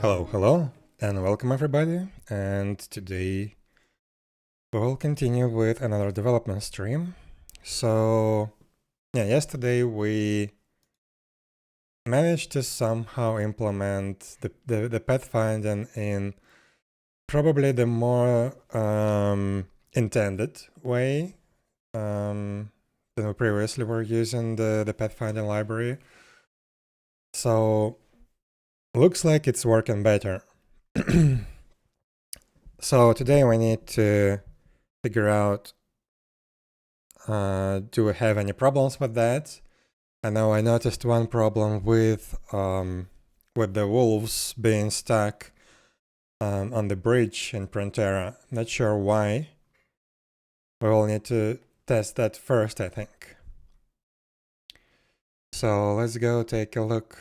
Hello, and welcome everybody. And today we will continue with another development stream. So, yesterday we managed to somehow implement the pathfinding in probably the more intended way than we previously were using the pathfinding library. So, looks like it's working better. So today we need to figure out, do we have any problems with that? I know I noticed one problem with the wolves being stuck on the bridge in Prontera. Not sure why. We will need to test that first, I think. So let's go take a look.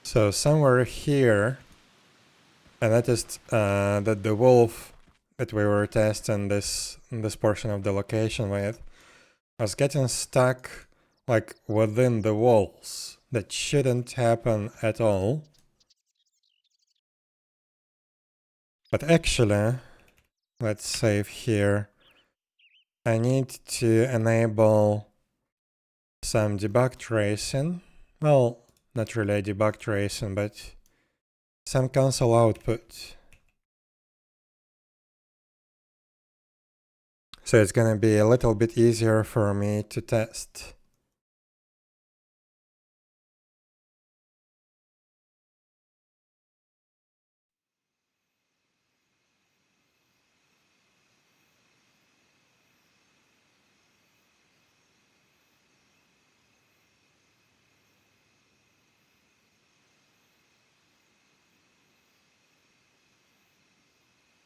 So somewhere here, I noticed that the wolf that we were testing this portion of the location with was getting stuck like within the walls. That shouldn't happen at all. But actually, let's save here. I need to enable some debug tracing. Well, not really debug tracing, but some console output. So it's gonna be a little bit easier for me to test.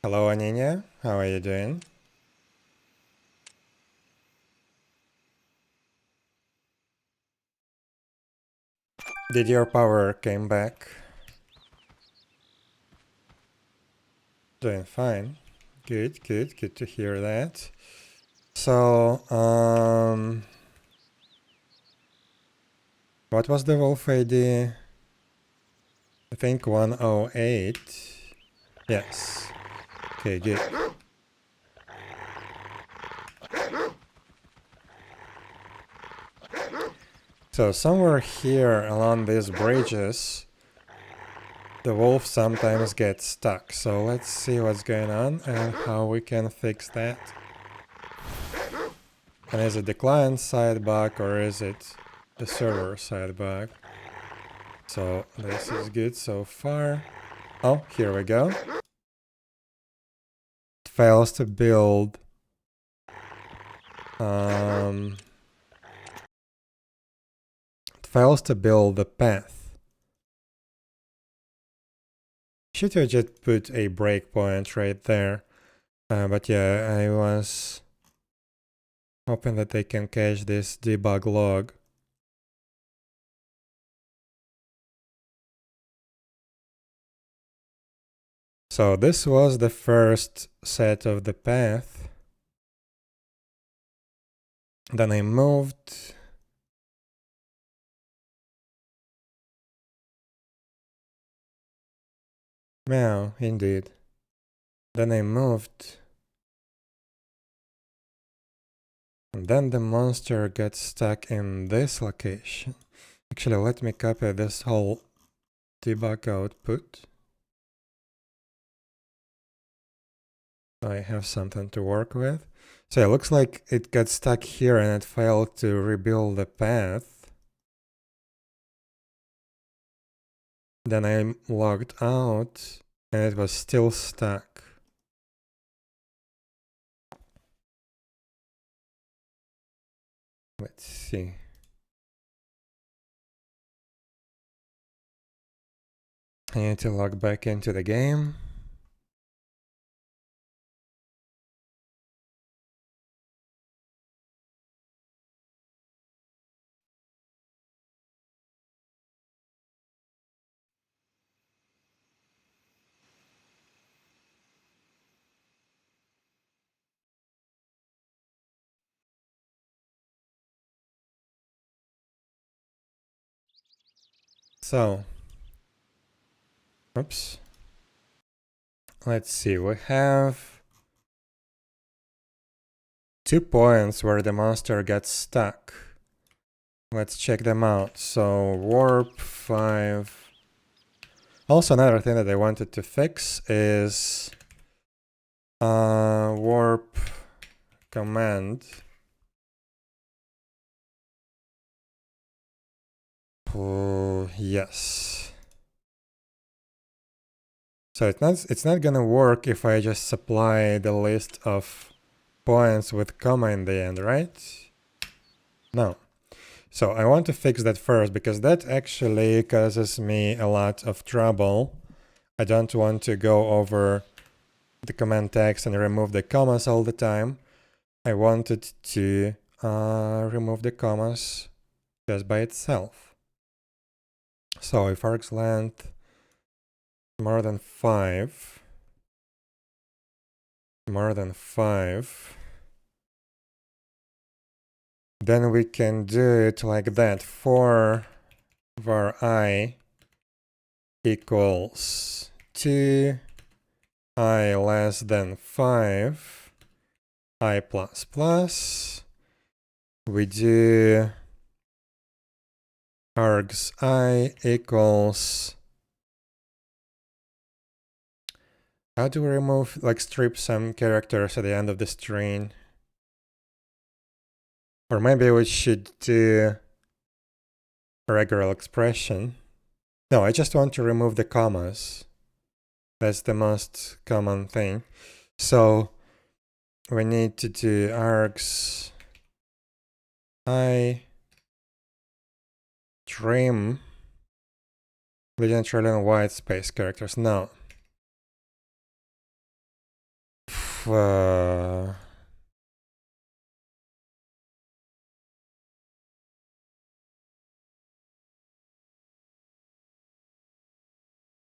Hello, Aninia. How are you doing? Did your power came back? Doing fine. Good to hear that. So, what was the wolf ID? I think 108. Yes. Okay, good. So somewhere here along these bridges, the wolf sometimes gets stuck. So let's see what's going on and how we can fix that. And is it the client side bug or is it the server side bug? So this is good so far. Oh, here we go. It fails to build. It fails to build the path. Should have just put a breakpoint right there. But yeah, I was hoping that they can cache this debug log. So this was the first set of the path. Then I moved. Meow, indeed. Then I moved. And then the monster got stuck in this location. Actually, let me copy this whole debug output. I have something to work with. So it looks like it got stuck here and it failed to rebuild the path. Then I logged out and it was still stuck. Let's see. I need to log back into the game. So, oops. Let's see, we have 2 points where the monster gets stuck. Let's check them out. So, warp 5. Also, another thing that I wanted to fix is warp command. Oh, yes. So it's not gonna work if I just supply the list of points with comma in the end, right? No. So I want to fix that first because that actually causes me a lot of trouble. I don't want to go over the command text and remove the commas all the time. I wanted to remove the commas just by itself. So if arg's length more than 5, then we can do it like that. For var I equals 2, I less than 5, I plus plus, we do args I equals, how do we remove, like strip some characters at the end of the string? Or maybe we should do a regular expression. No, I just want to remove the commas. That's the most common thing. So we need to do args I trim legend trillion white space characters. No.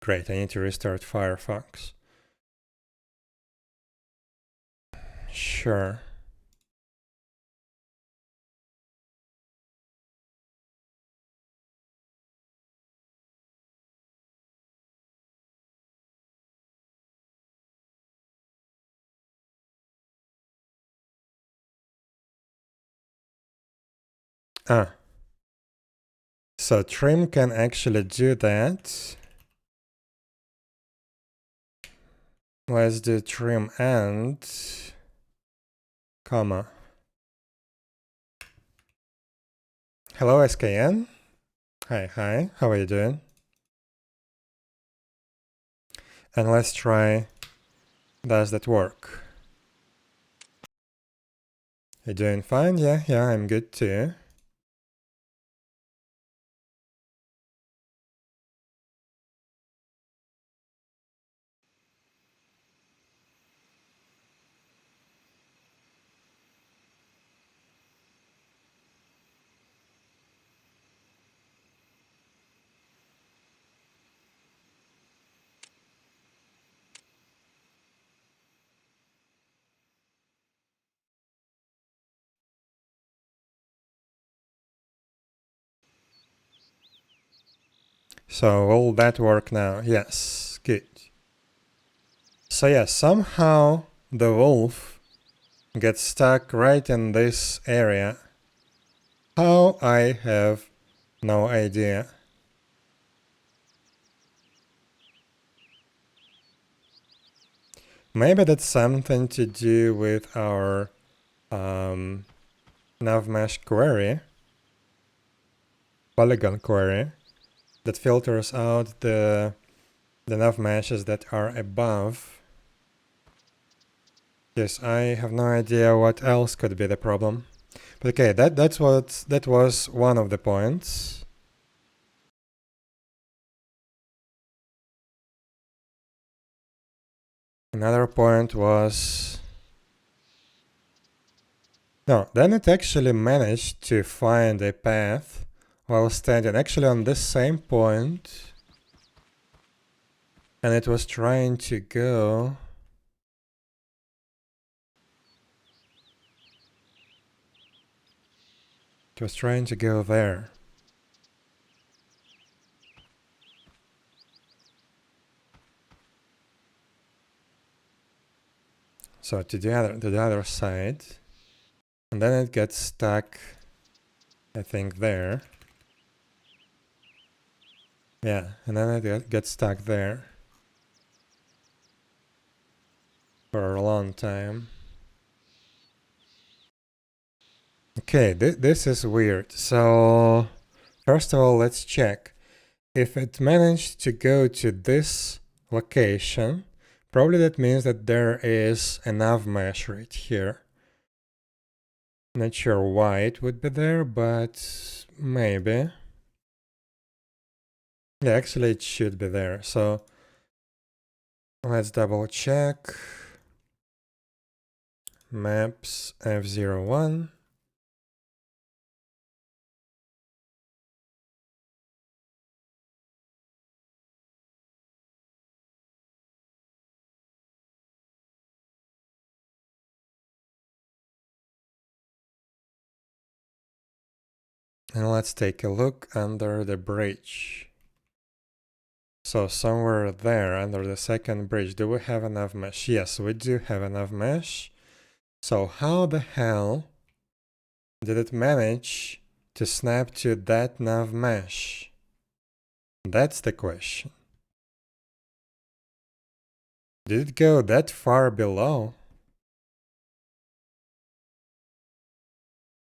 Great, I need to restart Firefox. Sure. So trim can actually do that. Let's do trim and comma. Hello SKN. Hi, how are you doing? And let's try, does that work? You doing fine? Yeah, I'm good too. So will that work now? Yes, good. So yeah, somehow the wolf gets stuck right in this area. How? I have no idea. Maybe that's something to do with our navmesh query, polygon query, that filters out the nav meshes that are above. Yes, I have no idea what else could be the problem. Okay, that was one of the points. Another point was... No, then it actually managed to find a path while standing actually on this same point. And it was trying to go... It was trying to go there. So to the other side. And then it gets stuck, I think, there. Yeah, and then it gets stuck there for a long time. Okay, this is weird. So, first of all, let's check. If it managed to go to this location, probably that means that there is a nav mesh right here. Not sure why it would be there, but maybe. Yeah, actually it should be there. So let's double check. Maps F01. And let's take a look under the bridge. So somewhere there under the second bridge, do we have a nav mesh? Yes, we do have a nav mesh. So how the hell did it manage to snap to that nav mesh? That's the question. Did it go that far below?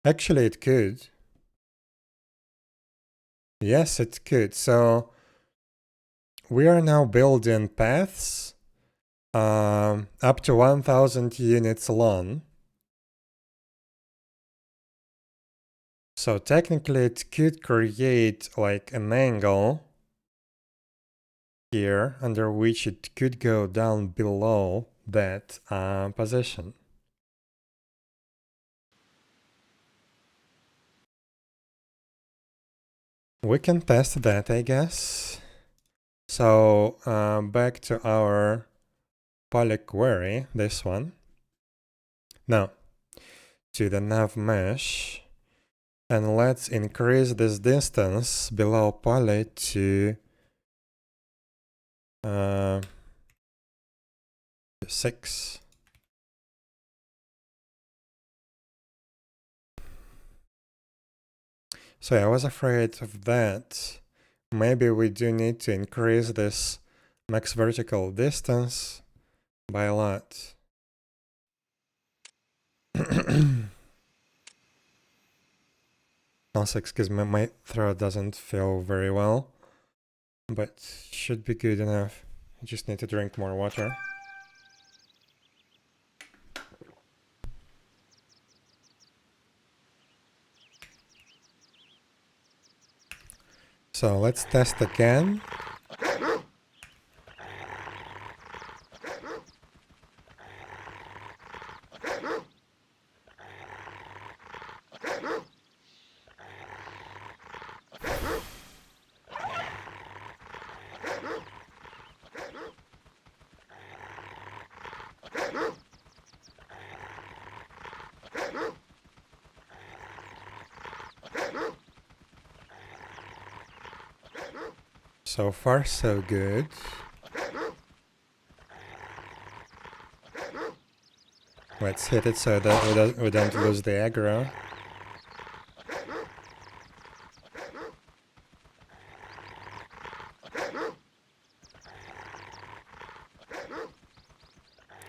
Actually, it could. Yes, it could. So we are now building paths up to 1000 units long. So technically it could create like an angle here under which it could go down below that position. We can test that, I guess. So back to our poly query, this one. Now, to the nav mesh, and let's increase this distance below poly to 6. So I was afraid of that. Maybe we do need to increase this max vertical distance by a lot. Also, excuse me, my throat doesn't feel very well, but should be good enough. I just need to drink more water. So let's test again. So far, so good. Let's hit it so that we don't lose the aggro.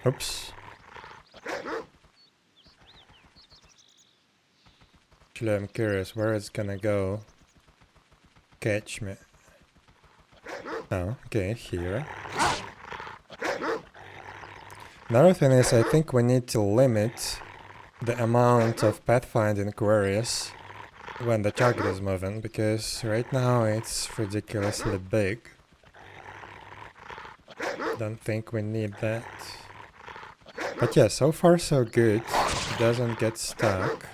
Oops. Actually, I'm curious where it's gonna go. Catch me. Oh, okay, here. Another thing is I think we need to limit the amount of pathfinding queries when the target is moving, because right now it's ridiculously big. Don't think we need that. But yeah, so far so good. It doesn't get stuck.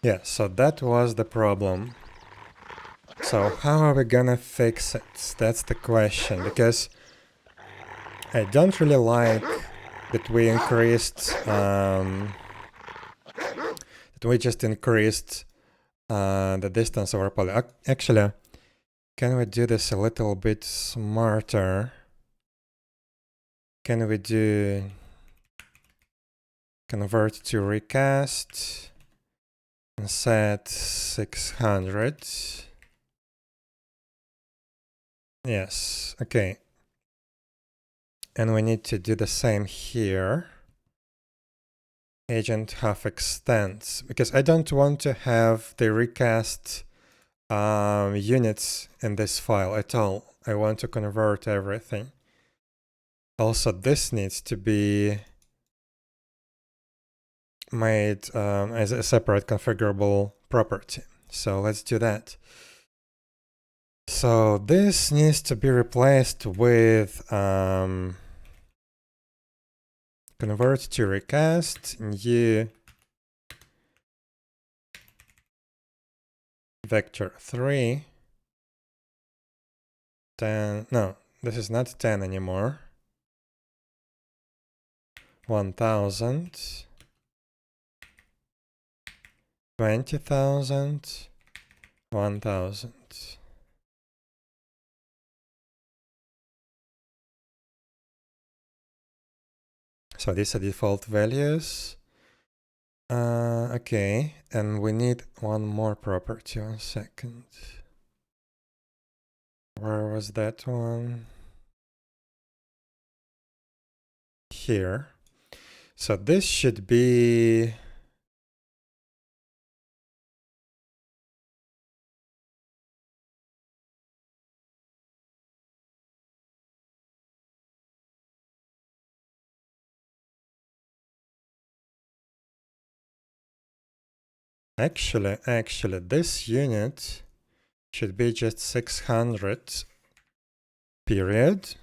Yeah, so that was the problem. So how are we gonna fix it? That's the question, because I don't really like that we increased, that we just increased the distance over poly. Actually, can we do this a little bit smarter? Can we do convert to recast and set 600? Yes, okay. And we need to do the same here. Agent half extends, because I don't want to have the recast units in this file at all. I want to convert everything. Also, this needs to be made as a separate configurable property. So let's do that. So this needs to be replaced with convert to recast new vector 3 10. No, this is not 10 anymore. 1000, 20,000, 1000. So these are default values. Okay, and we need one more property. 1 second. Where was that one? Here. So this should be actually this unit should be just 600 period.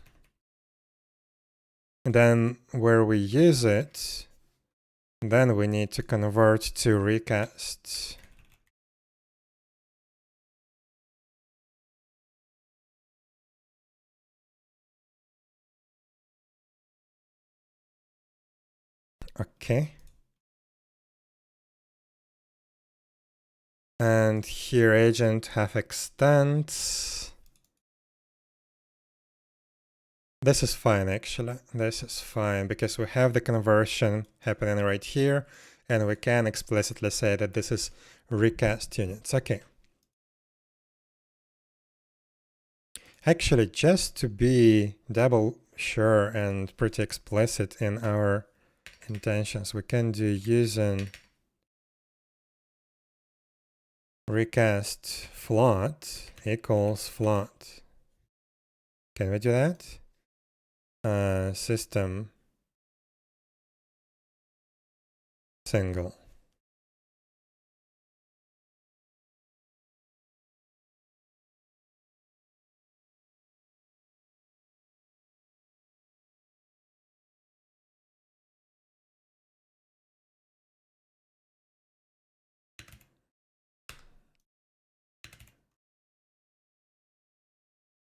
And then where we use it, then we need to convert to recast. Okay. And here agent half extends. This is fine, actually. This is fine because we have the conversion happening right here, and we can explicitly say that this is recast units. Okay. Actually, just to be double sure and pretty explicit in our intentions, we can do using recast float equals float. Can we do that? System single.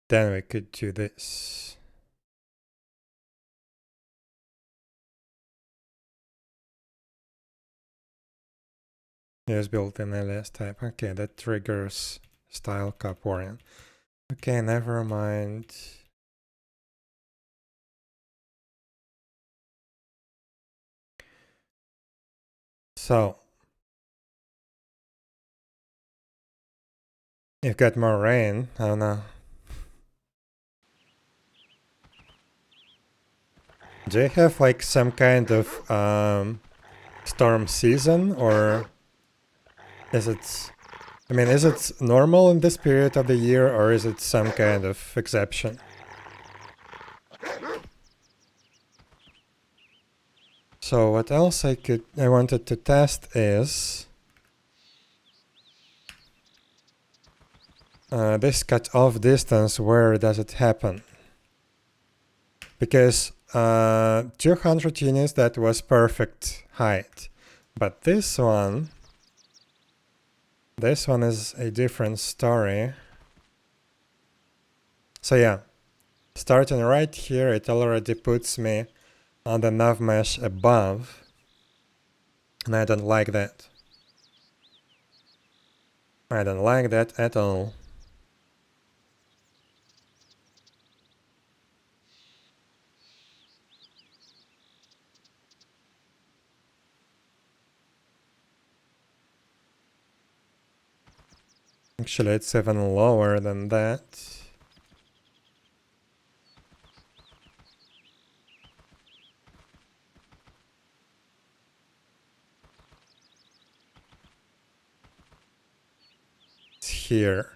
Then we could do this. Use built-in alias type. Okay, that triggers style cup warning. Okay, never mind. So you've got more rain. Oh no. Do you have like some kind of storm season, or is it... I mean, is it normal in this period of the year, or is it some kind of exception? So what else I wanted to test is this cut-off distance. Where does it happen? Because 200 units, that was perfect height, but this one is a different story. So yeah, starting right here, it already puts me on the nav mesh above, and I don't like that. I don't like that at all. Actually, it's even lower than that. It's here.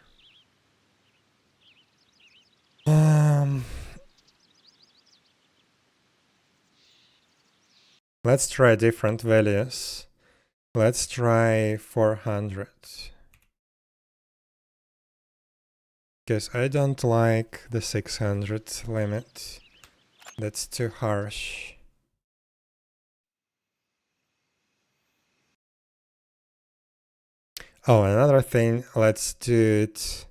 Let's try different values. Let's try 400. Because I don't like the 600 limit. That's too harsh. Oh, another thing, let's do it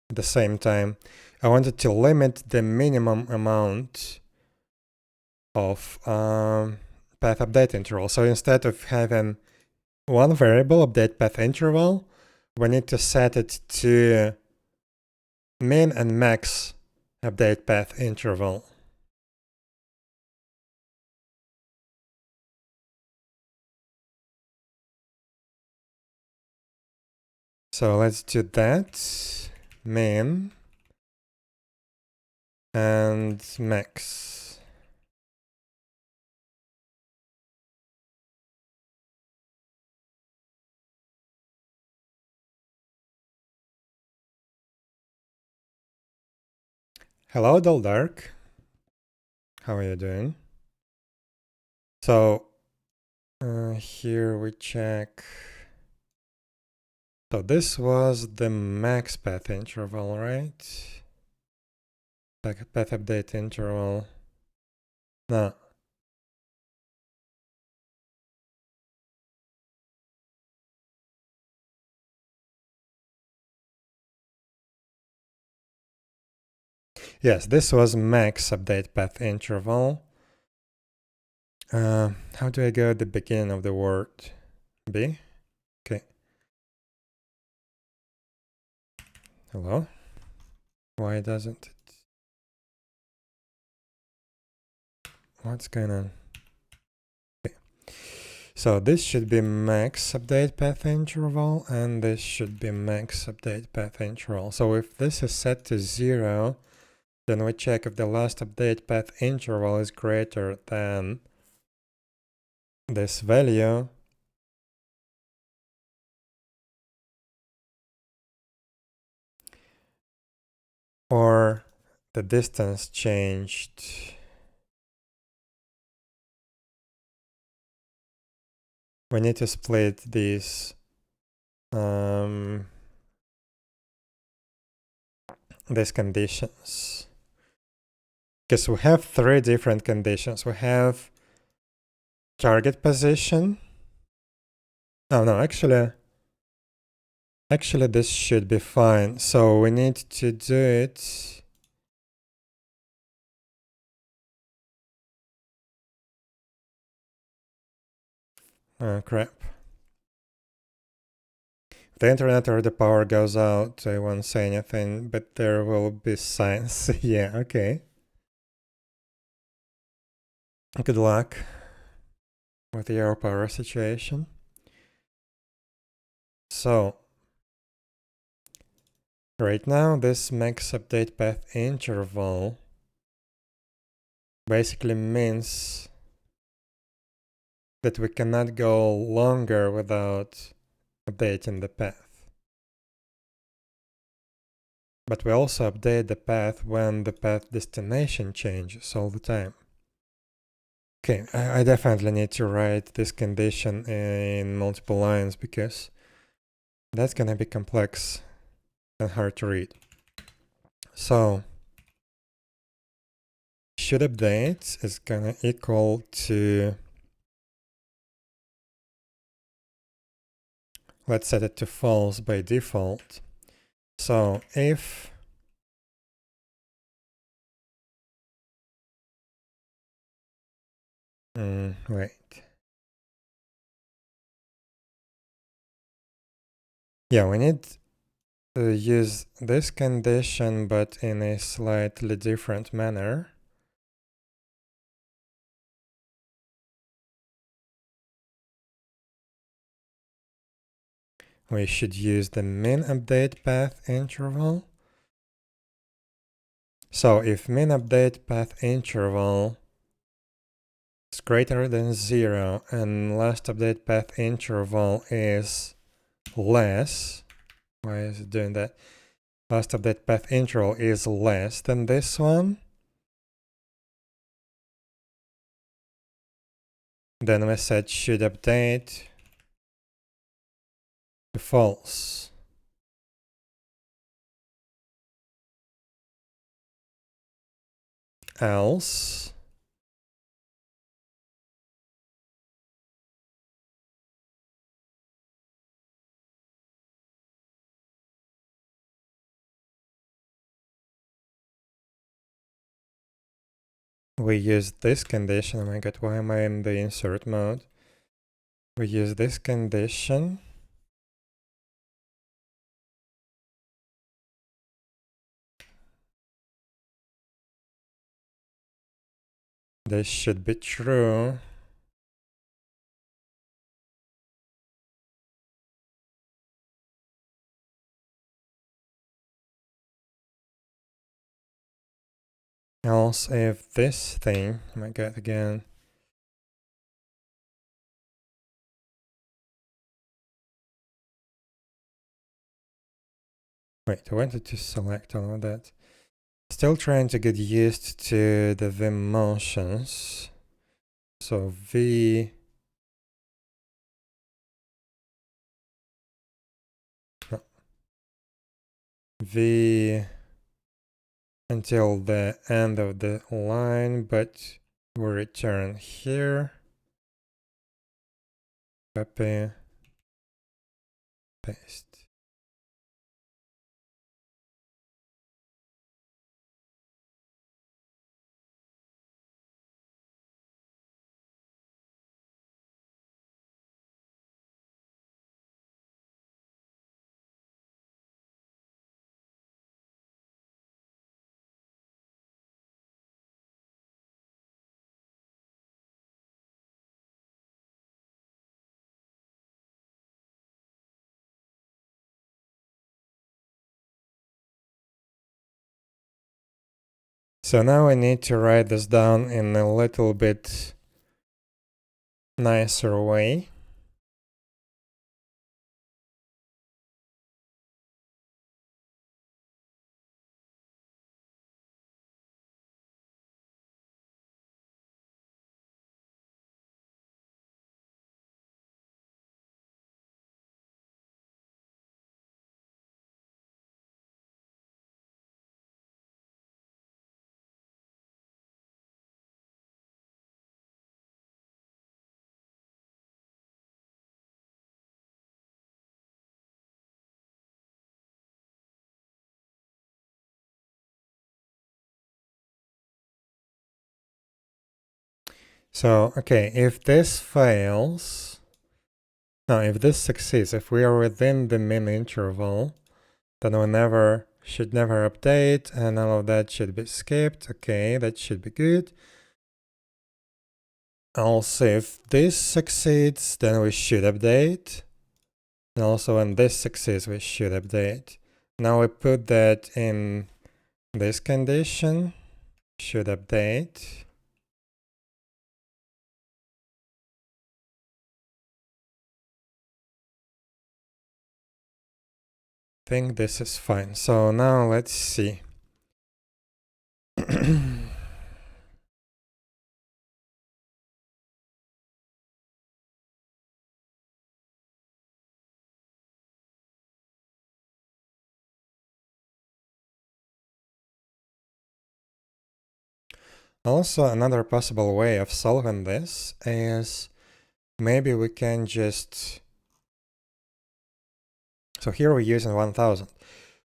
at the same time. I wanted to limit the minimum amount of path update interval. So instead of having one variable update path interval, we need to set it to min and max update path interval. So let's do that. Min and max. Hello, Dark. How are you doing? So here we check. So this was the max path interval, right? Like path update interval. No. Yes, this was max update path interval. How do I go at the beginning of the word? B? Okay. Hello? Why doesn't it? What's going on? Okay. So this should be max update path interval, and this should be max update path interval. So if this is set to 0, then we check if the last update path interval is greater than this value. Or the distance changed. We need to split these conditions. Because we have 3 different conditions. We have target position. Oh no, actually this should be fine. So we need to do it. Oh crap. If the internet or the power goes out, I won't say anything, but there will be signs. Yeah, okay. Good luck with your power situation. So right now, this max update path interval basically means that we cannot go longer without updating the path. But we also update the path when the path destination changes all the time. Okay, I definitely need to write this condition in multiple lines because that's gonna be complex and hard to read. So should update is gonna equal to, let's set it to false by default. So if wait. Yeah, we need to use this condition, but in a slightly different manner. We should use the min update path interval. So if min update path interval is greater than 0 and last update path interval is less, why is it doing that? Last update path interval is less than this one, then we set should update to false. Else we use this condition. Oh my god, why am I in the insert mode? We use this condition. This should be true. Else if this thing, oh my god, again. Wait, I wanted to select all of that. Still trying to get used to the Vim motions. So V, no. V until the end of the line, but we return here. Copy, paste. So now I need to write this down in a little bit nicer way. So, okay, if this fails, no, if this succeeds, if we are within the min interval, then we should never update, and all of that should be skipped. Okay, that should be good. Also, if this succeeds, then we should update. And also when this succeeds, we should update. Now we put that in this condition, should update. think this is fine. So now let's see. Also, another possible way of solving this is maybe we can just... So here we're using 1000.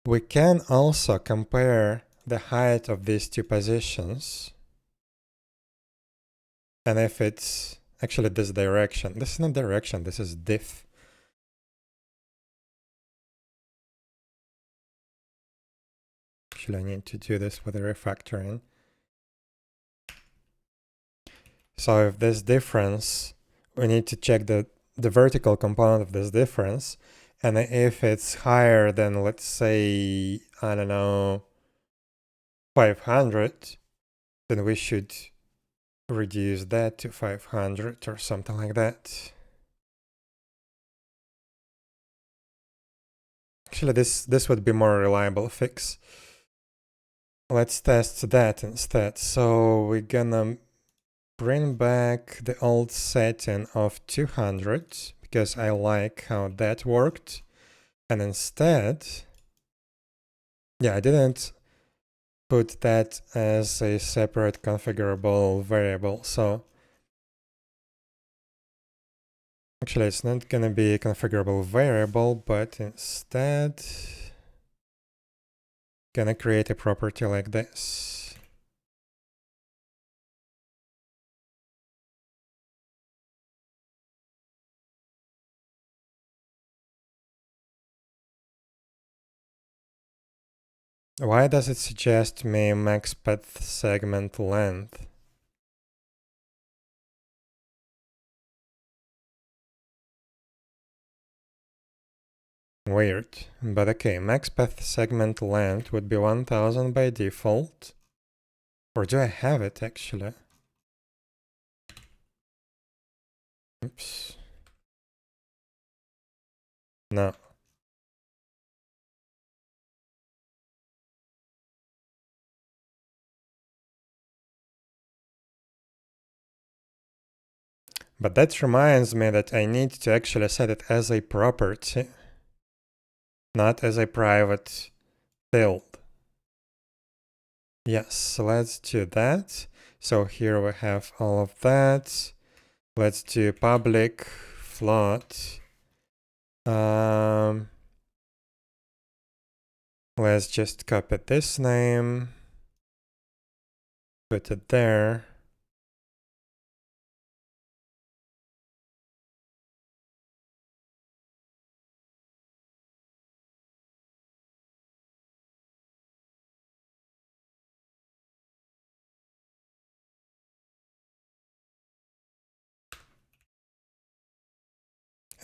We can also compare the height of these two positions. And if it's actually this direction, this is not direction, this is diff. Actually, I need to do this with a refactoring. So if this difference, we need to check the vertical component of this difference. And if it's higher than, let's say, I don't know, 500, then we should reduce that to 500 or something like that. Actually, this would be more reliable fix. Let's test that instead. So we're gonna bring back the old setting of 200 because I like how that worked. And instead, yeah, I didn't put that as a separate configurable variable. So actually, it's not gonna be a configurable variable, but instead gonna create a property like this. Why does it suggest me max path segment length? Weird, but okay, max path segment length would be 1000 by default. Or do I have it actually? Oops. No. But that reminds me that I need to actually set it as a property, not as a private field. Yes, let's do that. So here we have all of that. Let's do public float. Let's just copy this name, put it there.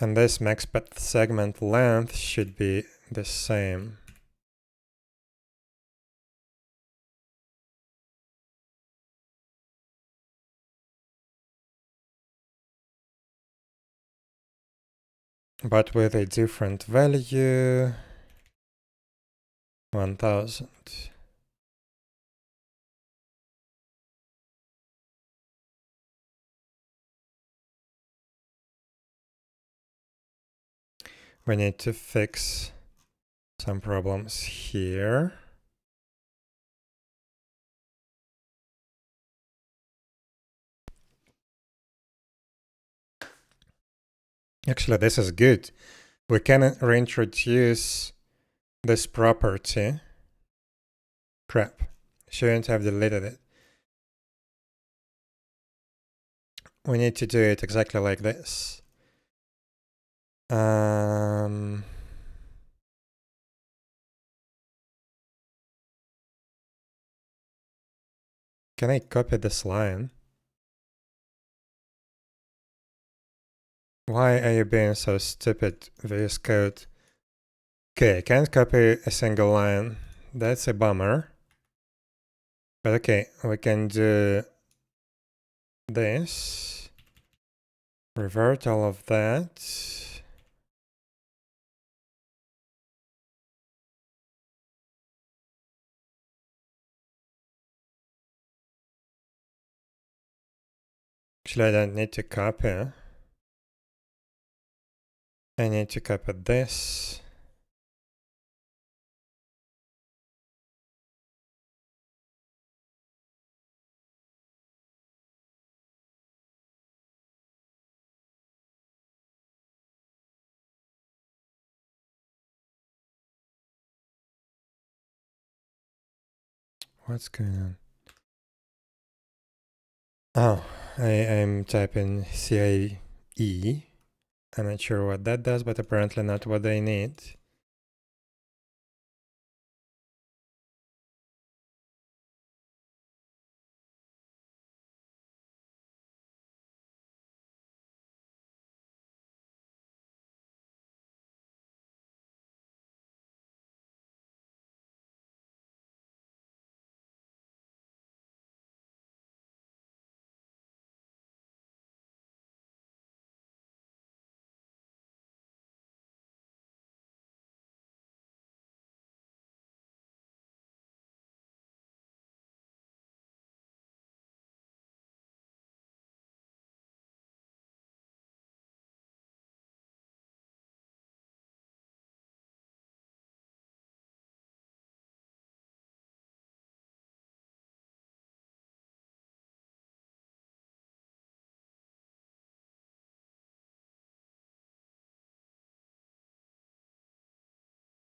And this max path segment length should be the same. But with a different value, 1000. We need to fix some problems here. Actually, this is good. We can reintroduce this property. Crap, shouldn't have deleted it. We need to do it exactly like this. Can I copy this line? Why are you being so stupid, VS Code? Okay, I can't copy a single line. That's a bummer. But okay, we can do this. Revert all of that. Actually, I don't need to copy. I need to copy this. What's going on? Oh, I'm typing CIE. I'm not sure what that does, but apparently not what I need.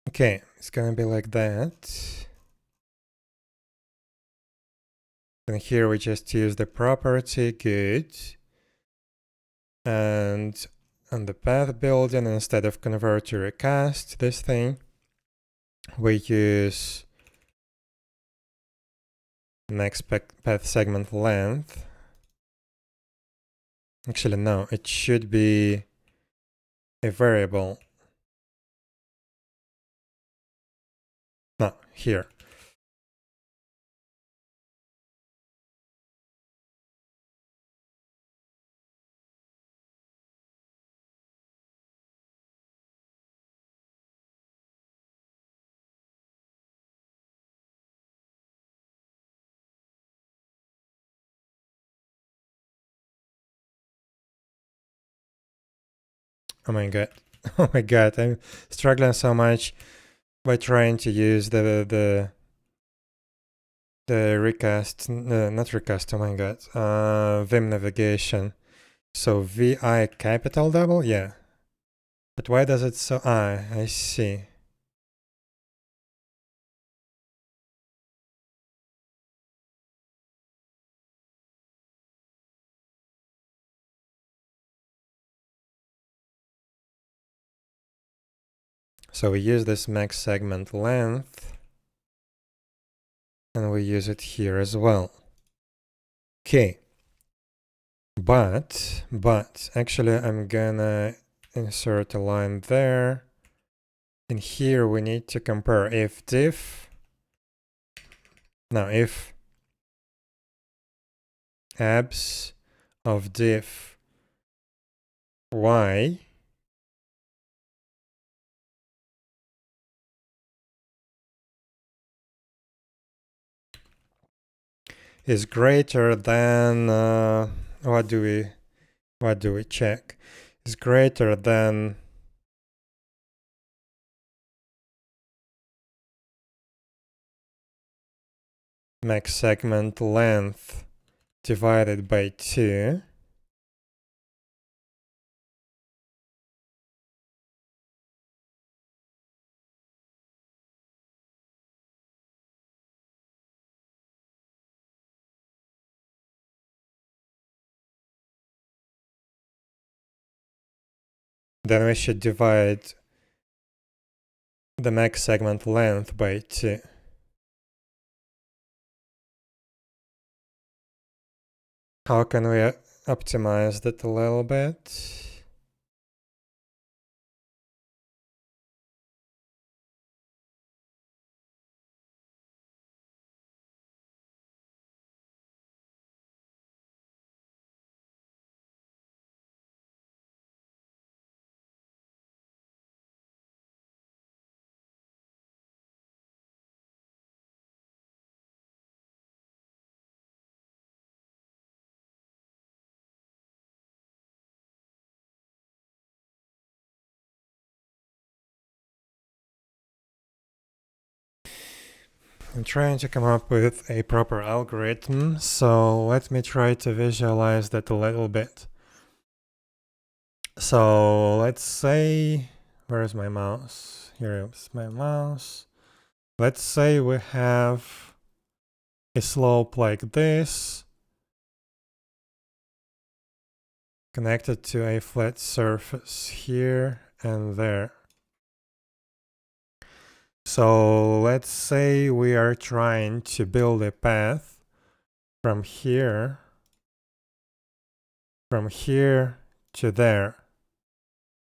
Okay, it's gonna be like that. And here we just use the property good. And on the path building, instead of convert to recast this thing, we use max path segment length. Actually, no, it should be a variable. No, here. Oh my god. Oh my god, I'm struggling so much by trying to use the recast, not recast, oh my god, Vim navigation. So VI capital double? Yeah. But why does it so, I see. So we use this max segment length, and we use it here as well. Okay. But, actually I'm gonna insert a line there. And here we need to compare if abs of diff y is greater than, what do we check? Is greater than max segment length divided by 2. Then we should divide the max segment length by 2. How can we optimize that a little bit? I'm trying to come up with a proper algorithm, so let me try to visualize that a little bit. So let's say, where's my mouse? Here is my mouse. Let's say we have a slope like this, connected to a flat surface here and there. So let's say we are trying to build a path from here to there.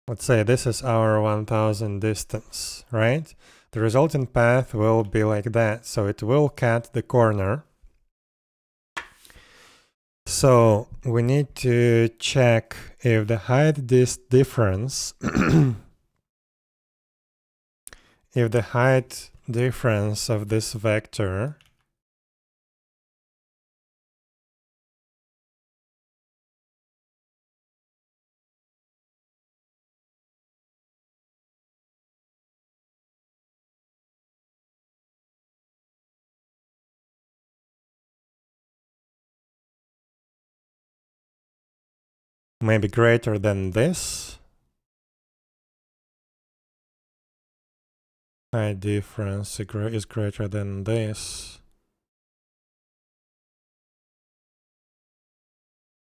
Let's say this is our 1000 distance, right? The resultant path will be like that, so it will cut the corner. So we need to check if the height difference if the height difference of this vector may be greater than this. Height difference is greater than this.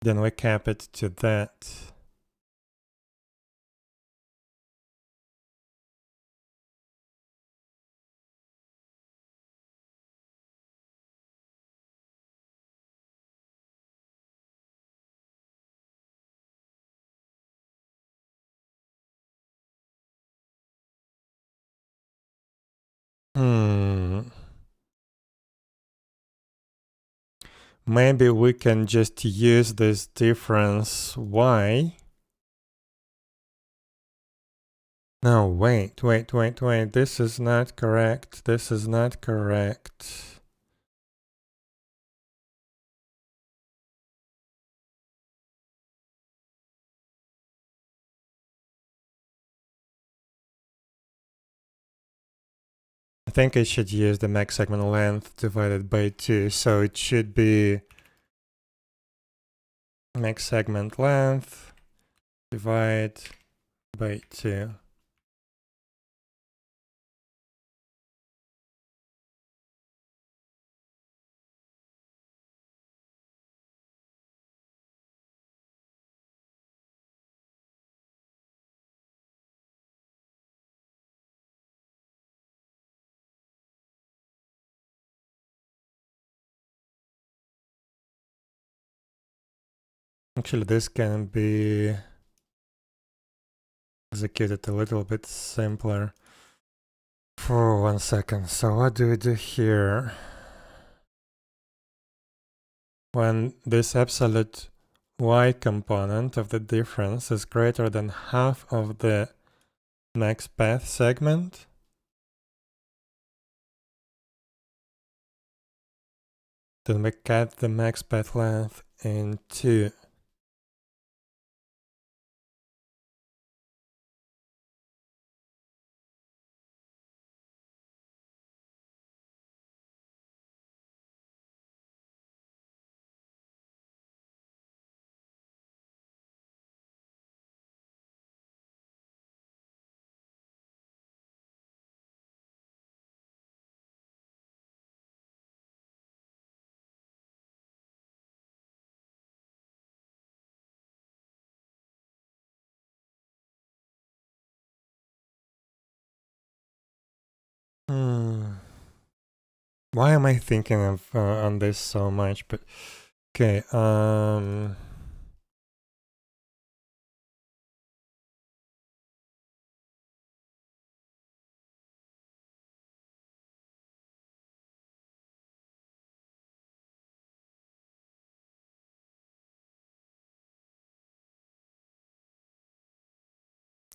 Then we cap it to that. Maybe we can just use this difference y. No, wait. This is not correct. This is not correct. I think I should use the max segment length divided by 2, so it should be max segment length divided by 2. Actually, this can be executed a little bit simpler. For 1 second. So what do we do here? When this absolute y component of the difference is greater than half of the max path segment, then we cut the max path length in 2. Why am I thinking of on this so much? But okay,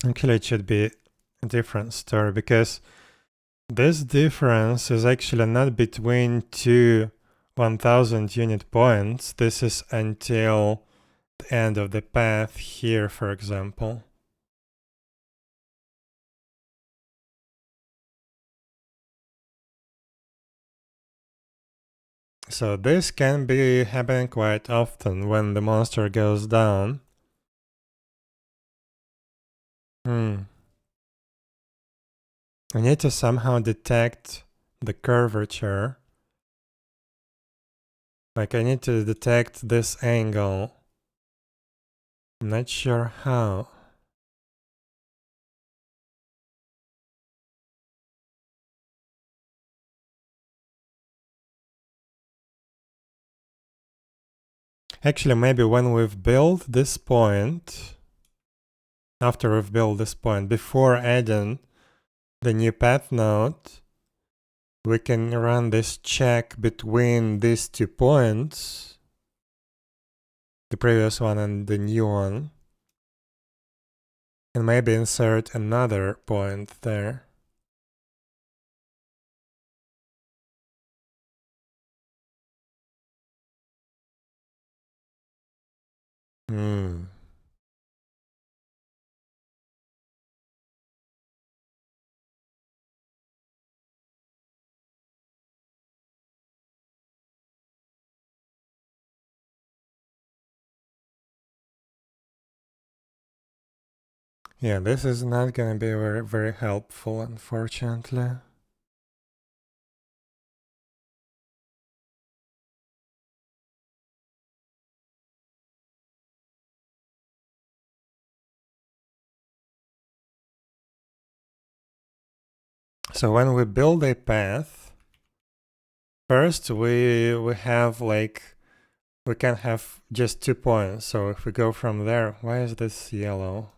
actually it should be a different story, because this difference is actually not between two 1000 unit points. This is until the end of the path here, for example. So this can be happening quite often when the monster goes down. I need to somehow detect the curvature. Like I need to detect this angle. I'm not sure how. Actually, maybe when we've built this point, after we've built this point, before adding the new path node, we can run this check between these 2 points, the previous one and the new one, and maybe insert another point there. Yeah, this is not gonna be very, very helpful, unfortunately. So when we build a path, first we have like, we can have just 2 points. So if we go from there, why is this yellow?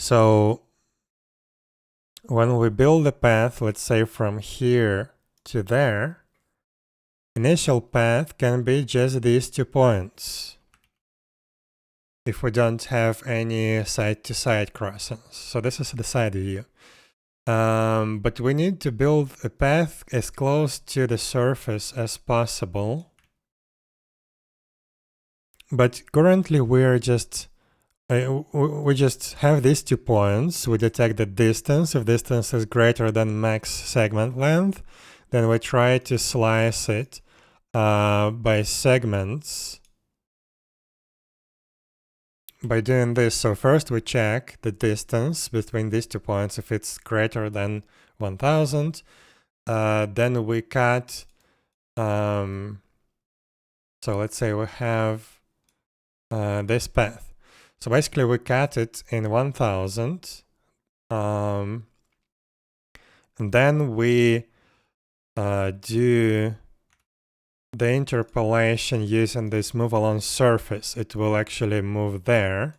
So when we build a path, let's say from here to there, initial path can be just these 2 points if we don't have any side-to-side crossings. So this is the side view. But we need to build a path as close to the surface as possible. But currently we just have these 2 points. We detect the distance. If distance is greater than max segment length, then we try to slice it by segments. By doing this, so first we check the distance between these 2 points. If it's greater than 1000, then we cut. So let's say we have this path. So basically we cut it in 1000. And then we do the interpolation using this move along surface. It will actually move there,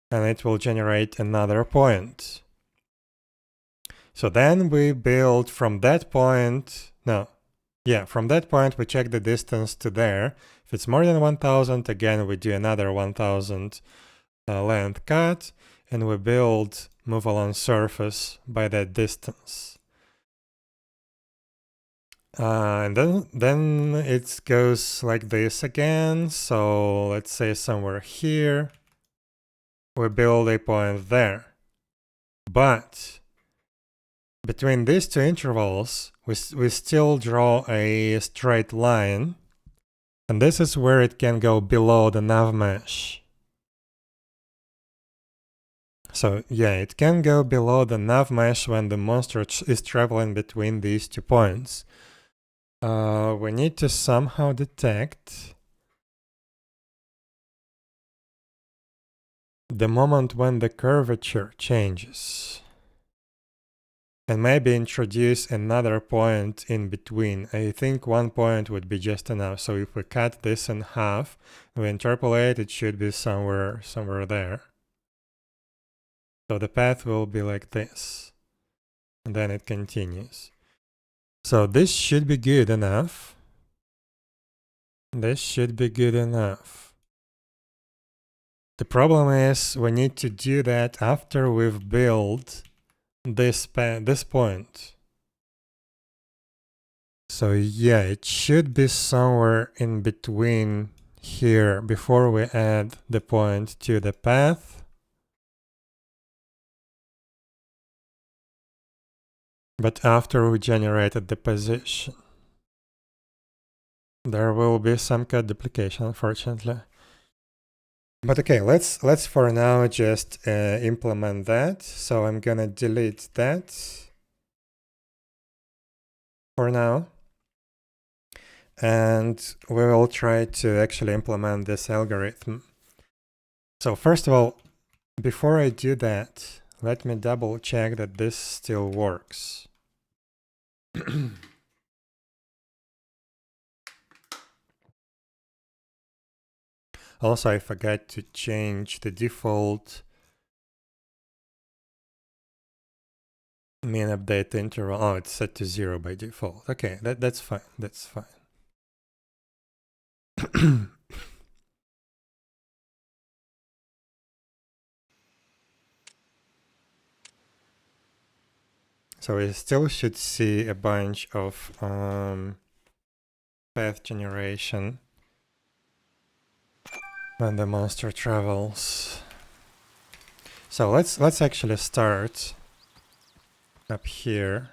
and it will generate another point. So then we build from that point, from that point we check the distance to there. If it's more than 1000, again we do another 1000 length cut, and we build move along surface by that distance. And then it goes like this again. So let's say somewhere here, we build a point there. But between these 2 intervals, we still draw a straight line. And this is where it can go below the nav mesh. So yeah, it can go below the nav mesh when the monster is traveling between these 2 points. We need to somehow detect the moment when the curvature changes. And maybe introduce another point in between. I think 1 point would be just enough. So if we cut this in half, we interpolate, it should be somewhere there. So the path will be like this. And then it continues. So this should be good enough. This should be good enough. The problem is we need to do that after we've built this point. So yeah, it should be somewhere in between here before we add the point to the path. But after we generated the position, there will be some code duplication, unfortunately. But okay, let's for now just implement that. So I'm gonna delete that for now. And we will try to actually implement this algorithm. So first of all, before I do that, let me double check that this still works. Also, I forgot to change the default min update interval. Oh, it's set to 0 by default. Okay, that's fine. That's fine. So we still should see a bunch of path generation when the monster travels. So let's actually start up here.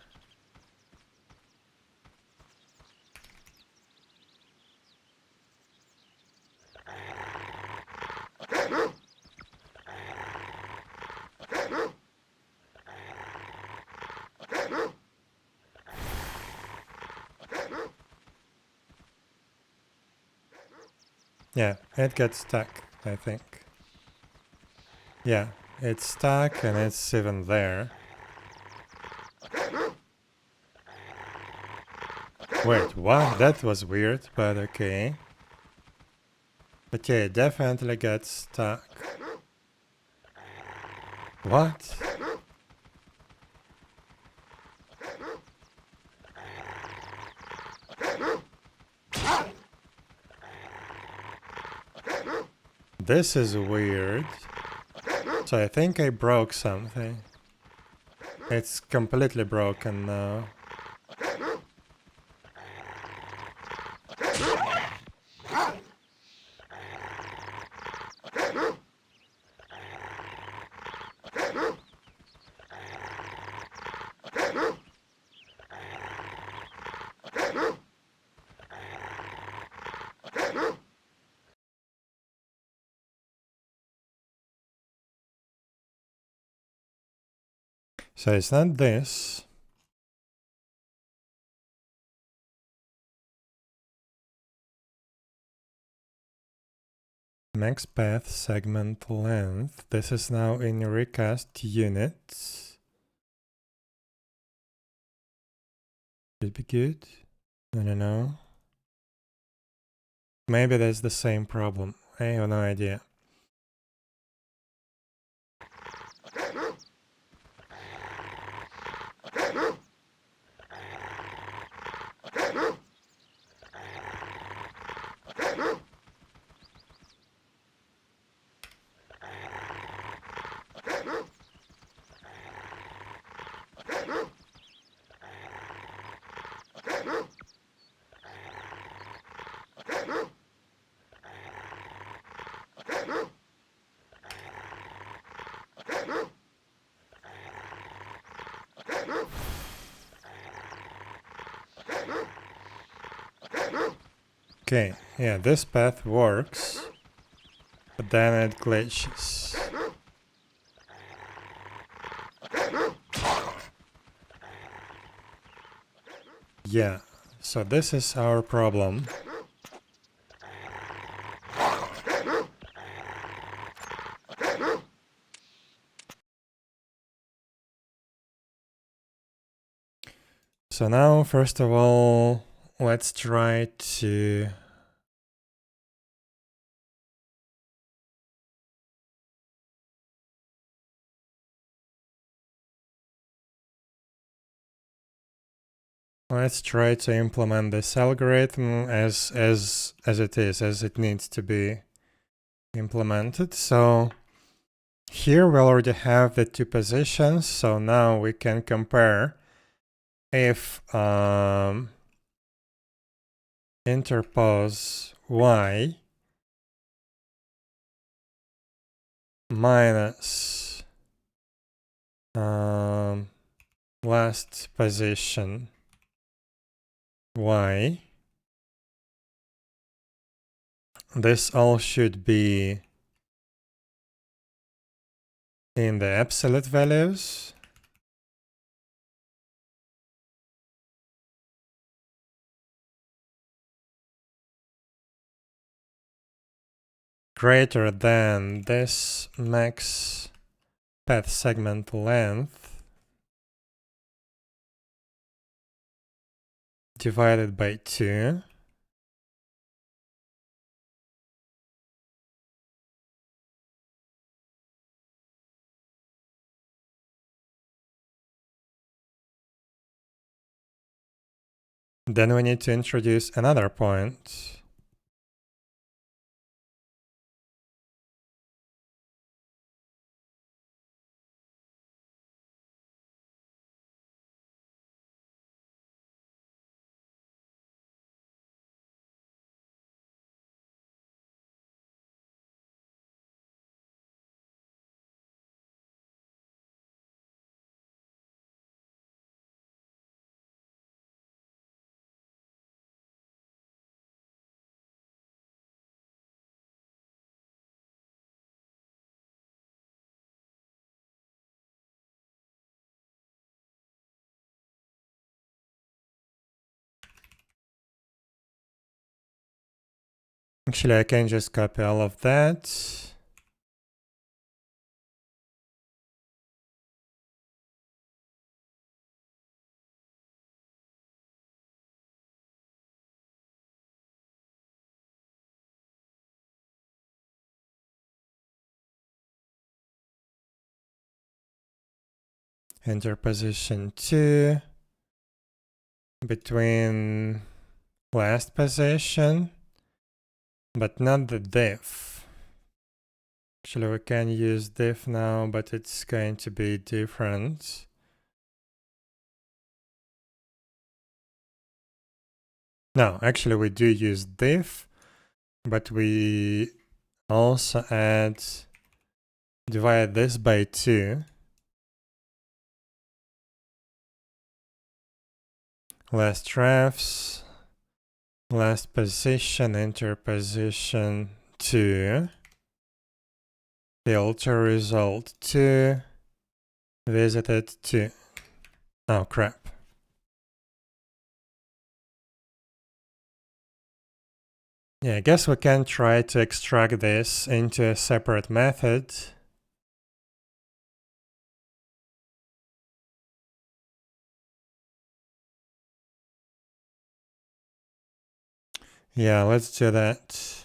Yeah, it gets stuck, I think. Yeah, it's stuck and it's even there. Wait, what? That was weird, but okay. But yeah, it definitely gets stuck. What? This is weird. So I think I broke something. It's completely broken now. So it's not this. Max path segment length. This is now in recast units. Should be good. I don't know. Maybe that's the same problem. I have no idea. Okay, yeah, this path works, but then it glitches. Yeah, so this is our problem. So now, first of all, let's try to implement this algorithm as it needs to be implemented. So here we already have the two positions, so now we can compare if interpose y minus last position y. This all should be in the absolute values. Greater than this max path segment length divided by 2. Then we need to introduce another point. Actually, I can just copy all of that. Interposition 2 between last position, but not the diff. Actually, we can use diff now, but it's going to be different. No, actually, we do use diff, but we also divide this by 2. Last refs, last position, interposition 2, filter result 2, visited 2. Oh crap. Yeah, I guess we can try to extract this into a separate method. Yeah, let's do that.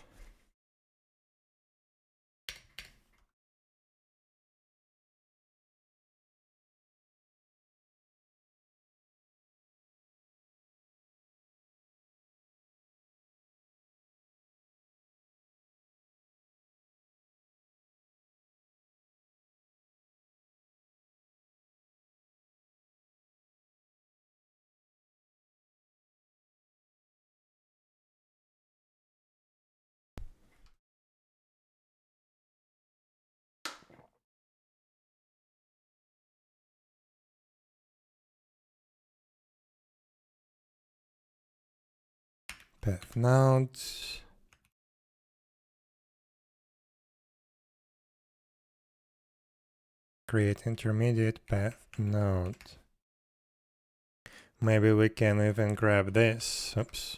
Path node. Create intermediate path node. Maybe we can even grab this. Oops.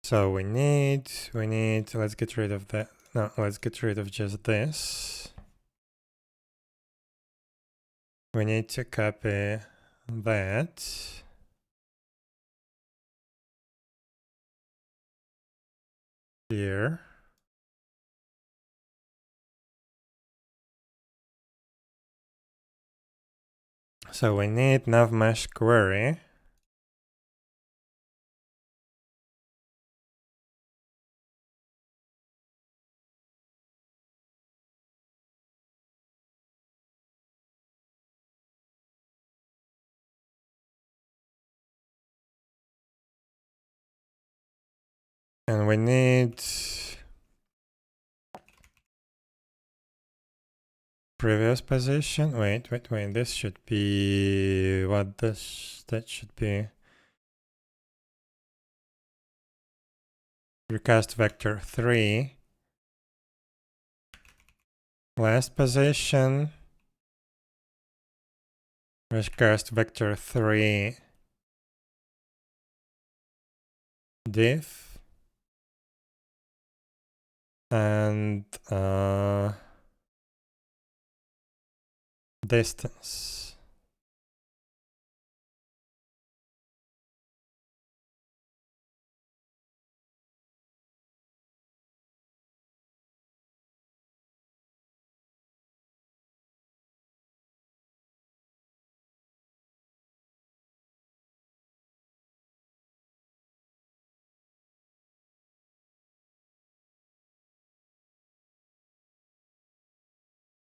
So we need, let's get rid of that. No, let's get rid of just this. We need to copy that. Here. So we need navmesh query. And we need previous position. Wait. This should be what that should be. Recast vector 3. Last position. Recast vector 3. Diff. And distance.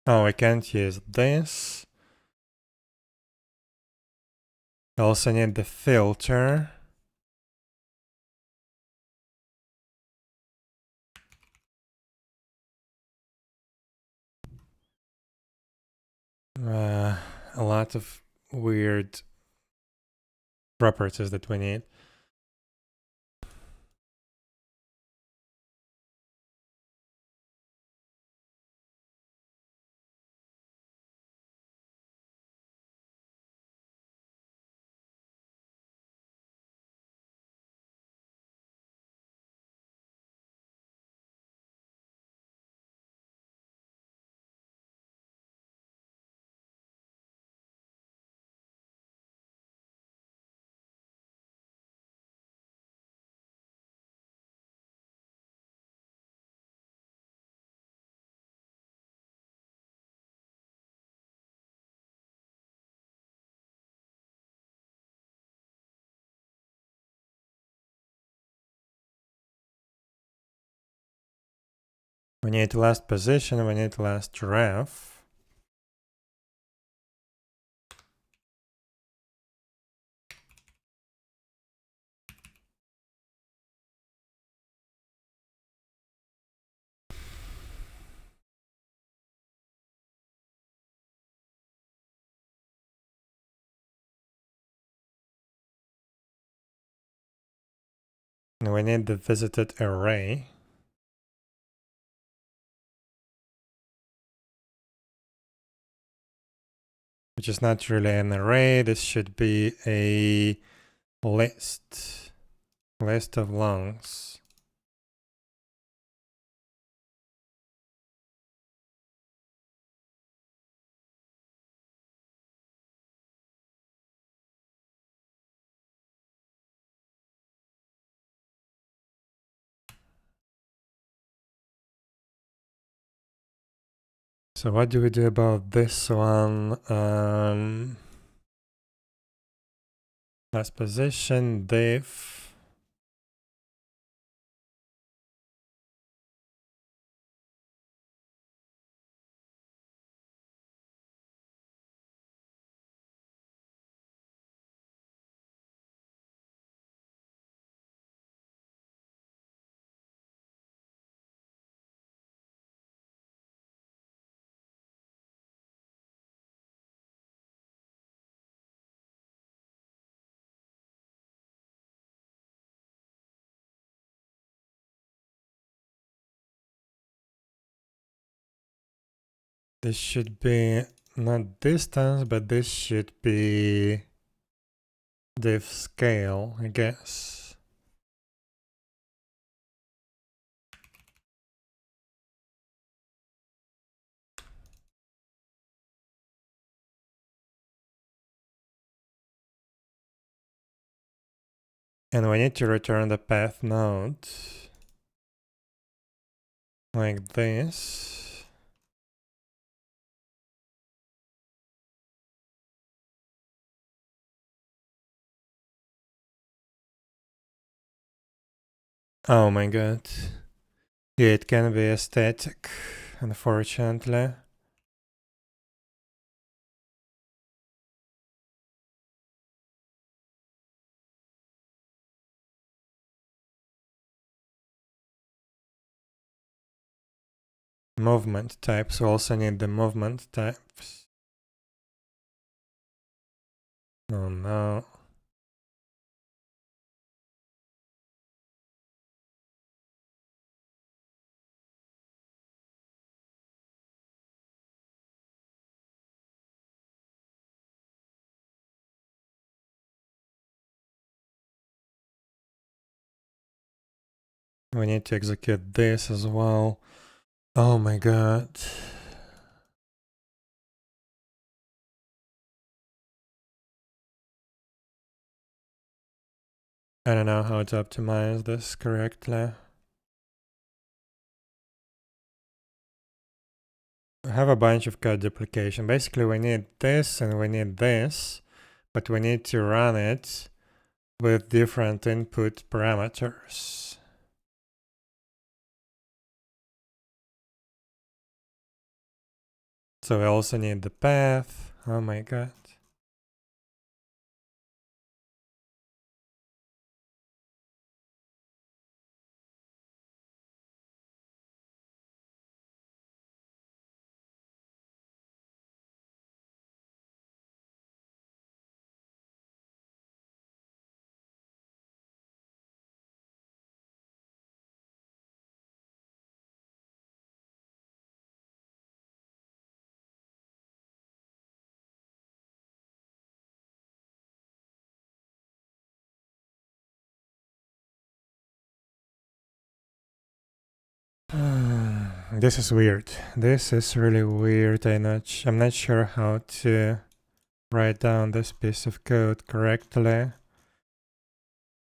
Oh, I can't use this. I also need the filter. A lot of weird properties that we need. We need last position, we need last ref. And we need the visited array. Which is not really an array, this should be a list. List of longs. So what do we do about this one? Last position, diff. This should be not distance, but this should be diff scale, I guess. And we need to return the path node like this. Oh my god. Yeah, it can be a static, unfortunately. movement types. We also need the movement types. Oh no. We need to execute this as well. Oh my god. I don't know how to optimize this correctly. I have a bunch of code duplication. Basically, we need this and we need this, but we need to run it with different input parameters. So we also need the path. Oh my god. This is weird. This is really weird. I'm not sure how to write down this piece of code correctly,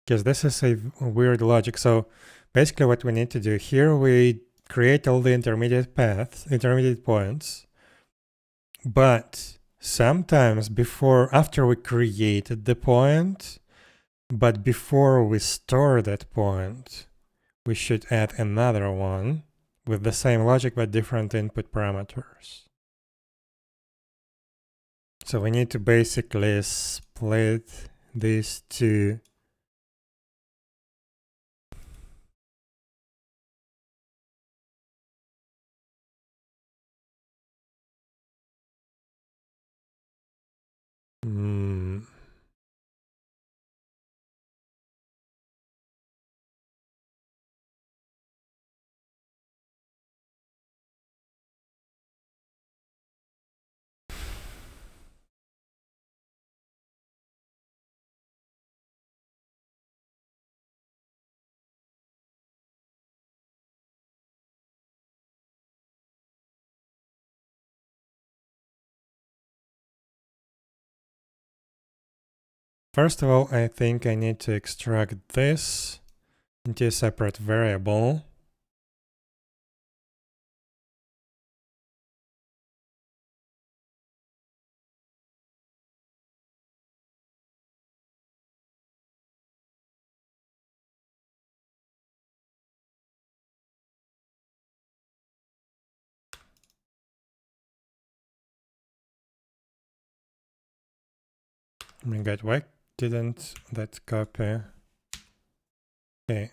because this is a weird logic. So basically what we need to do here, we create all the intermediate paths, intermediate points, but sometimes after we created the point, but before we store that point, we should add another one with the same logic but different input parameters. So we need to basically split these two. First of all, I think I need to extract this into a separate variable. Oh my god, why didn't that copy? Okay.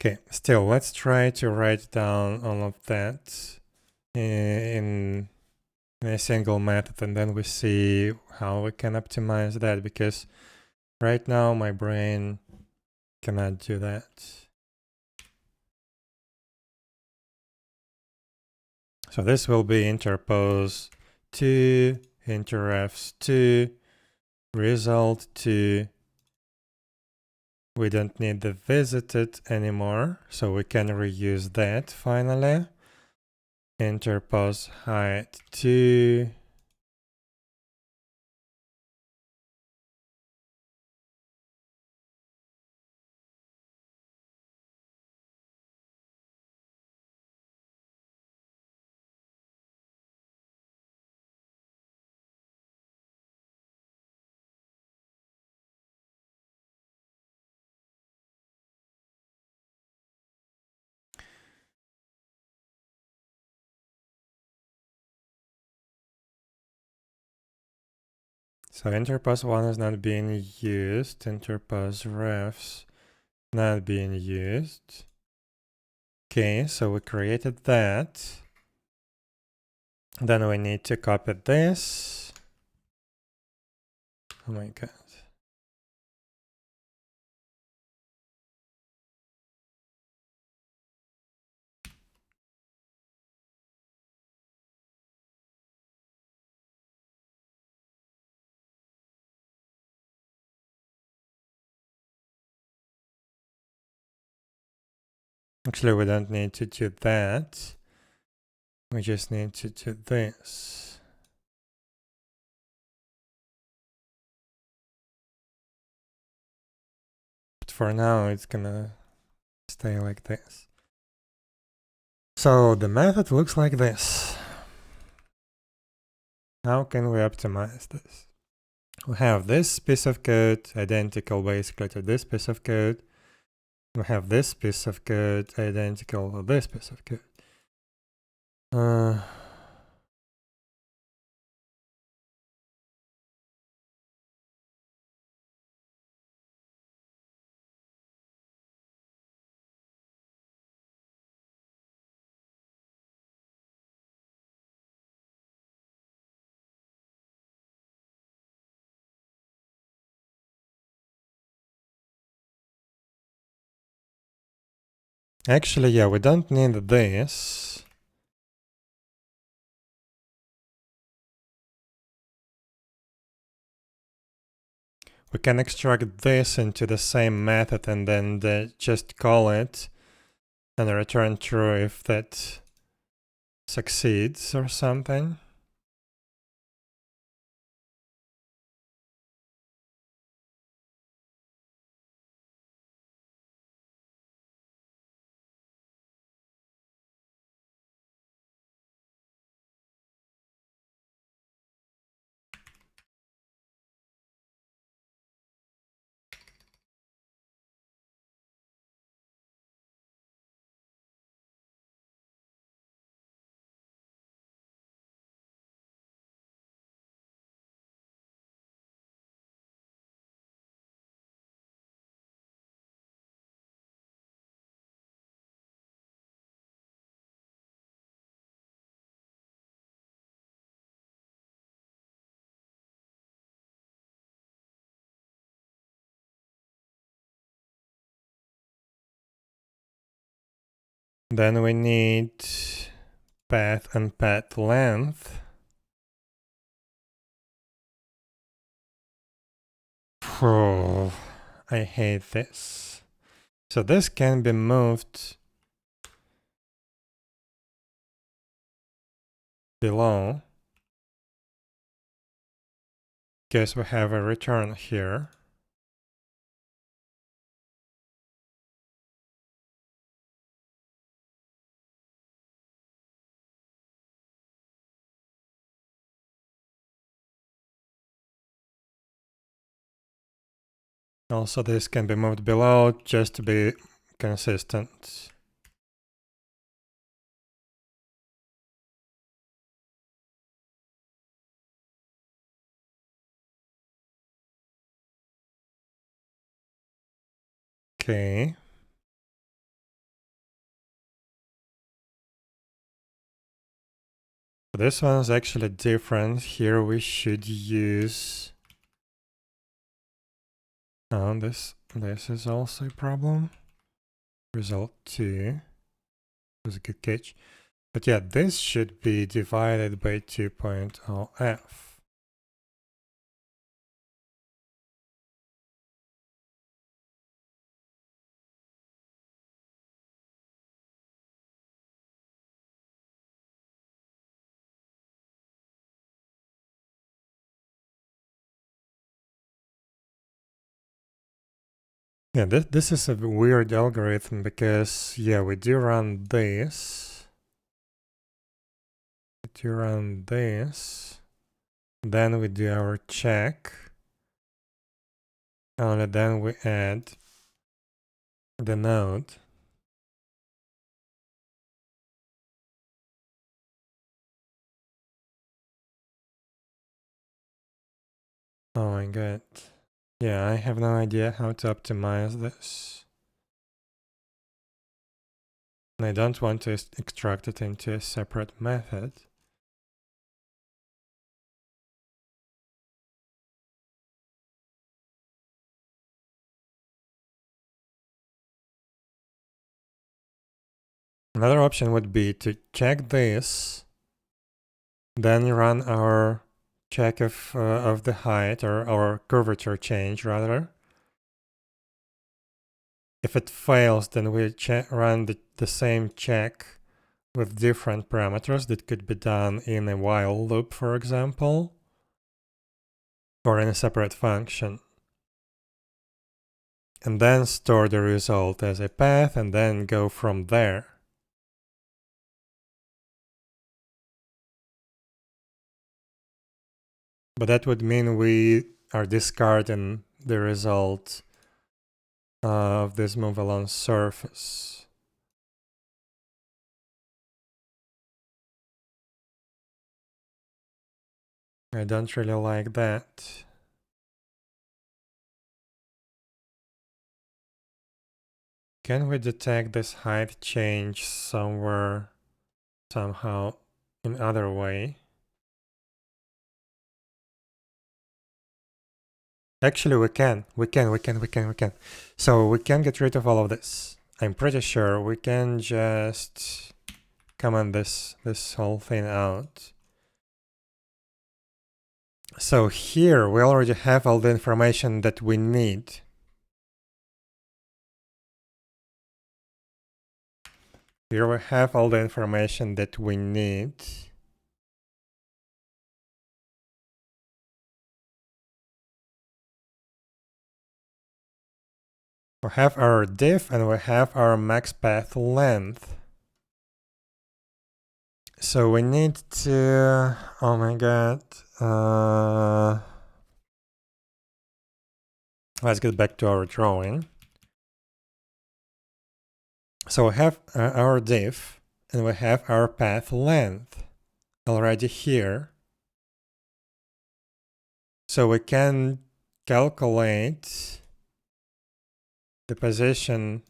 Okay, still, let's try to write down all of that in a single method, and then we see how we can optimize that, because right now my brain cannot do that. So this will be interpose 2, interrefs 2, result 2. We don't need the visited anymore, so we can reuse that finally. Interpose height 2. So interpose 1 is not being used, interpose refs not being used. Okay, so we created that. Then we need to copy this. Oh my god. Actually, we don't need to do that. We just need to do this. But for now, it's gonna stay like this. So the method looks like this. How can we optimize this? We have this piece of code, identical basically to this piece of code. We have this piece of code, identical to this piece of code. Actually, yeah, we don't need this. We can extract this into the same method and then just call it and return true if that succeeds or something. Then we need path and path length. Oh, I hate this. So this can be moved below. Guess we have a return here. Also, this can be moved below just to be consistent. Okay. This one is actually different. Here we should use... Oh, this is also a problem. Result 2 was a good catch. But yeah, this should be divided by 2.0f. Yeah, this is a weird algorithm because, yeah, we do run this. Then we do our check. Only then we add the node. Oh my god. Yeah, I have no idea how to optimize this. And I don't want to extract it into a separate method. Another option would be to check this, then run our check of the height, or our curvature change rather. If it fails, then we run the same check with different parameters that could be done in a while loop, for example, or in a separate function. And then store the result as a path and then go from there. But that would mean we are discarding the result of this move along surface. I don't really like that. Can we detect this height change somehow in other way? Actually, we can. So we can get rid of all of this. I'm pretty sure we can just comment this whole thing out. So here we already have all the information that we need. Here we have all the information that we need. We have our diff and we have our max path length. So we need to, oh my god, let's get back to our drawing. So we have our diff and we have our path length already here. So we can calculate the position.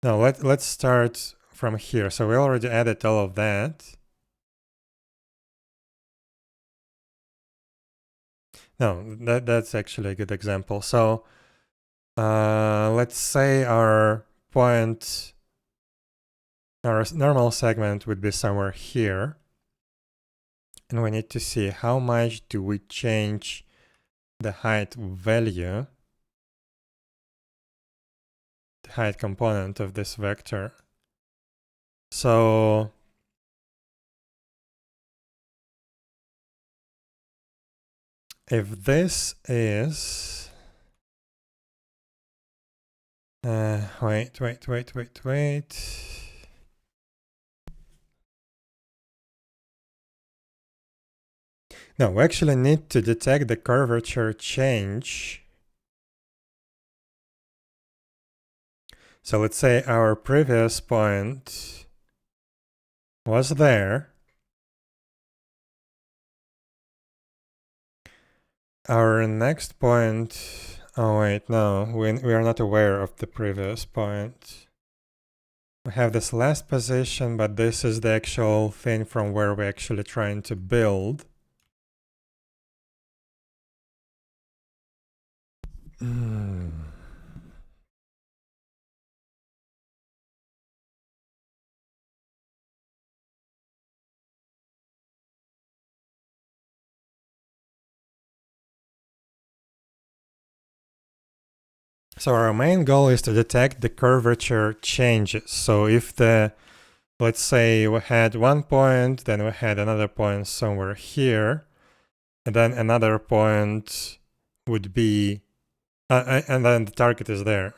No, let's start from here. So we already added all of that. No, that's actually a good example. So let's say our normal segment would be somewhere here. And we need to see how much do we change the height value, the height component of this vector. So if this is, wait. No, we actually need to detect the curvature change. So let's say our previous point was there. Our next point, oh wait, no, we are not aware of the previous point. We have this last position, but this is the actual thing from where we're actually trying to build. So our main goal is to detect the curvature changes. So if let's say we had one point, then we had another point somewhere here, and then another point would be, and then the target is there.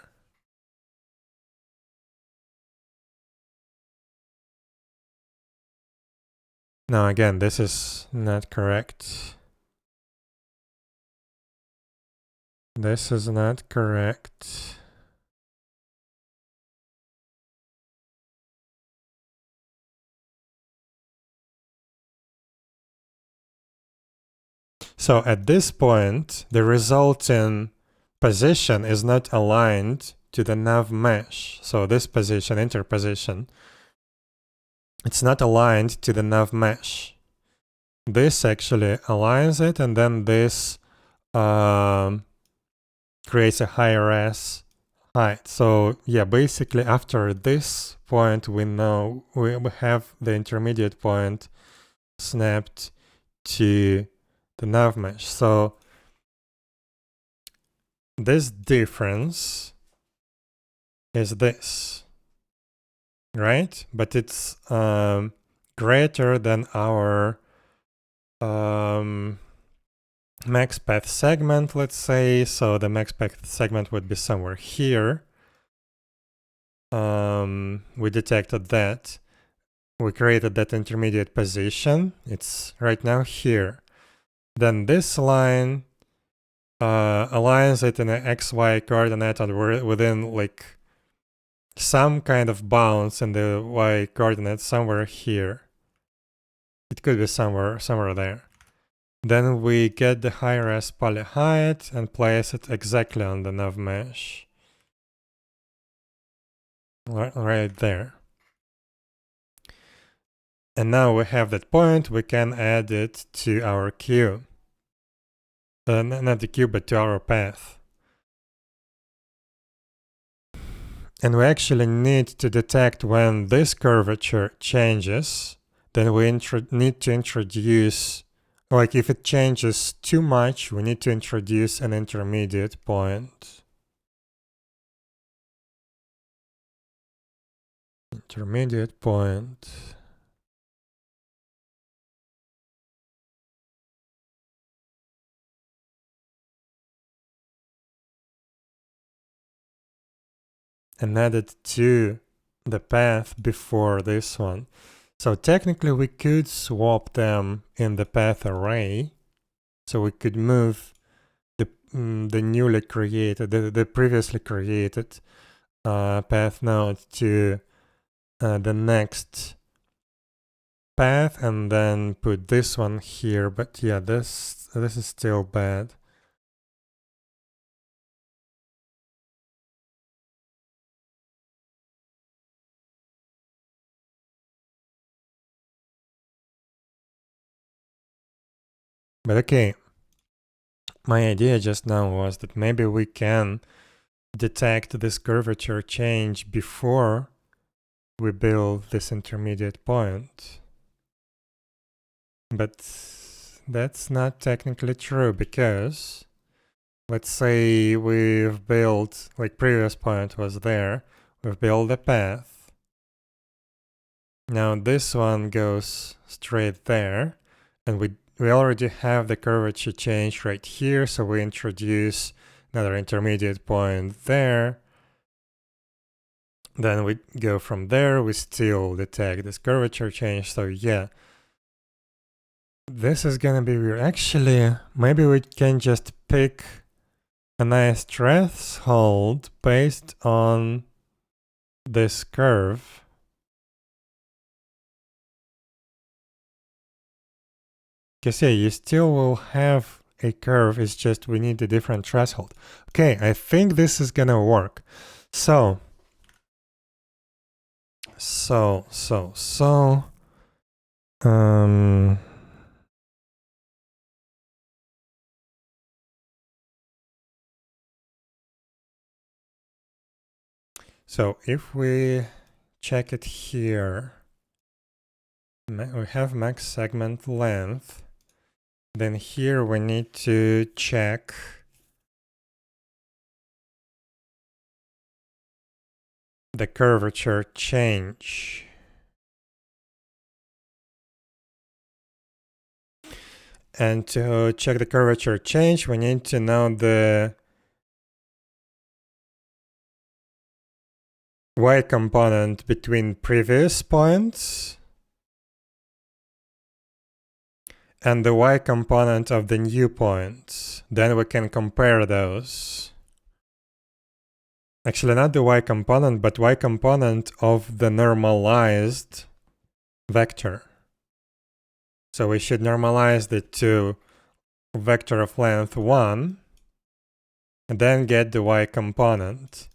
Now again, this is not correct. This is not correct. So at this point, the resulting position is not aligned to the nav mesh. So this position, interposition, it's not aligned to the nav mesh. This actually aligns it, and then this creates a higher S height. So yeah, basically after this point, we know we have the intermediate point snapped to the nav mesh. So this difference is this, right? But it's greater than our max path segment, let's say. So the max path segment would be somewhere here. We detected that. We created that intermediate position. It's right now here. Then this line aligns it in an XY coordinate, and we're within like some kind of bounds in the Y coordinate somewhere here. It could be somewhere there. Then we get the higher S poly height and place it exactly on the nav mesh. Right there. And now we have that point, we can add it to our queue. Not the queue, but to our path. And we actually need to detect when this curvature changes. Then we need to introduce, like if it changes too much, we need to introduce an intermediate point. Intermediate point. And add it to the path before this one. So technically we could swap them in the path array. So we could move the newly created, the previously created path node to the next path, and then put this one here. But yeah, this is still bad. But okay, my idea just now was that maybe we can detect this curvature change before we build this intermediate point. But that's not technically true, because let's say we've built, like previous point was there, we've built a path. Now this one goes straight there, and we already have the curvature change right here, so we introduce another intermediate point there. Then we go from there, we still detect this curvature change, so yeah. This is gonna be weird. Actually, maybe we can just pick a nice threshold based on this curve. Because yeah, you still will have a curve, it's just we need a different threshold. Okay, I think this is gonna work. So if we check it here, we have max segment length. Then here we need to check the curvature change. And to check the curvature change, we need to know the y component between previous points and the y component of the new points. Then we can compare those. Actually, not the y component, but y component of the normalized vector. So we should normalize it to vector of length 1, and then get the y component.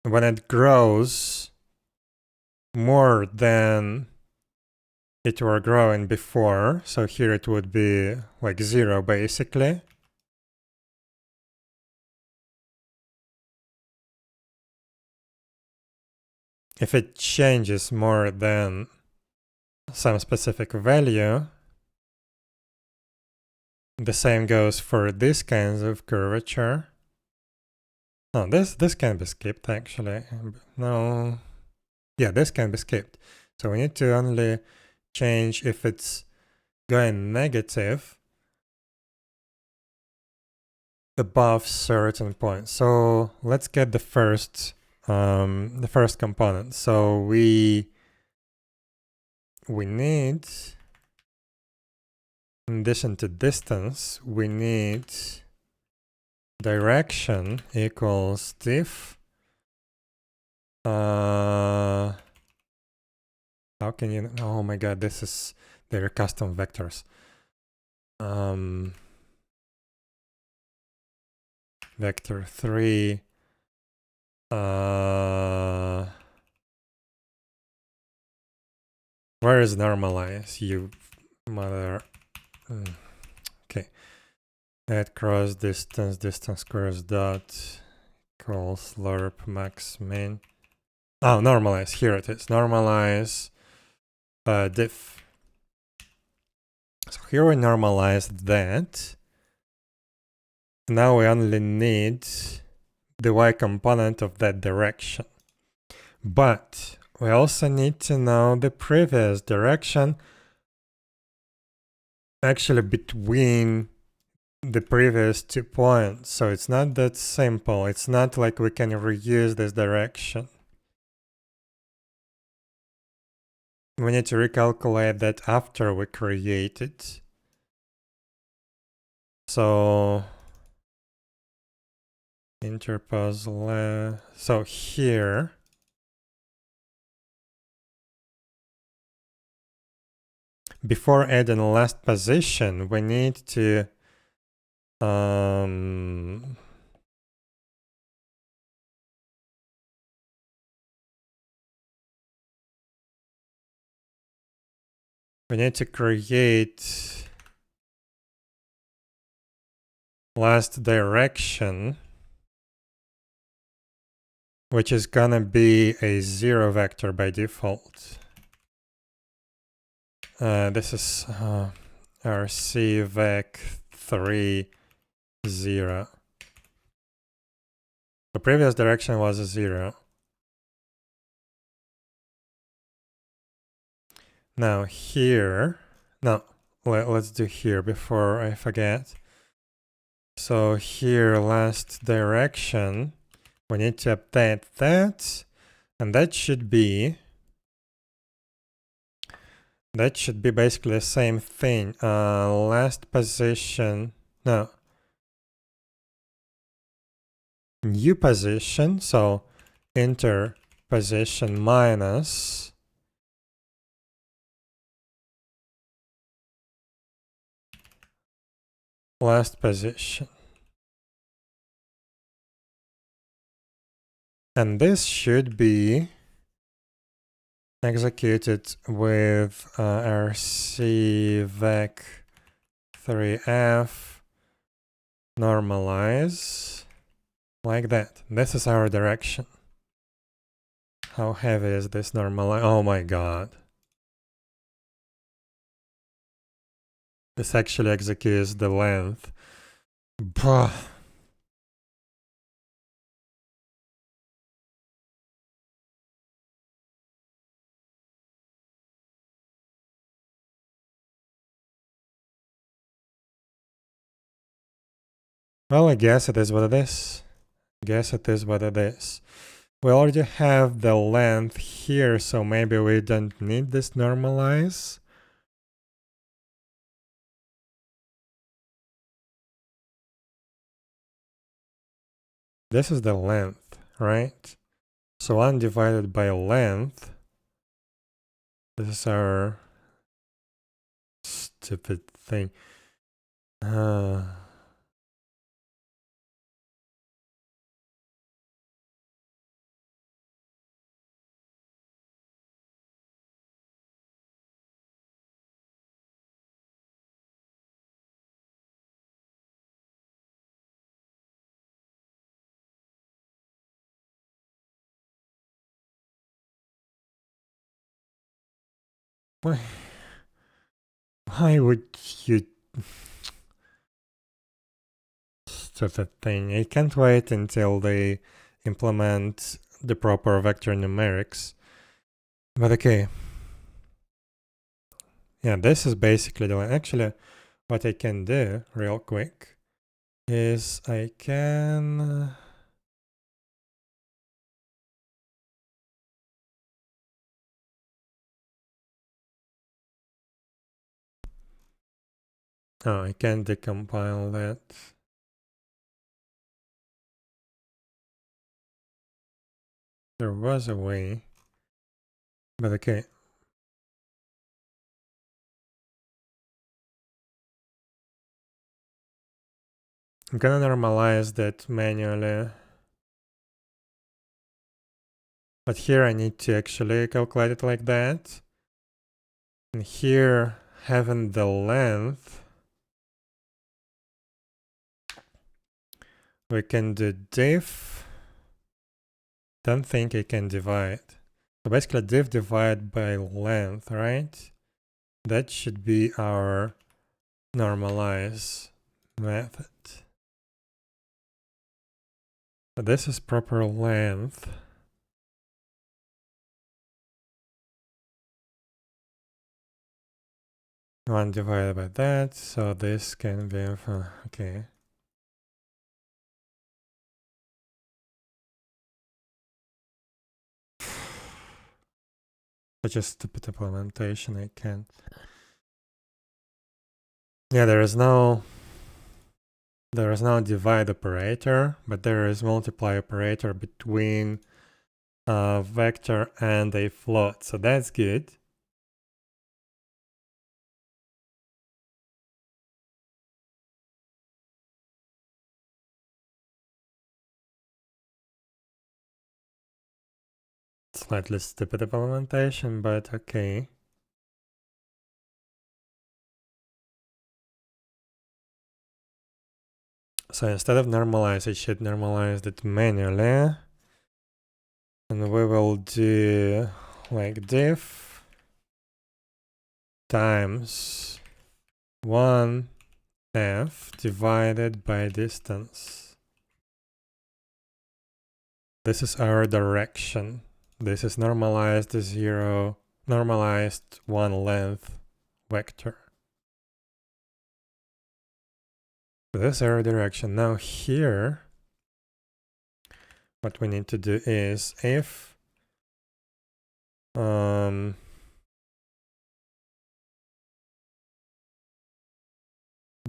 When it grows more than it were growing before, so here it would be like 0 basically. If it changes more than some specific value, the same goes for these kinds of curvature. No, this can be skipped actually. No, yeah, this can be skipped. So we need to only change if it's going negative above certain points. So let's get the first component. So we need, in addition to distance, we need direction equals diff. How can you? Oh my god, this is their custom vectors. Vector 3. Where is normalize, you mother? Okay. At cross distance cross dot equals lerp max min. Oh, normalize. Here it is. Normalize diff. So here we normalized that. Now we only need the y component of that direction. But we also need to know the previous direction actually between the previous 2 points. So it's not that simple. It's not like we can reuse this direction. We need to recalculate that after we create it. So interpose so here before adding the last position we need to create last direction, which is gonna be a 0 vector by default. This is RC vec3 0. The previous direction was a 0. Now here, no, let's do here before I forget. So here, last direction, we need to update that, and that should be basically the same thing. Last position, no, new position, so enter position minus last position. And this should be executed with RC vec3f normalize like that. This is our direction. How heavy is this normalize? Oh my god. This actually executes the length. Bruh. Well, I guess it is what it is. Guess it is what it is. We already have the length here, so maybe we don't need this normalize. This is the length, right? So 1 divided by length. This is our stupid thing. Why would you... Stupid thing. I can't wait until they implement the proper vector numerics. But okay. Yeah, this is basically the one. Actually, what I can do real quick is I can... Oh, I can decompile that. There was a way. But okay. I'm gonna normalize that manually. But here I need to actually calculate it like that. And here, having the length, we can do diff. Don't think I can divide. So basically diff divide by length, right? That should be our normalize method. So this is proper length. One divided by that, so this can be, okay. Such a stupid implementation, I can't. Yeah, there is no divide operator, but there is multiply operator between a vector and a float, so that's good. Slightly stupid implementation, but okay. So instead of normalize, I should normalize it manually. And we will do like diff times 1f divided by distance. This is our direction. This is normalized 0, normalized 1 length vector. This is our direction. Now here, what we need to do is if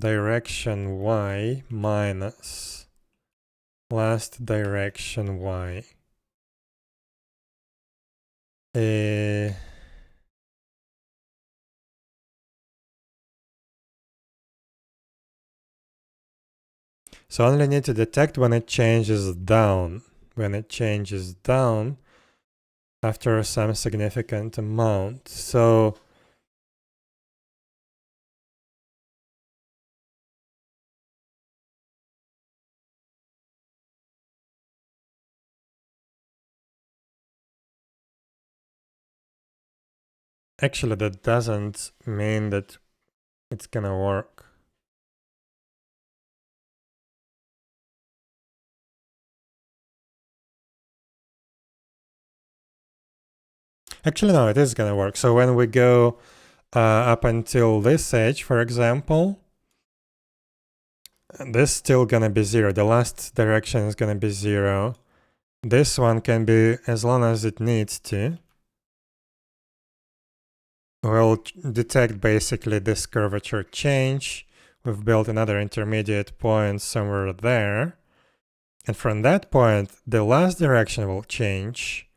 direction y minus last direction y. So only need to detect when it changes down. When it changes down after some significant amount. So actually that doesn't mean that it's gonna work. Actually, no, it is gonna work. So when we go up until this edge, for example, this still gonna be 0. The last direction is gonna be 0. This one can be as long as it needs to. We'll detect basically this curvature change. We've built another intermediate point somewhere there. And from that point, the last direction will change,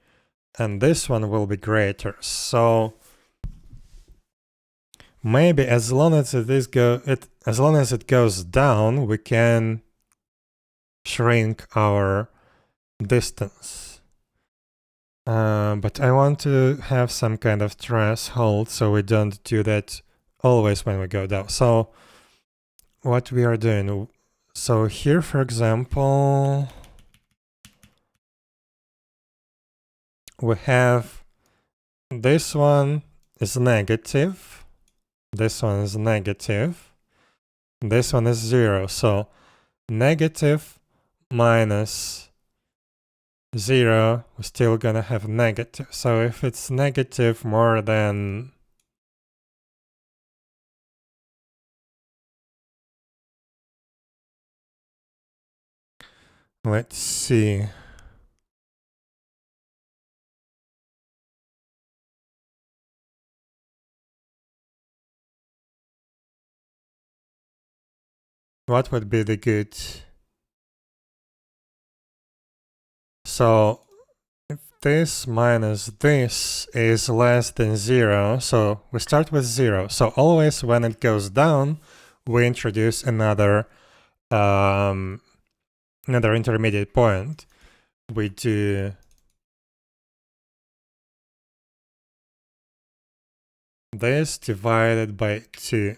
and this one will be greater. So maybe as long as it goes down, we can shrink our distance. But I want to have some kind of threshold so we don't do that always when we go down. So what we are doing, so here, for example, we have this one is negative, this one is negative, this one is 0. So negative minus 0, we're still gonna have negative. So if it's negative more than let's see. What would be the good? So if this minus this is less than 0, so we start with 0. So always when it goes down, we introduce another intermediate point. We do this divided by 2.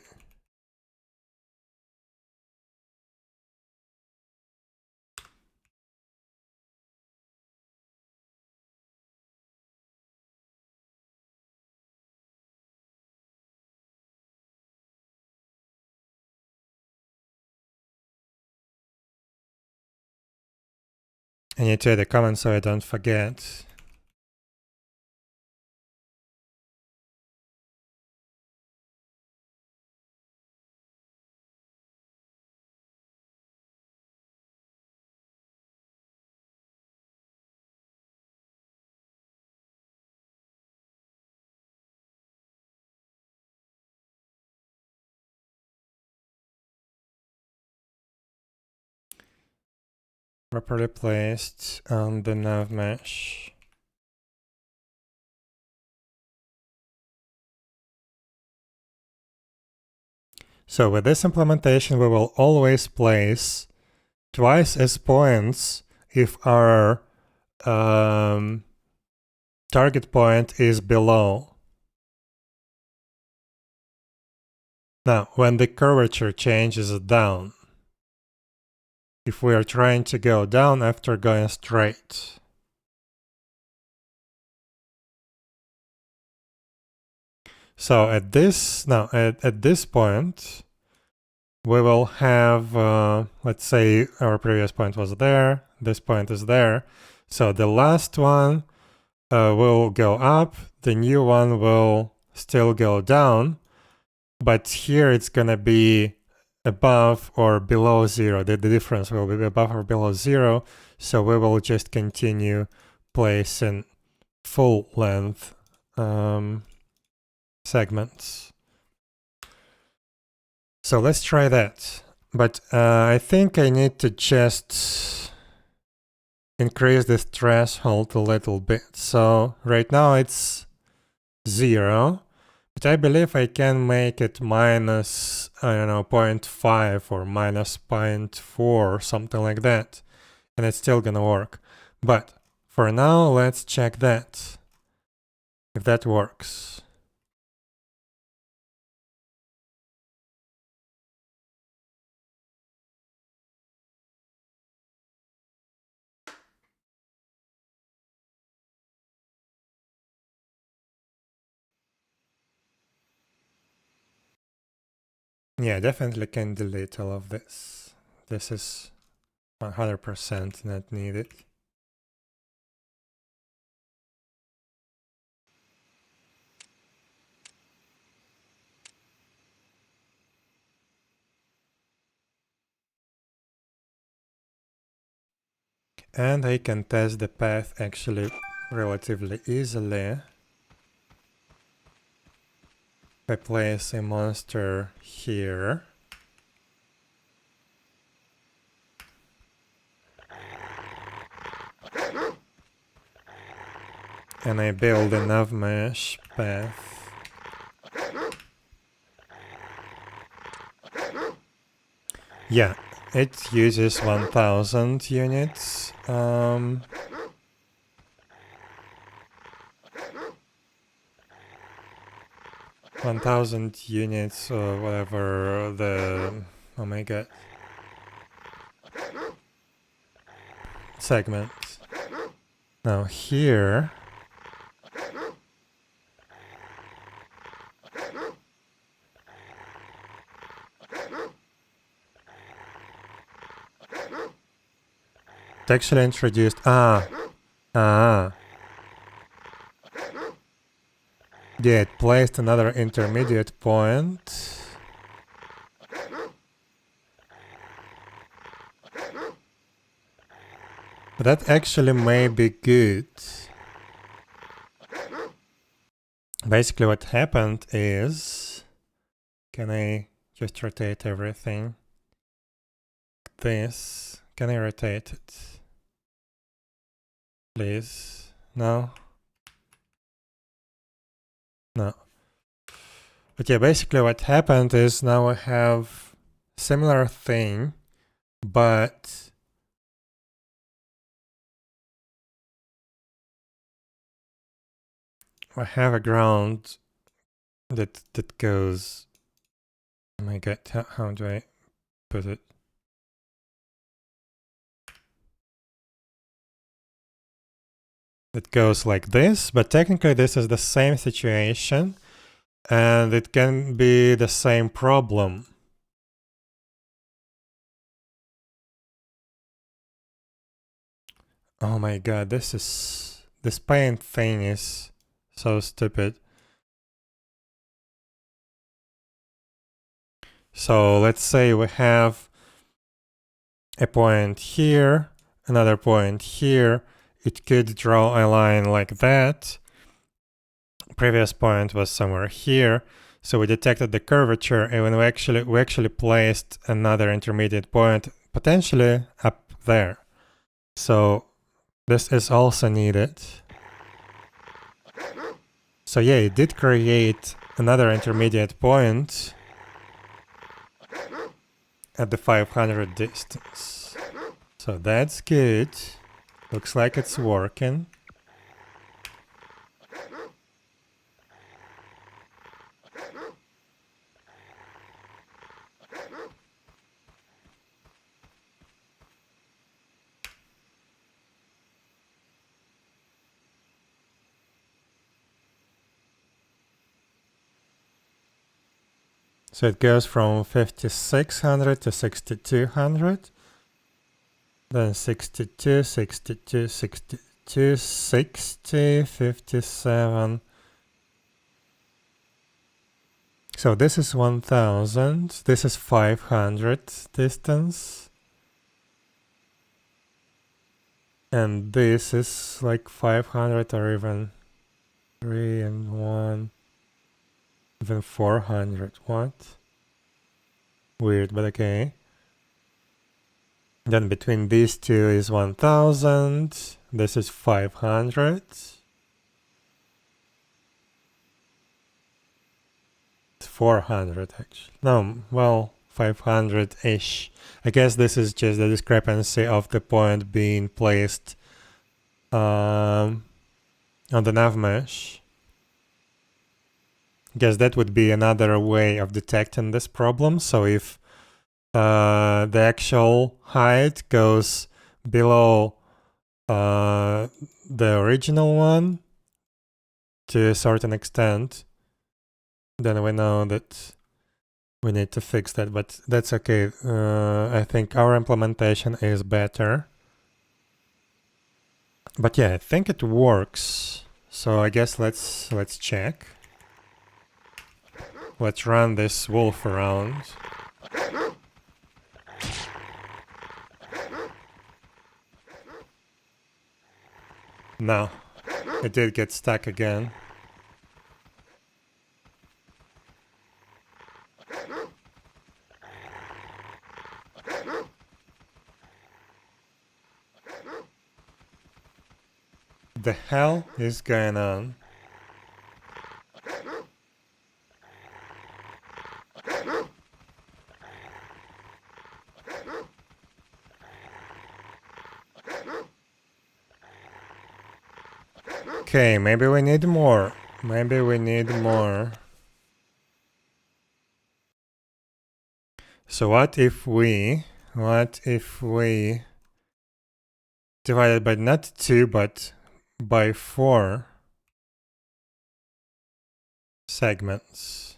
I need to add a comment so I don't forget. Properly placed on the nav mesh. So with this implementation, we will always place twice as points if our target point is below. Now, when the curvature changes down, if we are trying to go down after going straight, so at this point, we will have, let's say our previous point was there, this point is there. So the last one will go up, the new one will still go down, but here it's gonna be above or below 0. The difference will be above or below 0, so we will just continue placing full length segments. So let's try that. But I think I need to just increase this threshold a little bit. So right now it's 0. But I believe I can make it minus, I don't know, 0.5 or minus 0.4, something like that. And it's still gonna work. But for now, let's check that, if that works. Yeah, definitely can delete all of this. This is 100% not needed. And I can test the path actually relatively easily. If I place a monster here. And I build a nav mesh path. Yeah, it uses 1000 units. 1000 units or whatever the, oh my god, segments. Now here, it actually introduced, yeah, it placed another intermediate point. But that actually may be good. Basically what happened is, can I just rotate everything? This, can I rotate it? Please, no? No. But yeah, basically what happened is now I have similar thing, but I have a ground that goes, oh my god, how do I put it? It goes like this, but technically this is the same situation and it can be the same problem. Oh my god, this paint thing is so stupid. So let's say we have a point here, another point here. It could draw a line like that. Previous point was somewhere here. So we detected the curvature and when we actually placed another intermediate point potentially up there. So this is also needed. So yeah, it did create another intermediate point at the 500 distance. So that's good. Looks like it's working. So it goes from 5600 to 6200. Then 62, 62, 62, 60, 57. So this is 1000. This is 500 distance. And this is like 500 or even 3 and 1. Even 400. What? Weird, but okay. Then between these two is 1000. This is 500. It's 400 actually. No, well, 500-ish. I guess this is just the discrepancy of the point being placed on the nav mesh. I guess that would be another way of detecting this problem. So if the actual height goes below the original one to a certain extent, then we know that we need to fix that, but that's okay. I think our implementation is better. But yeah, I think it works. So I guess let's check. Let's run this wolf around. No, it did get stuck again. The hell is going on? Okay, maybe we need more. Maybe we need more. So what if we divided by not 2 but by 4 segments?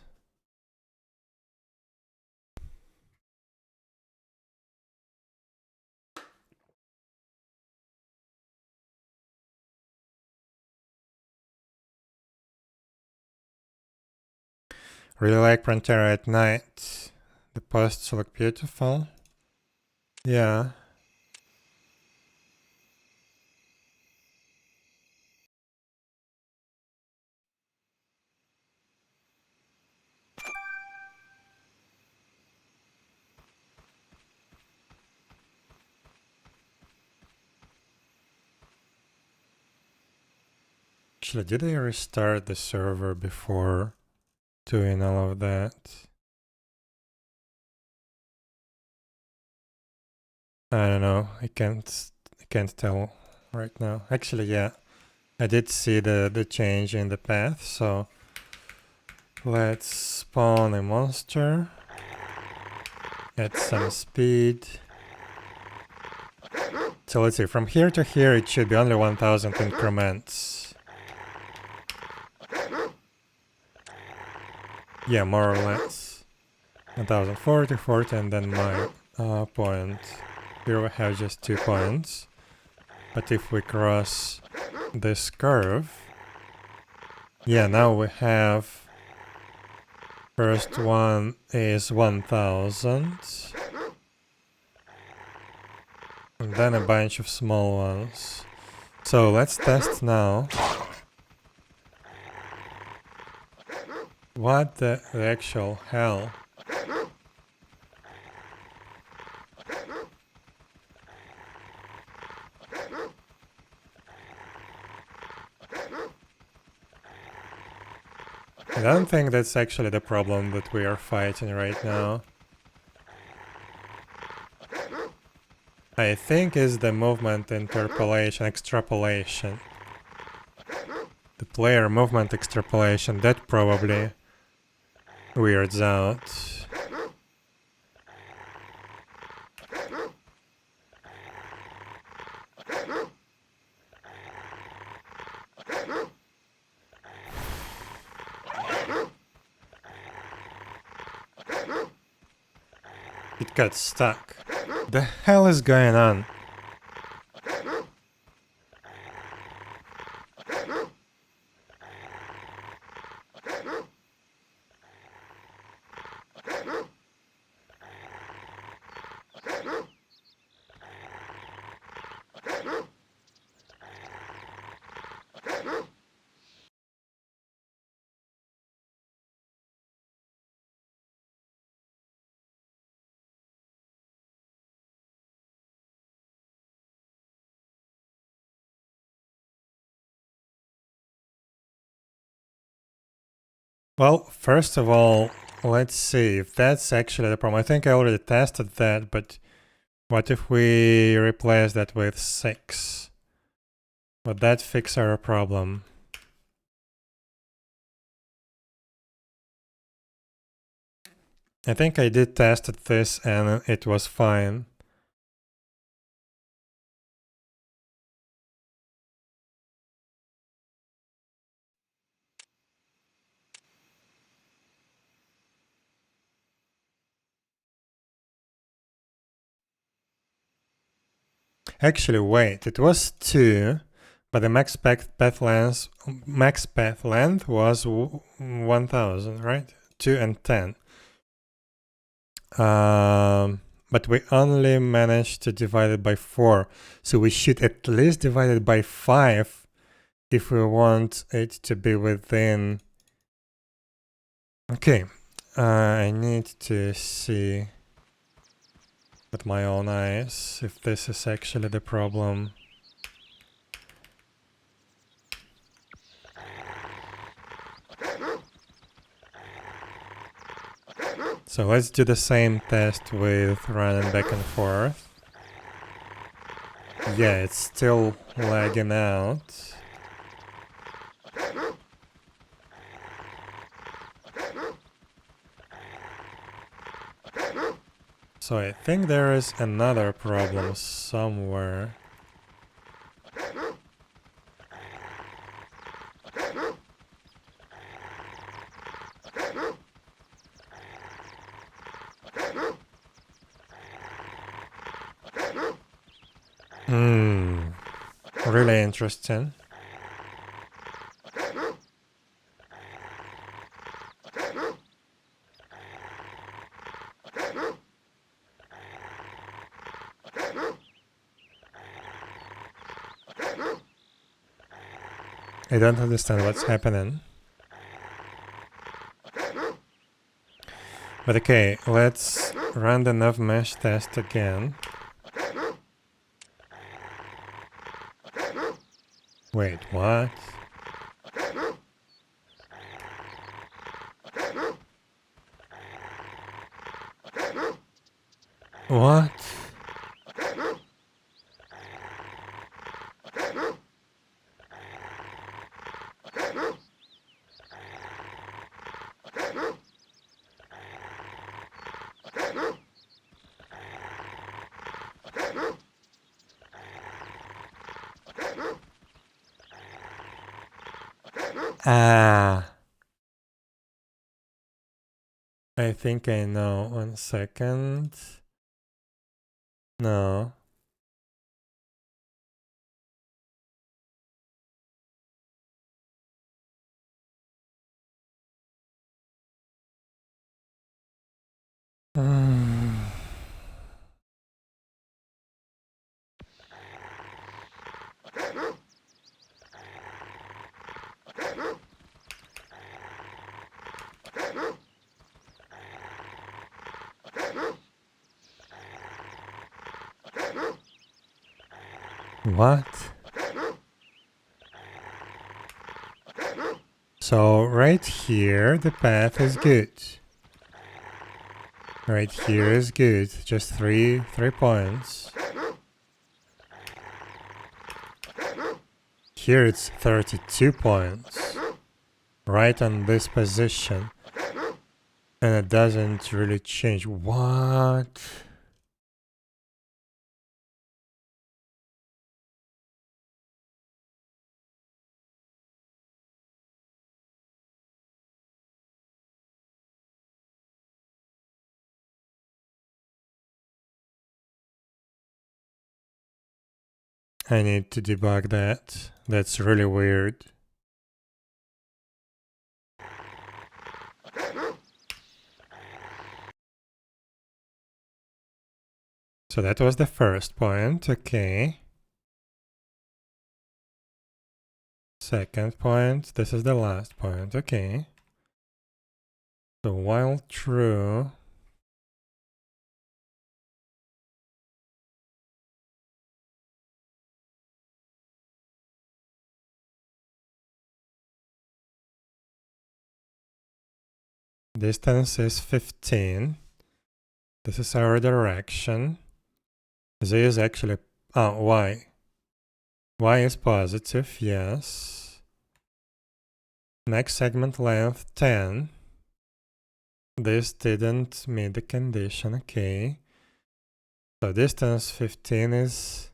Really like Pantera at night. The posts look beautiful. Yeah. Actually, did I restart the server before doing all of that? I don't know. I can't tell right now. Actually, yeah. I did see the change in the path, so let's spawn a monster. Add some speed. So let's see, from here to here it should be only 1000 increments. Yeah, more or less. 1040, 40, and then my point. Here we have just 2 points. But if we cross this curve, yeah, now we have first one is 1000. And then a bunch of small ones. So let's test now. What the actual hell? I don't think that's actually the problem that we are fighting right now. I think it's the movement interpolation, extrapolation. The player movement extrapolation, that probably weirds out. It got stuck. The hell is going on? Well, first of all, let's see if that's actually the problem. I think I already tested that, but what if we replace that with 6? Would that fix our problem? I think I did test this and it was fine. Actually, wait, it was 2, but the max path length was 1000, right? 2 and 10. But we only managed to divide it by 4, so we should at least divide it by 5 if we want it to be within. Okay, I need to see with my own eyes if this is actually the problem. So let's do the same test with running back and forth. Yeah, it's still lagging out. So I think there is another problem somewhere. Really interesting. I don't understand what's happening. But okay, let's run the nav mesh test again. Wait, what? What? Ah. I think I know. 1 second. No. What? So right here the path is good. Right here is good. Just three points. Here it's 32 points. Right on this position. And it doesn't really change. What? I need to debug that. That's really weird. So that was the first point, okay. Second point, this is the last point, okay. So while true, distance is 15. This is our direction. Z is actually, Y. Y is positive, yes. Next segment length 10. This didn't meet the condition, okay. So distance 15 is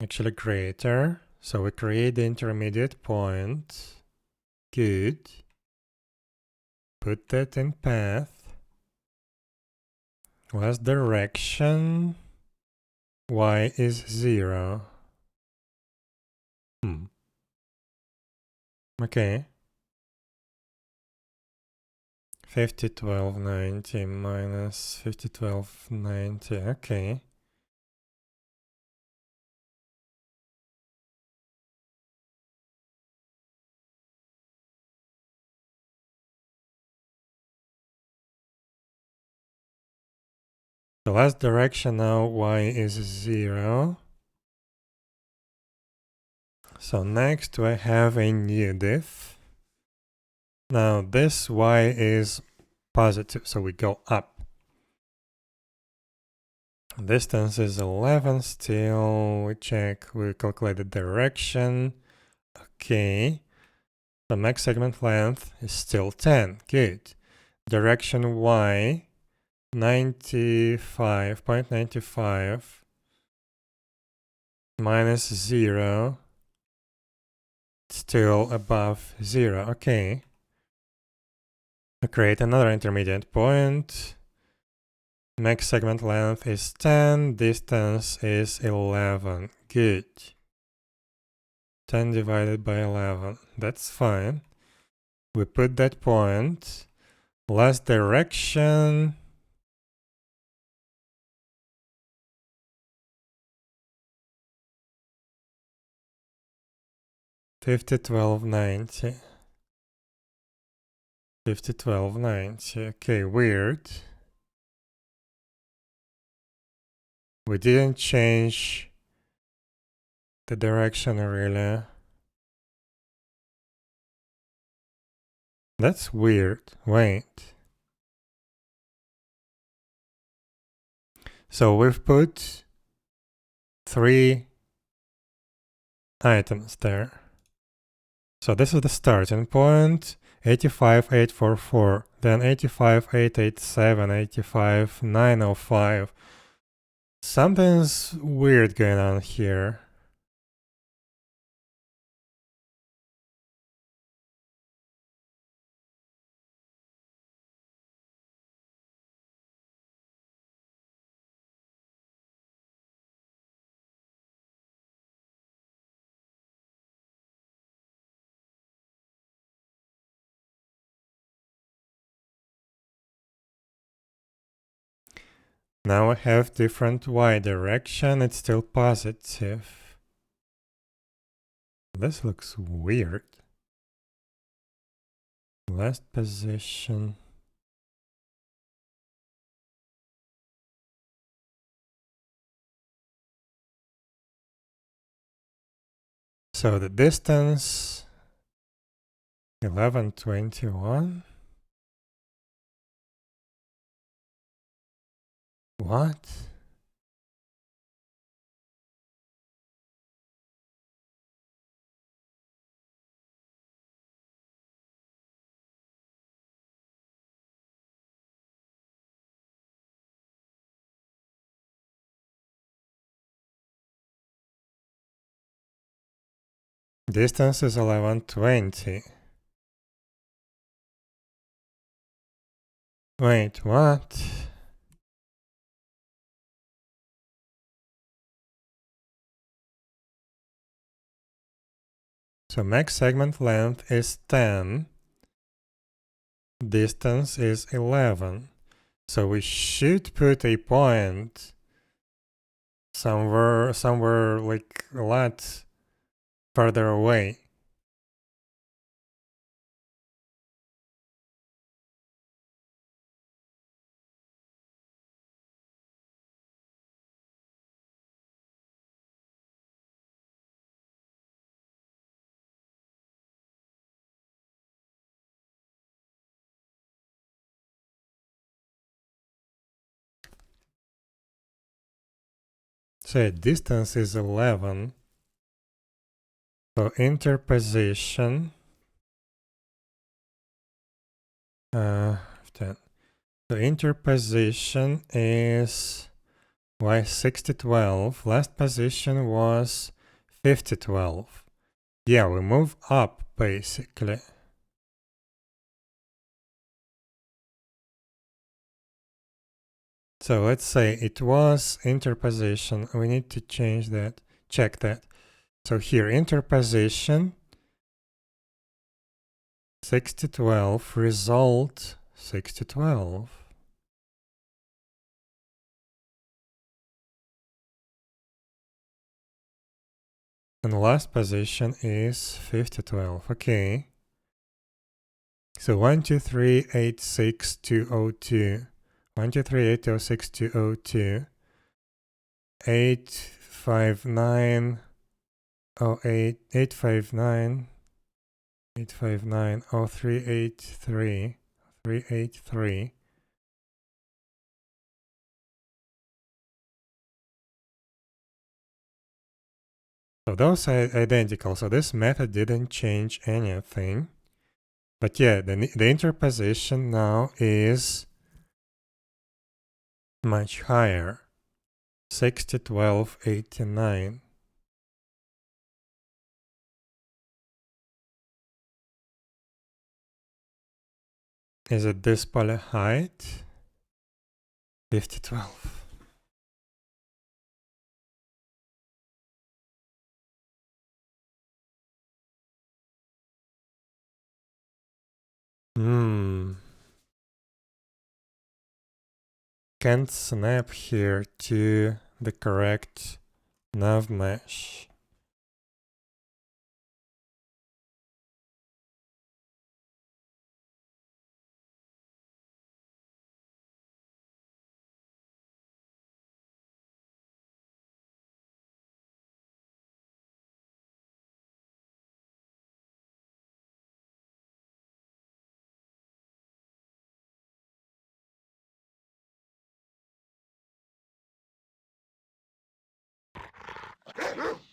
actually greater. So we create the intermediate point. Good. Put that in path. Last direction. Y is 0. Okay. 501290 minus 501290. Okay. The last direction now, y is 0. So next we have a new diff. Now this y is positive, so we go up. Distance is 11 still. We check, we calculate the direction. Okay. The max segment length is still 10. Good. Direction y, 95.95 minus 0. Still above 0. Okay. I create another intermediate point. Max segment length is 10. Distance is 11. Good. 10 divided by 11. That's fine. We put that point. Last direction. $50.12.90. $50.12.90. Okay, weird. We didn't change the direction really. That's weird. Wait. So we've put 3 items there. So this is the starting point, 85,844, then 85,887, 85,905. Something's weird going on here. Now I have different y direction, it's still positive. This looks weird. Last position. So the distance, 1121. What? Distance is 1120. Wait, what? So max segment length is 10. Distance is 11. So we should put a point somewhere like a lot further away. So distance is 11. So interposition 10. So interposition is y6012. Last position was 5012. Yeah, we move up basically. So let's say it was interposition. We need to change that, check that. So here, interposition 6012, result 6012. And the last position is 5012. Okay. So 12386,202. 123.806.202 859 08 859 859 0383 383. So those are identical, so this method didn't change anything. But yeah, the interposition now is much higher. 601289. Is it this poly height? 5012. Can't snap here to the correct nav mesh.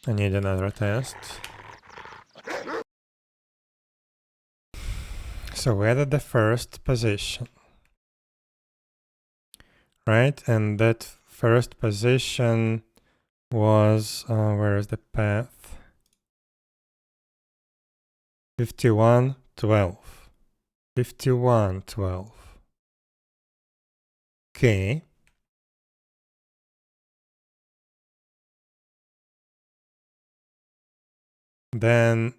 I need another test. So we added the first position, right? And that first position was, where is the path? 5112. 5112. Okay. Then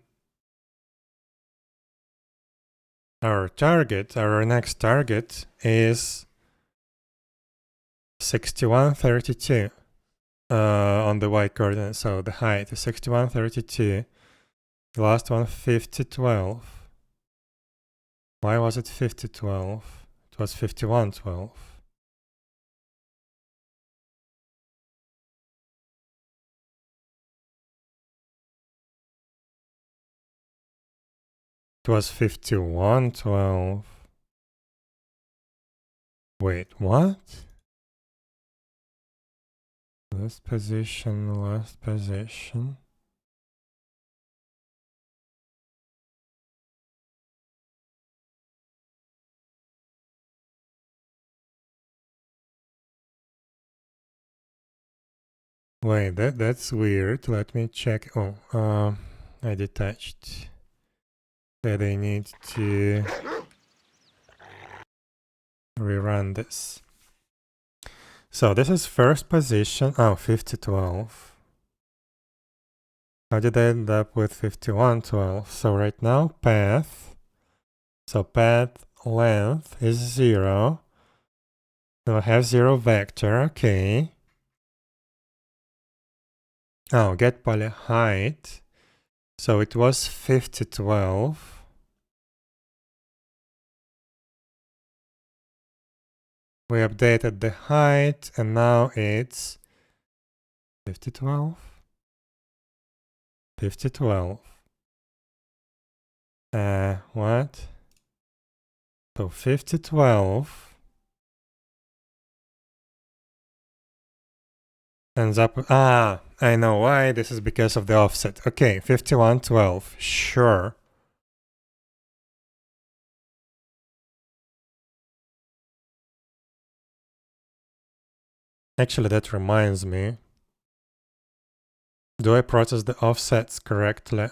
our next target is 6132 on the y coordinate. So the height is 6132. The last one 5012. Why was it 5012? It was 5112. It was 5112. Wait, what? Last position. Wait, that's weird. Let me check. Oh, I detached. That I need to rerun this. So this is first position. Oh, 5012. How did I end up with 5112? So right now, path. So path length is 0. So I have 0 vector. Okay. Oh, get poly height. So it was 5012. We updated the height and now it's 5012. 5012. What? So 5012 ends up with, I know why. This is because of the offset. Okay, 5112. Sure. Actually, that reminds me. Do I process the offsets correctly?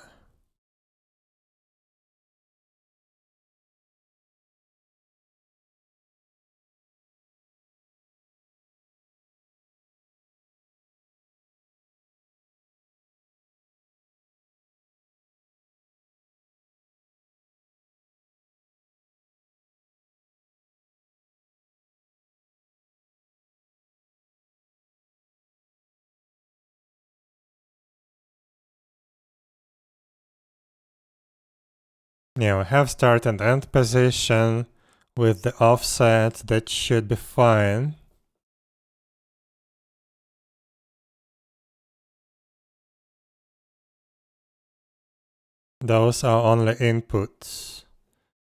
Yeah, we have start and end position. with the offset, that should be fine. Those are only inputs.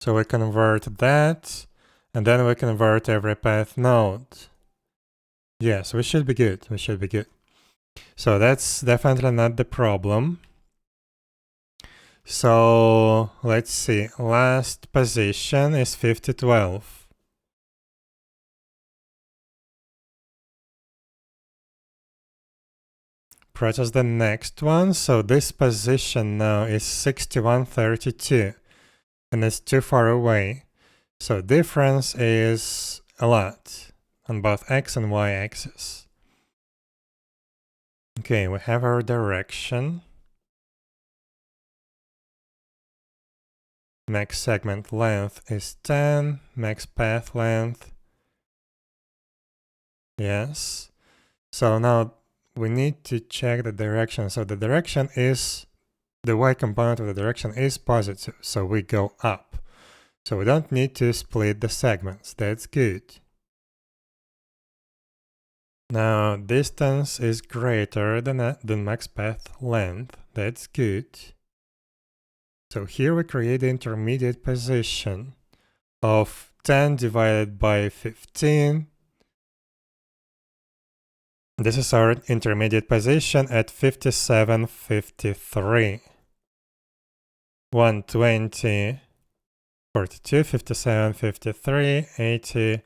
So we convert that, and then we convert every path node. Yes, we should be good. We should be good. So that's definitely not the problem. So let's see. Last position is 5012. Process the next one. So this position now is 6132, and it's too far away. So difference is a lot on both x and y axis. Okay, we have our direction. Max segment length is 10, max path length. Yes. So now we need to check the direction. So the direction is, the y component of the direction is positive, so we go up. So we don't need to split the segments. That's good. Now distance is greater than max path length. That's good. So here we create the intermediate position of 10 divided by 15. This is our intermediate position at 5753. 120, 42, 57, 53, 80,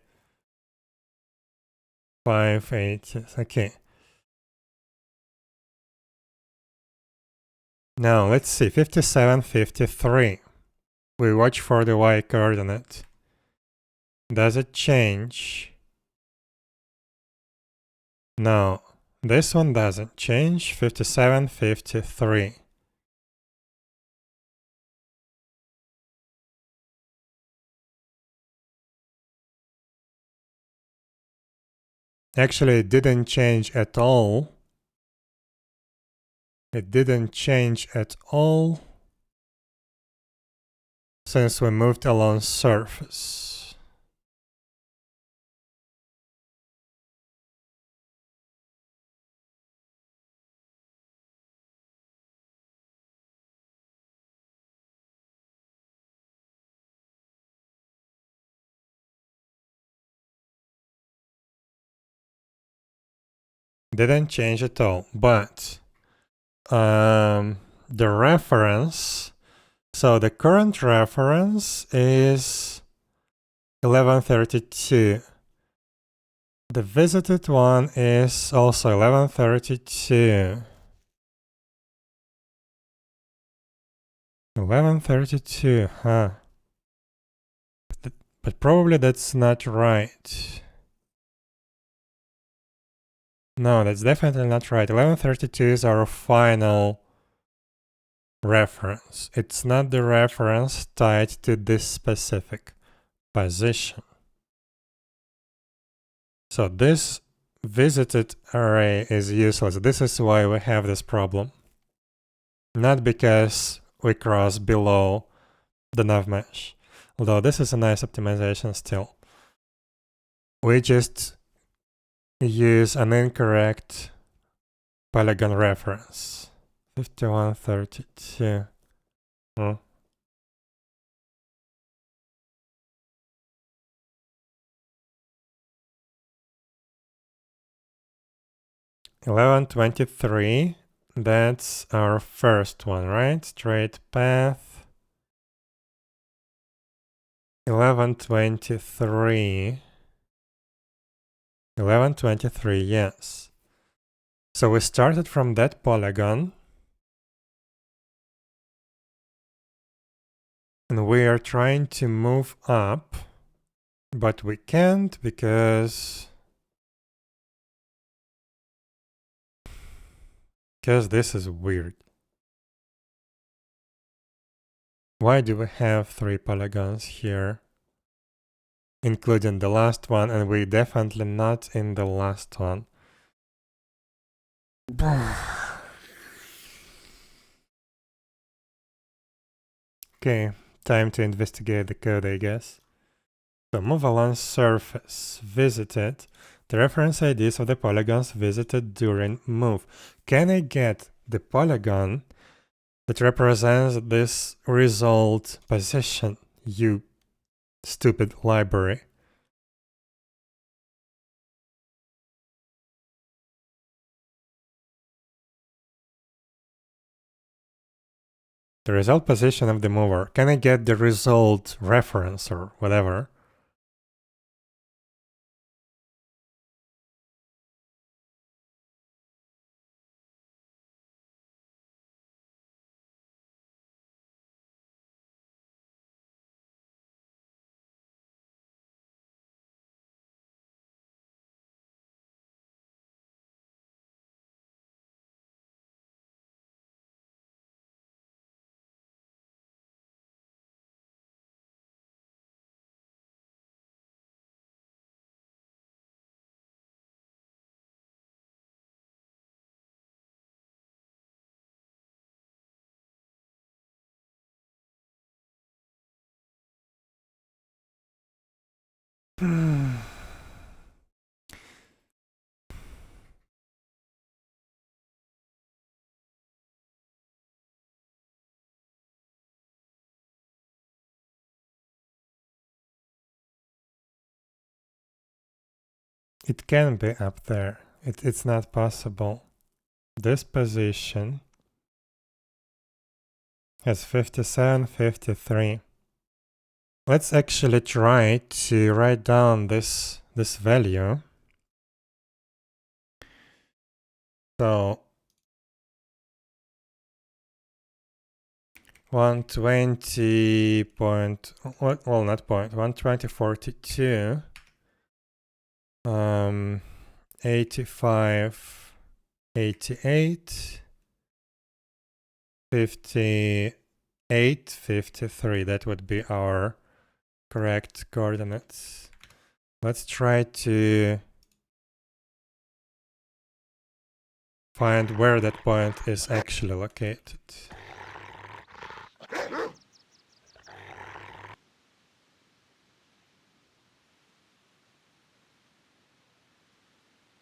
580. Okay. Now let's see, 57, 53. We watch for the y coordinate. Does it change? No, this one doesn't change. 57, 53. Actually, it didn't change at all. It didn't change at all since we moved along surface. Didn't change at all, but the reference, so the current reference is 1132. The visited one is also 1132. 1132, huh? But probably that's not right. No, that's definitely not right. 1132 is our final reference. It's not the reference tied to this specific position. So this visited array is useless. This is why we have this problem. Not because we cross below the nav mesh. Although this is a nice optimization still. We just use an incorrect polygon reference. 5132. Hmm. $11.23. That's our first one, right? Straight path. 11.23. 11.23, yes. So we started from that polygon. And we are trying to move up. But we can't because this is weird. Why do we have 3 polygons here? Including the last one, and we're definitely not in the last one. Okay, time to investigate the code, I guess. So move along surface visited. The reference IDs of the polygons visited during move. Can I get the polygon that represents this result position, you stupid library? The result position of the mover. Can I get the result reference or whatever? It can be up there. It's not possible. This position has 57, 53. Let's actually try to write down this value. So 120 point, well, not point, 120.42, 85, 88, 58, 53. That would be our correct coordinates. Let's try to find where that point is actually located.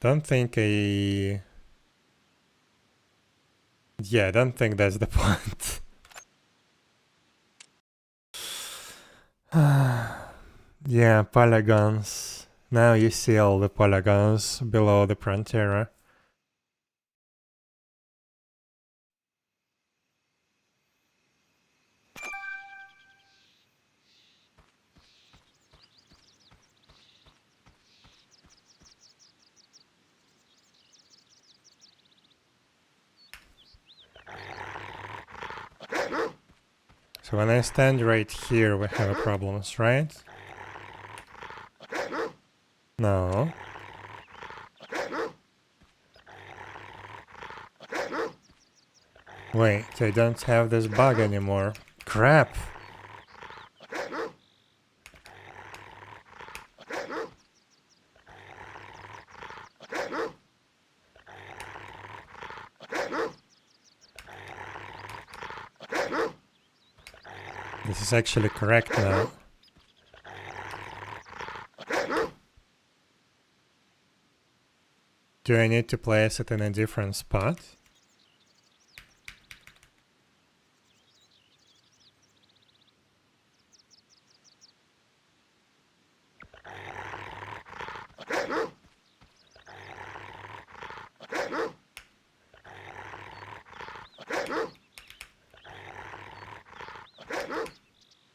Don't think yeah, don't think that's the point. Yeah, polygons. Now you see all the polygons below the frontier. So when I stand right here, we have problems, right? No. Wait, I don't have this bug anymore. Crap! This is actually correct now. Do I need to place it in a different spot?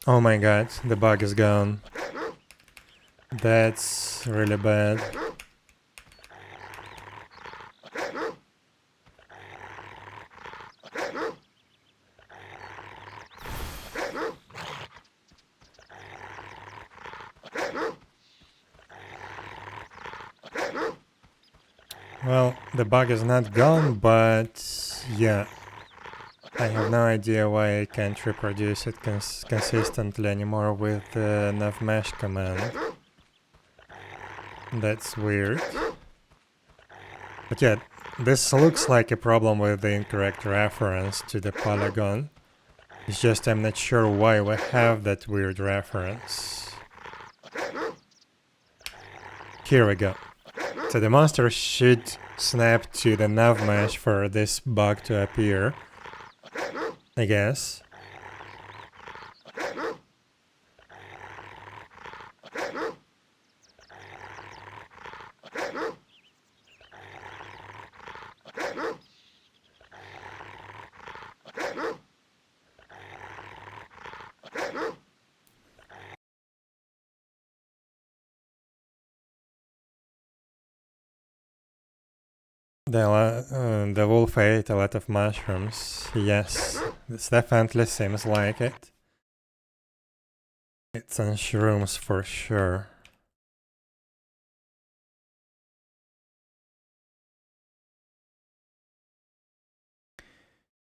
Oh my god, the bug is gone. That's really bad. Well, the bug is not gone, but yeah. I have no idea why I can't reproduce it consistently anymore with the navmesh command. That's weird. But yeah, this looks like a problem with the incorrect reference to the polygon. It's just I'm not sure why we have that weird reference. Here we go. So the monster should snap to the nav mesh for this bug to appear, I guess. The wolf ate a lot of mushrooms. Yes, this definitely seems like it. It's on shrooms for sure.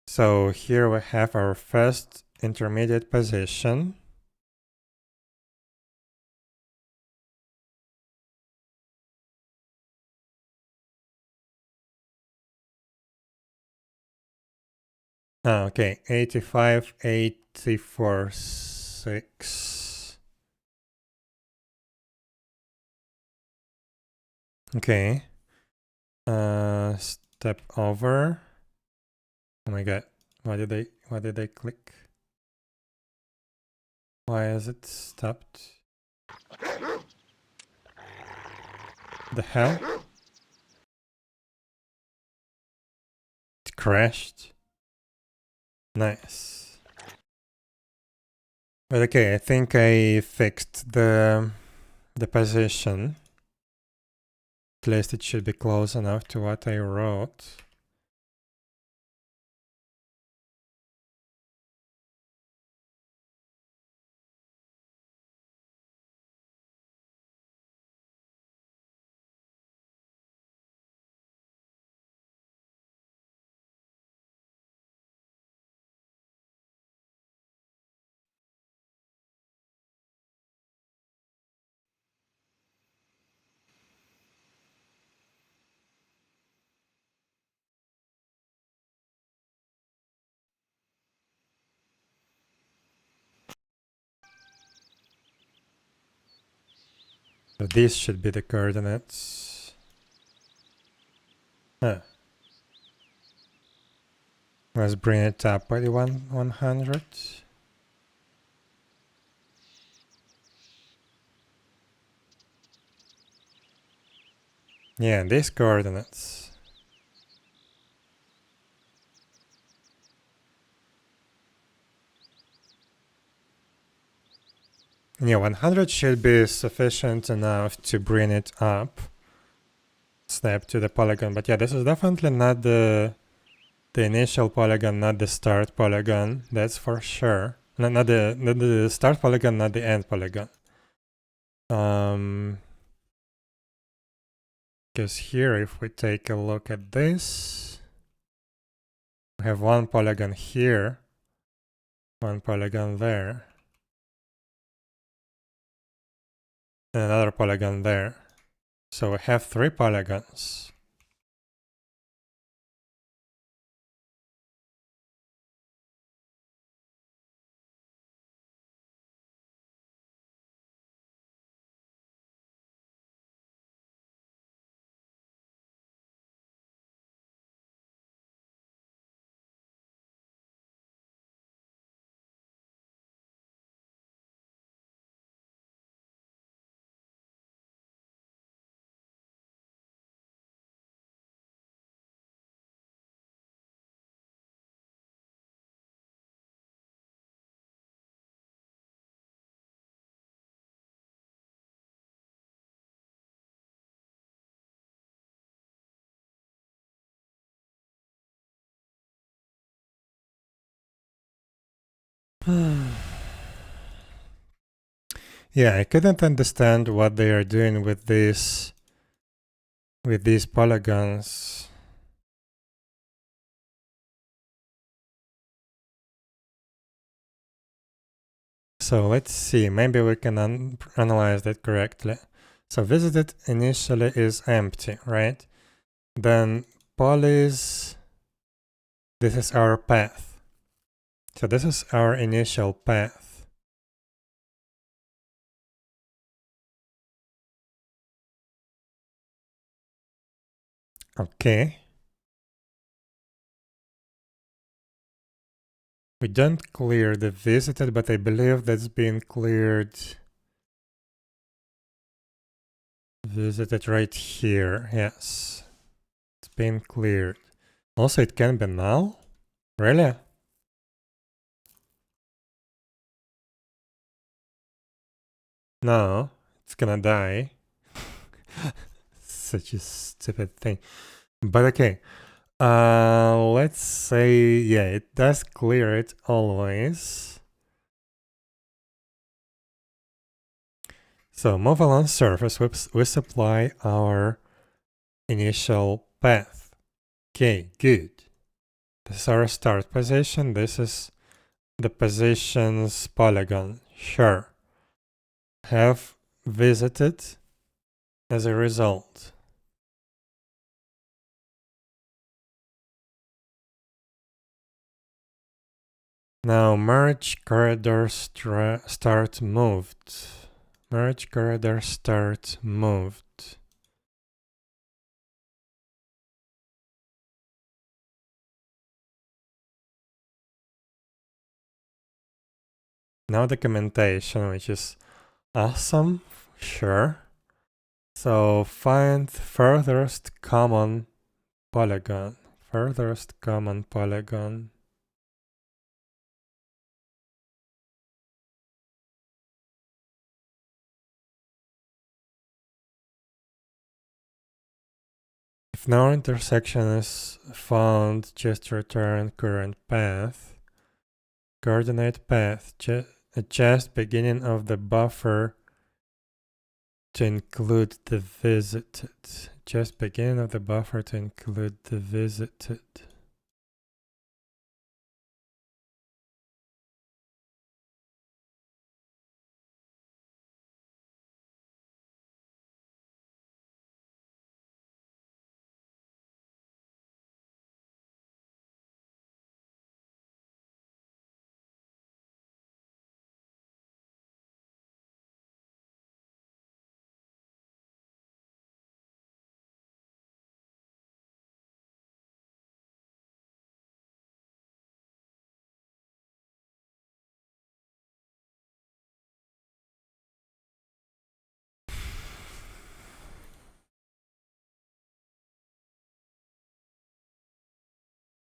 So here we have our first intermediate position. Okay, 85, 84, 6. Okay. Step over. Oh my god. Why did I click? Why is it stopped? The hell? It crashed. Nice. But okay, I think I fixed the position. At least it should be close enough to what I wrote. So these should be the coordinates. Let's bring it up by the 100. Yeah, these coordinates. Yeah, 100 should be sufficient enough to bring it up. Snap to the polygon. But yeah, this is definitely not the initial polygon, not the start polygon. That's for sure. Not the start polygon, not the end polygon. Because here, if we take a look at this, we have one polygon here, one polygon there, and another polygon there. So we have 3 polygons. Yeah, I couldn't understand what they are doing with these polygons. So let's see, maybe we can analyze that correctly. So visited initially is empty, right? Then polys, this is our path. So this is our initial path. Okay. We don't clear the visited, but I believe that's been cleared. Visited right here. Yes. It's been cleared. Also, it can be null? Really? No. It's gonna die. Such a stupid thing. But okay. Let's say, yeah, it does clear it always. So move along surface, we supply our initial path. Okay, good. This is our start position. This is the position's polygon. Sure. Have visited as a result. Now merge corridor start moved. Merge corridor start moved. Now documentation, which is awesome. Sure. So find furthest common polygon. Furthest common polygon. If no intersection is found, just return current path. Coordinate path. Adjust beginning of the buffer to include the visited. Just beginning of the buffer to include the visited.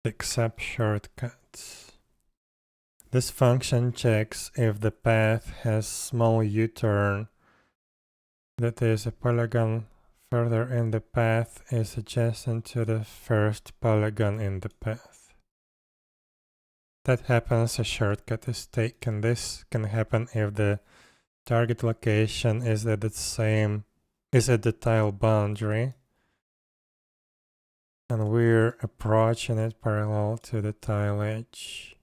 Accept shortcuts. This function checks if the path has small U-turn, that is, a polygon further in the path is adjacent to the first polygon in the path. That happens, a shortcut is taken. This can happen if the target location is at the tile boundary, and we're approaching it parallel to the tile edge.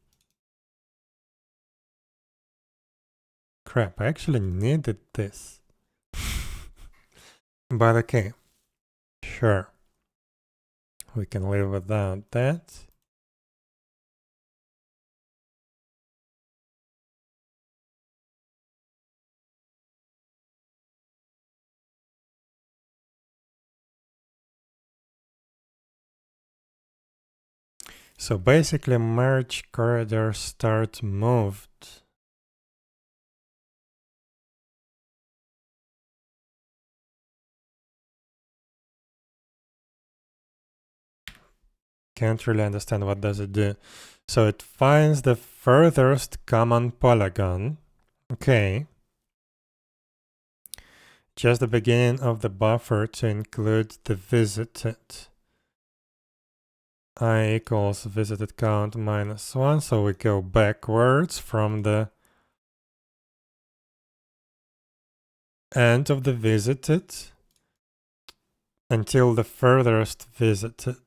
Crap, I actually needed this. But okay, sure. We can live without that. So basically merge corridor start moved. Can't really understand what does it do. So it finds the furthest common polygon. Okay. Just the beginning of the buffer to include the visited. I equals visited count -1, so we go backwards from the end of the visited until the furthest visited.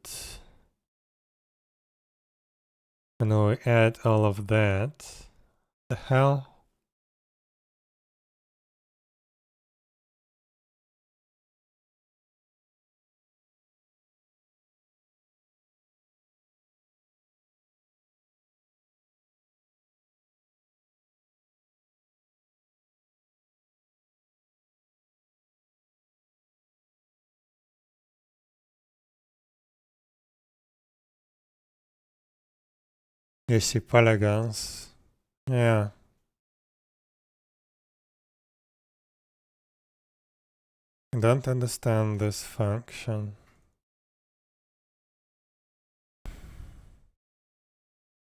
And we add all of that. The hell? You see polygons. Yeah. I don't understand this function.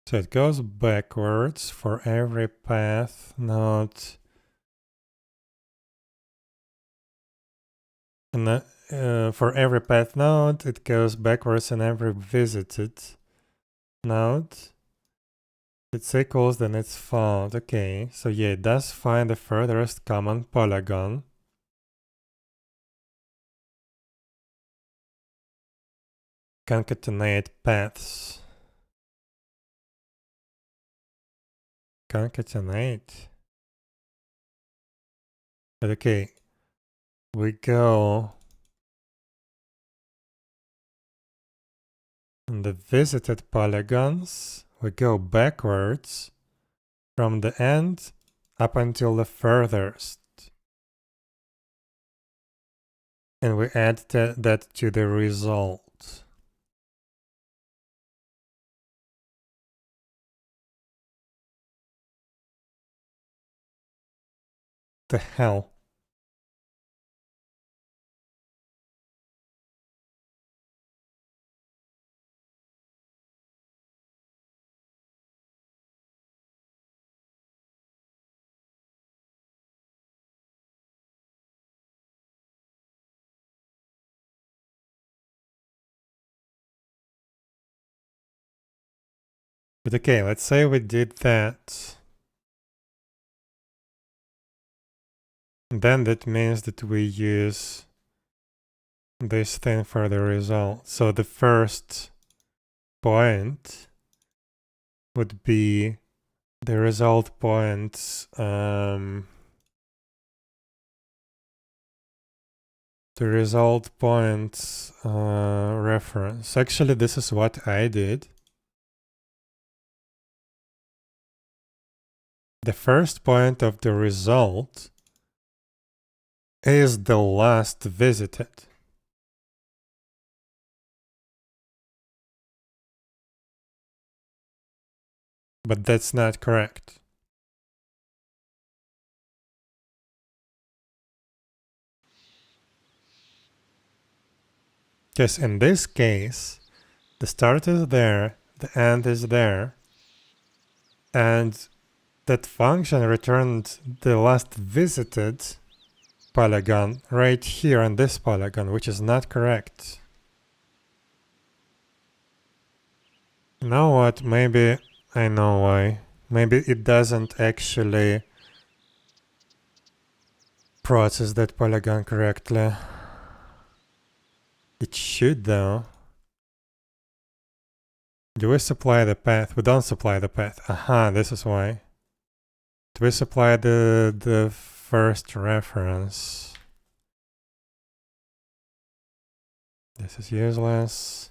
So it goes backwards for every path node. And for every path node, it goes backwards in every visited node. It's equals, then it's found. Okay, so yeah, it does find the furthest common polygon. Concatenate paths. Concatenate. But okay, we go on the visited polygons. We go backwards from the end up until the furthest. And we add that to the result. The hell? But okay, let's say we did that. Then that means that we use this thing for the result. So the first point would be the result points, the result points reference. Actually, this is what I did. The first point of the result is the last visited. But that's not correct. Because in this case, the start is there, the end is there, and that function returned the last visited polygon right here on this polygon, which is not correct. You know what? Maybe I know why. Maybe it doesn't actually process that polygon correctly. It should though. Do we supply the path? We don't supply the path. Aha, this is why. Do we supply the first reference? This is useless.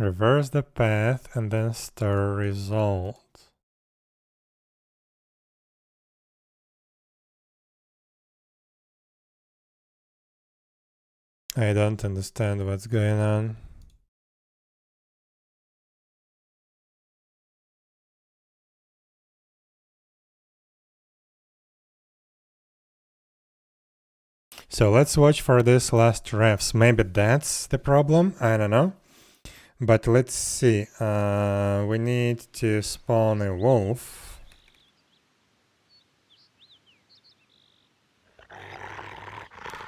Reverse the path and then store result. I don't understand what's going on. So let's watch for this last refs. Maybe that's the problem. I don't know. But let's see. We need to spawn a wolf.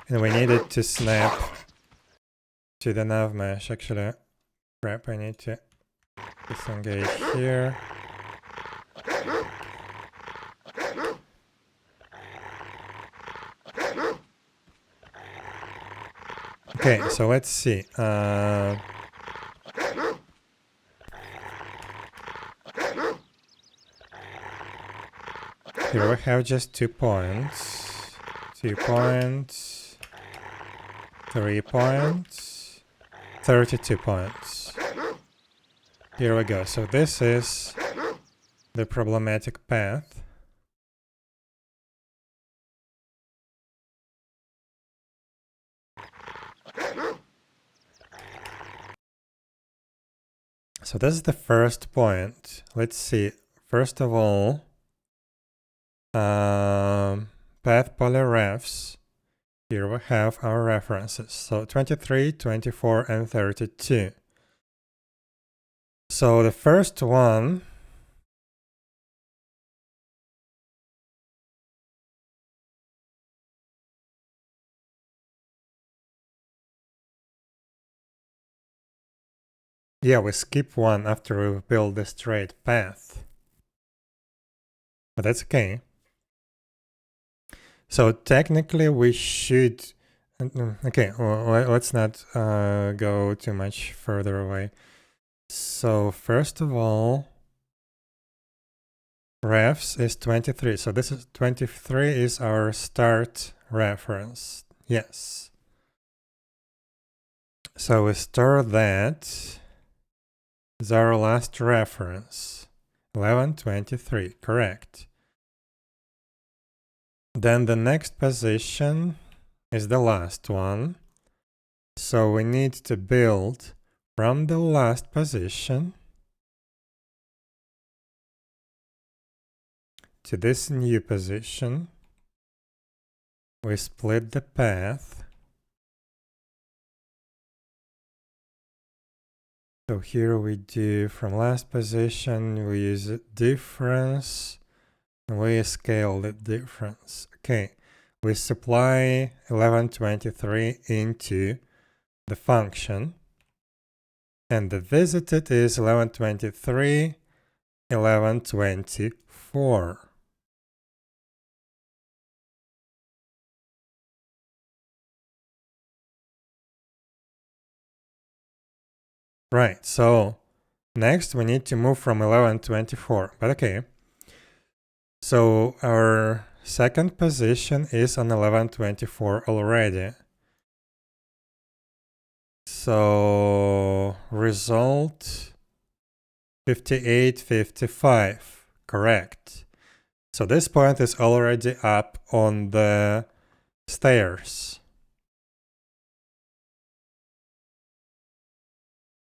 And we need it to snap to the nav mesh. Actually, crap, I need to disengage here. Okay, so let's see. Here we have just 2 points. 2 points. 3 points. 32 points. Here we go. So this is the problematic path. So this is the first point. Let's see. First of all, path polyrefs. Here we have our references. So 23, 24, and 32. So the first one, yeah, we skip one after we build the straight path. But that's okay. So technically we should, okay, well, let's not go too much further away. So first of all, refs is 23. So this is 23 is our start reference. Yes. So we store that as our last reference. 1123, correct. Then the next position is the last one. So we need to build from the last position to this new position. We split the path. So here we do from last position, we use a difference, and we scale the difference. Okay, we supply 1123 into the function, and the visited is 1123, 1124. Right, so next we need to move from 1124, but okay. So our second position is on 1124 already. So result 5855, correct. So this point is already up on the stairs.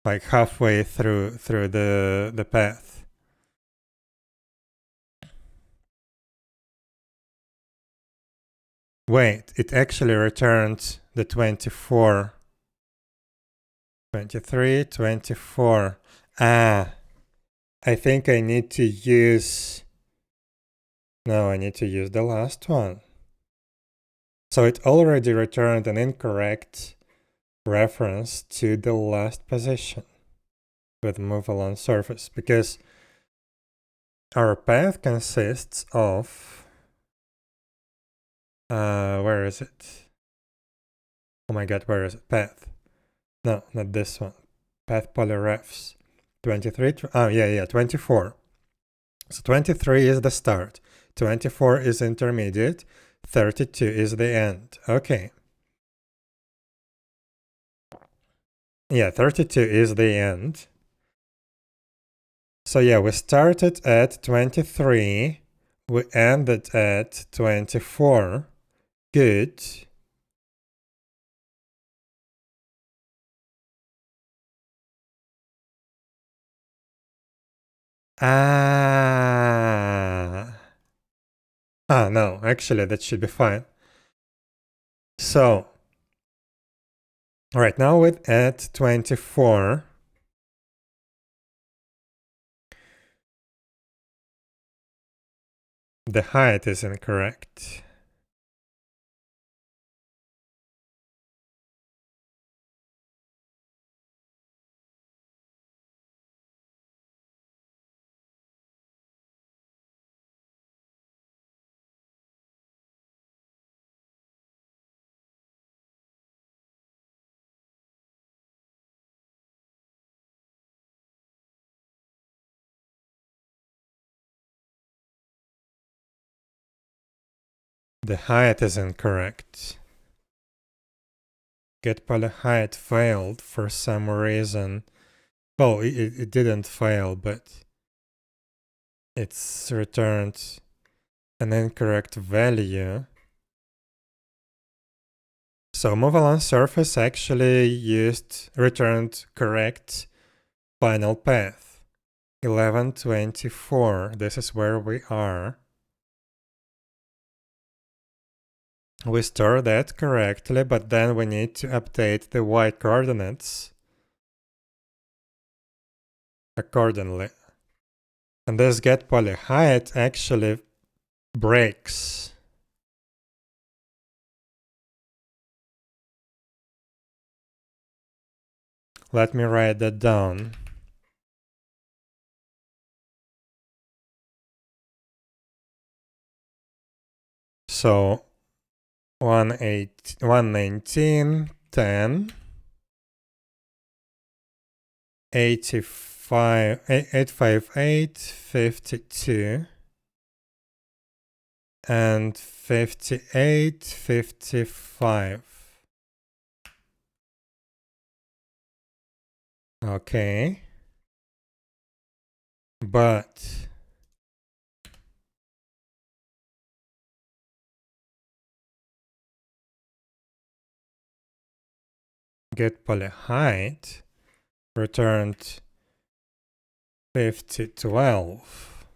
Like halfway through the path. Wait, it actually returned the 24. 23, 24. I think I need to use... No, I need to use the last one. So it already returned an incorrect reference to the last position with move along surface, because our path consists of... where is it? Oh my god, where is it? Path. No, not this one. Path polyrefs. 23, oh yeah, 24. So 23 is the start. 24 is intermediate. 32 is the end. Okay. Yeah, 32 is the end. So yeah, we started at 23. We ended at 24. Good. No, actually that should be fine. So, right now with at 24, the height is incorrect. The height is incorrect. Get_poly_height failed for some reason. Well, it didn't fail, but it's returned an incorrect value. So move along surface actually returned correct final path. 1124, this is where we are. We store that correctly, but then we need to update the y coordinates accordingly. And this get_poly_height actually breaks. Let me write that down. So 119, 10, 858, 52, and 58, 55. Okay. But get_poly_height returned 5012.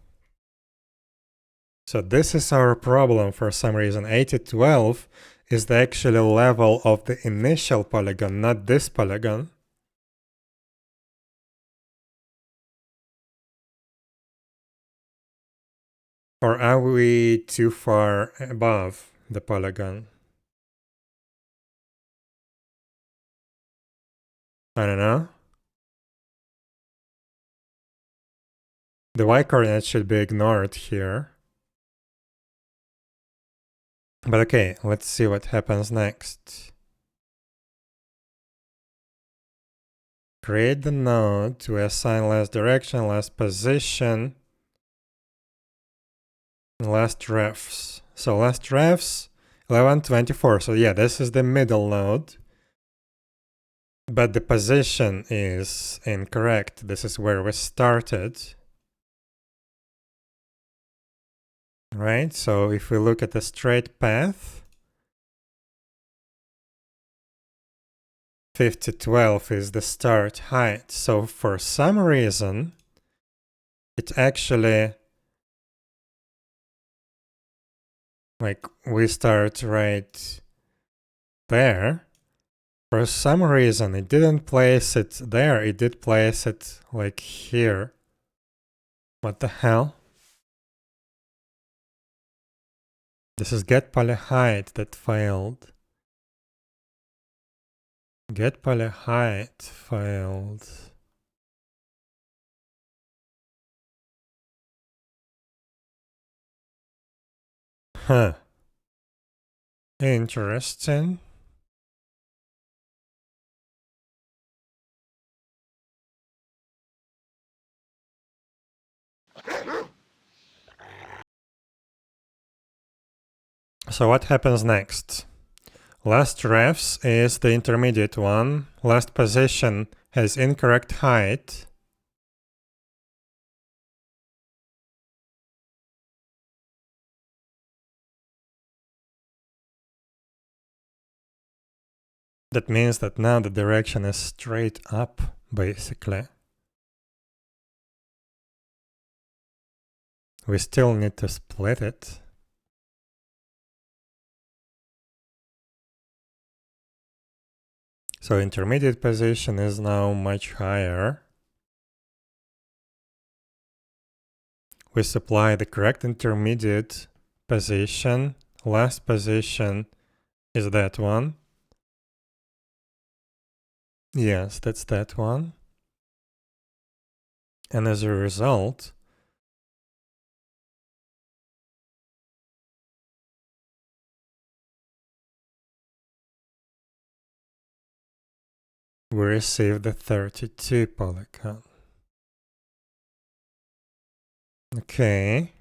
So this is our problem for some reason. 8012 is the actual level of the initial polygon, not this polygon. Or are we too far above the polygon? I don't know. The y-coordinate should be ignored here. But okay, let's see what happens next. Create the node to assign last direction, last position, last refs. So last refs, 1124. So yeah, this is the middle node. But the position is incorrect. This is where we started. Right? So if we look at the straight path, 5012 is the start height. So for some reason, it actually, like, we start right there. For some reason, it didn't place it there. It did place it like here. What the hell? This is get_poly_height that failed. Get_poly_height failed. Huh. Interesting. So what happens next? Last refs is the intermediate one. Last position has incorrect height. That means that now the direction is straight up, basically. We still need to split it. So intermediate position is now much higher. We supply the correct intermediate position. Last position is that one. Yes, that's that one. And as a result, we receive the 32 polygon. Okay.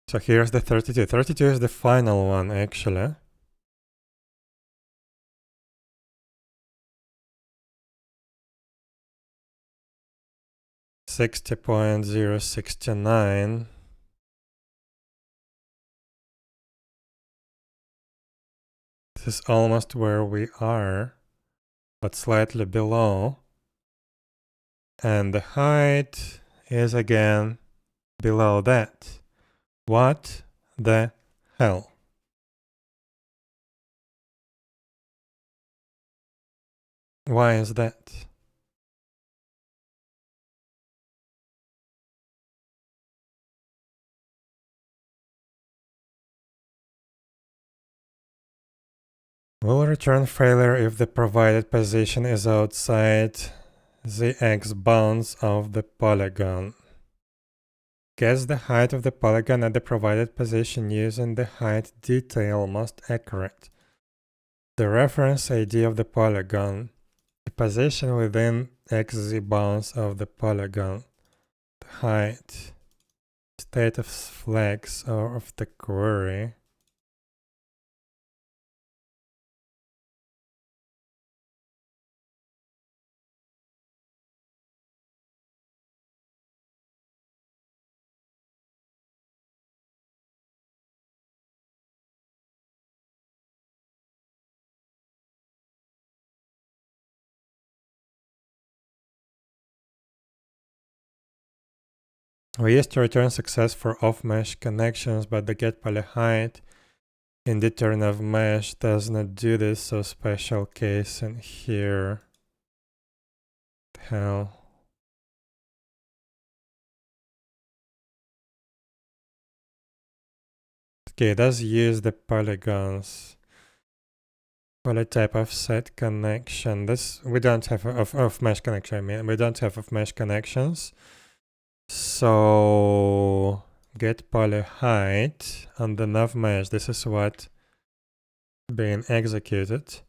So here's the 32. 32 is the final one, actually. $60.069. This is almost where we are, but slightly below. And the height is again below that. What the hell? Why is that? Will return failure if the provided position is outside the x bounds of the polygon. Guess the height of the polygon at the provided position using the height detail most accurate. The reference ID of the polygon. The position within xz bounds of the polygon. The height. State of flags or of the query. We used to return success for off-mesh connections, but the getPolyHeight in the turn of mesh does not do this, so special case in here. Hell. Okay, it does use the polygons. Polytype offset connection. This we don't have of mesh connection. I mean, we don't have of mesh connections. So get poly height on the nav mesh. This is what being executed.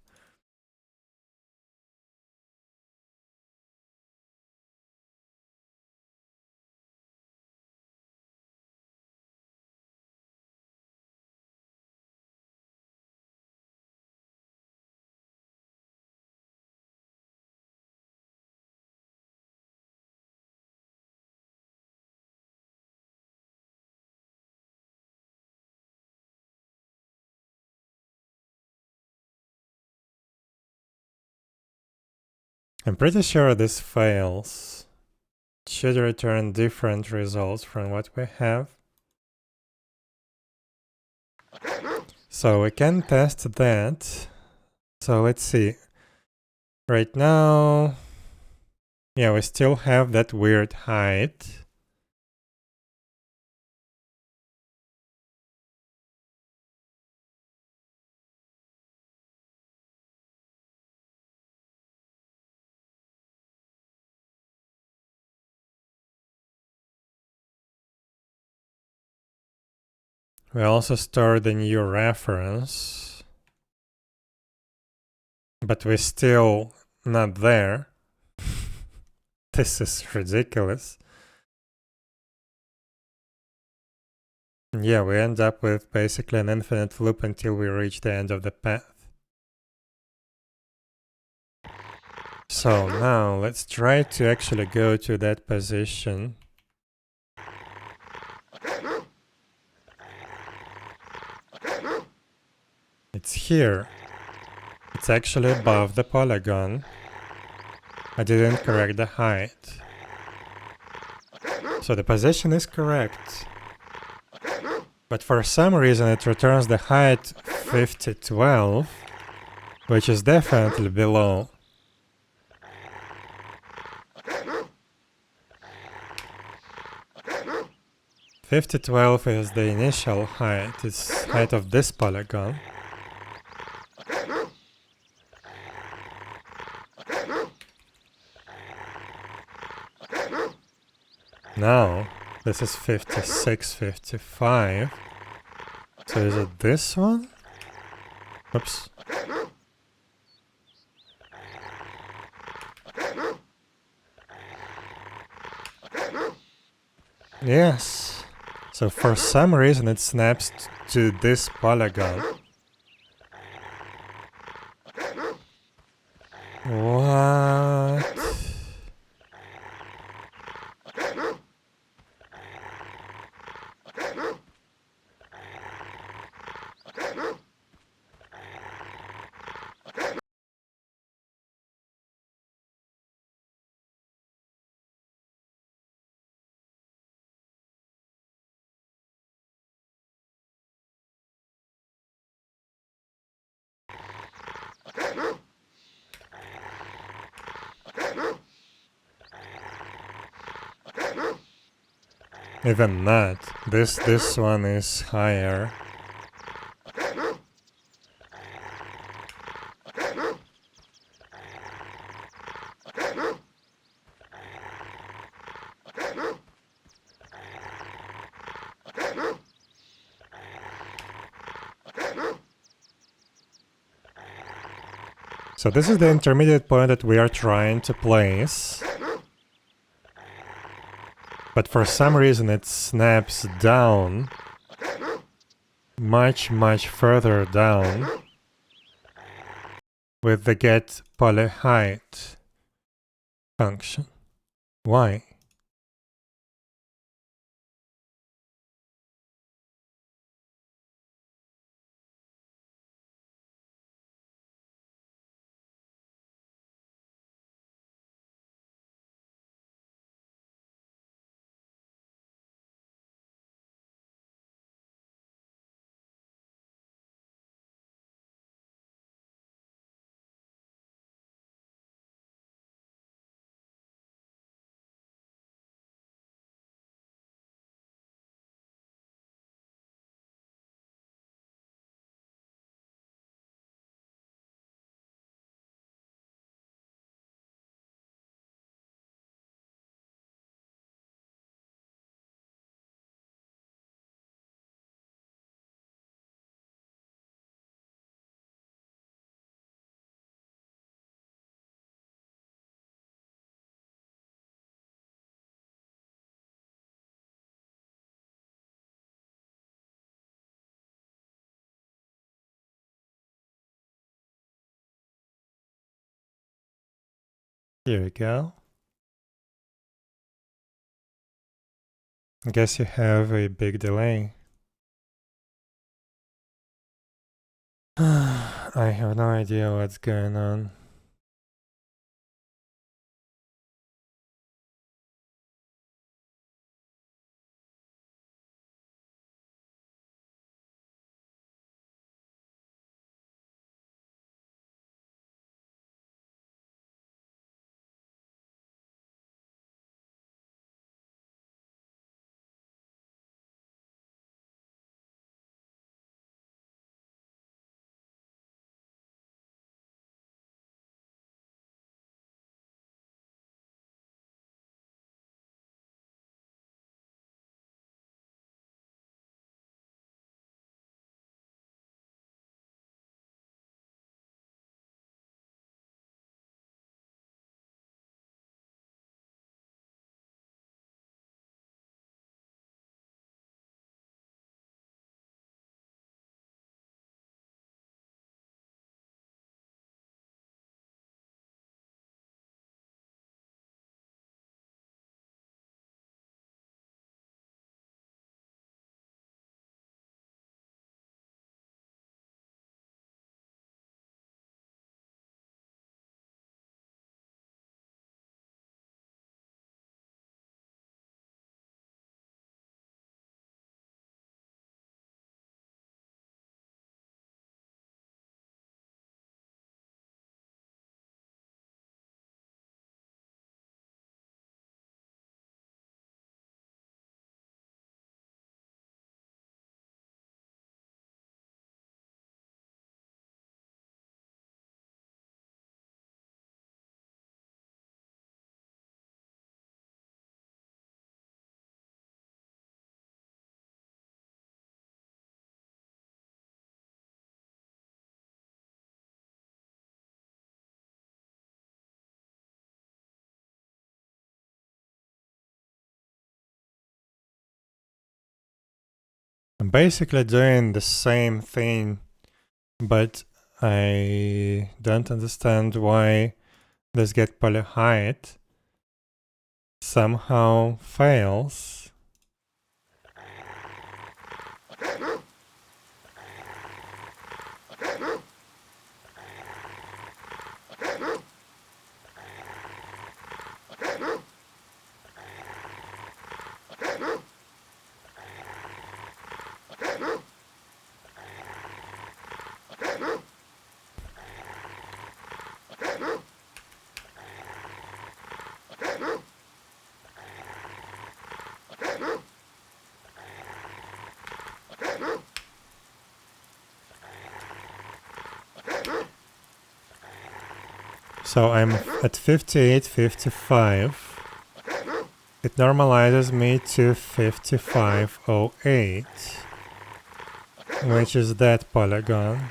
I'm pretty sure this fails. It should return different results from what we have. So we can test that. So let's see. Right now, yeah, we still have that weird height. We also store the new reference, but we're still not there. This is ridiculous. Yeah, we end up with basically an infinite loop until we reach the end of the path. So now let's try to actually go to that position. It's here. It's actually above the polygon. I didn't correct the height. So the position is correct. But for some reason it returns the height 5012, which is definitely below. $5012 is the initial height, it's height of this polygon. Now, this is 5655. So is it this one? Oops. Yes. So for some reason it snaps to this polygon. What? Even not. This one is higher. So this is the intermediate point that we are trying to place. But for some reason it snaps down. Much further down. With the get poly height function. Why? Here we go. I guess you have a big delay. I have no idea what's going on. I'm basically doing the same thing, but I don't understand why this get poly height somehow fails. So I'm at 58.55. It normalizes me to 55.08, which is that polygon.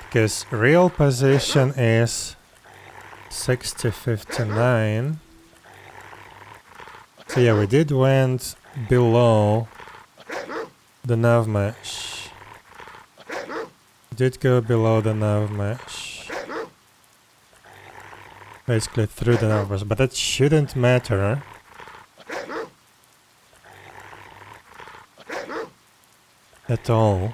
Because real position is 60.59. So yeah, we did went below the nav mesh. Did go below the nav mesh. Basically through the nav mesh, but that shouldn't matter. At all.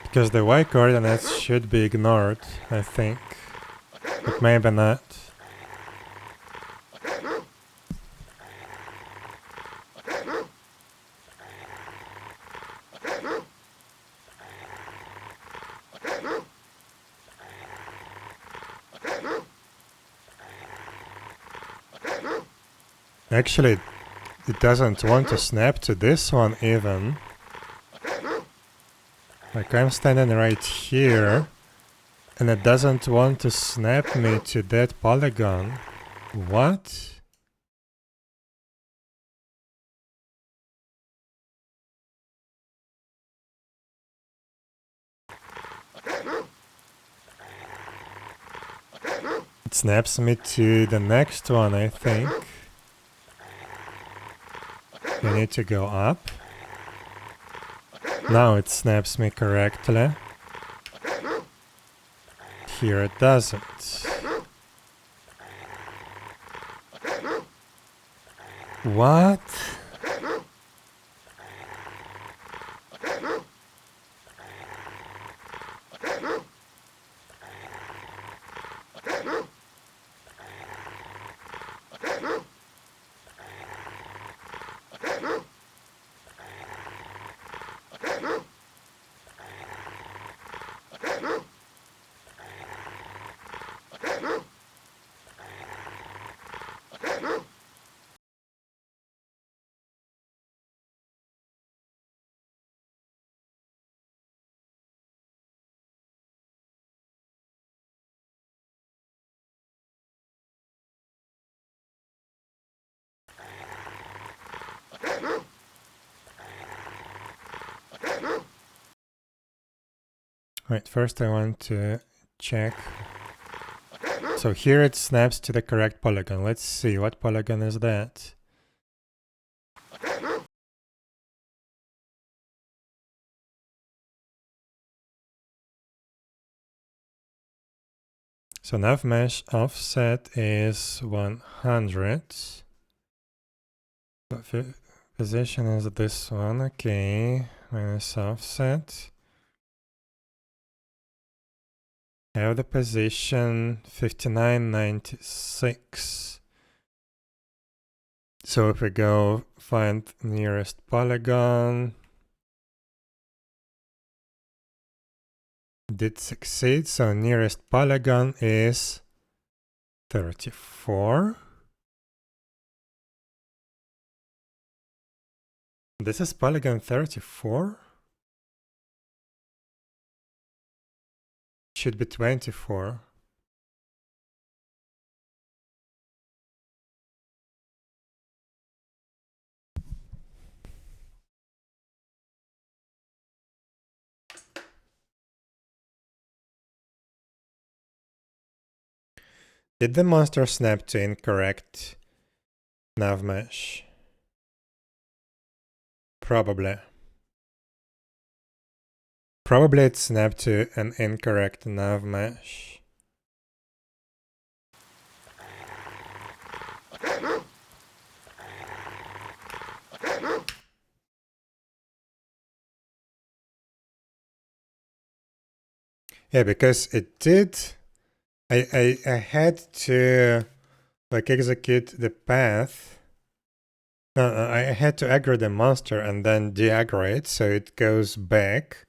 Because the y coordinates should be ignored, I think. But maybe not. Actually, it doesn't want to snap to this one even. Like I'm standing right here, and it doesn't want to snap me to that polygon. What? It snaps me to the next one, I think. I need to go up. Now it snaps me correctly. Here it doesn't. What? Right, first I want to check. So here it snaps to the correct polygon. Let's see, what polygon is that? So nav mesh offset is 100. Position is this one, okay. Minus offset. I have the position 59.96. So if we go find nearest polygon, did succeed. So nearest polygon is 34. This is polygon 34. Should be 24. Did the monster snap to incorrect nav mesh? Probably. Probably it snapped to an incorrect nav mesh. Yeah, because it did. I had to like execute the path. No, I had to aggro the monster and then de-aggro it, so it goes back.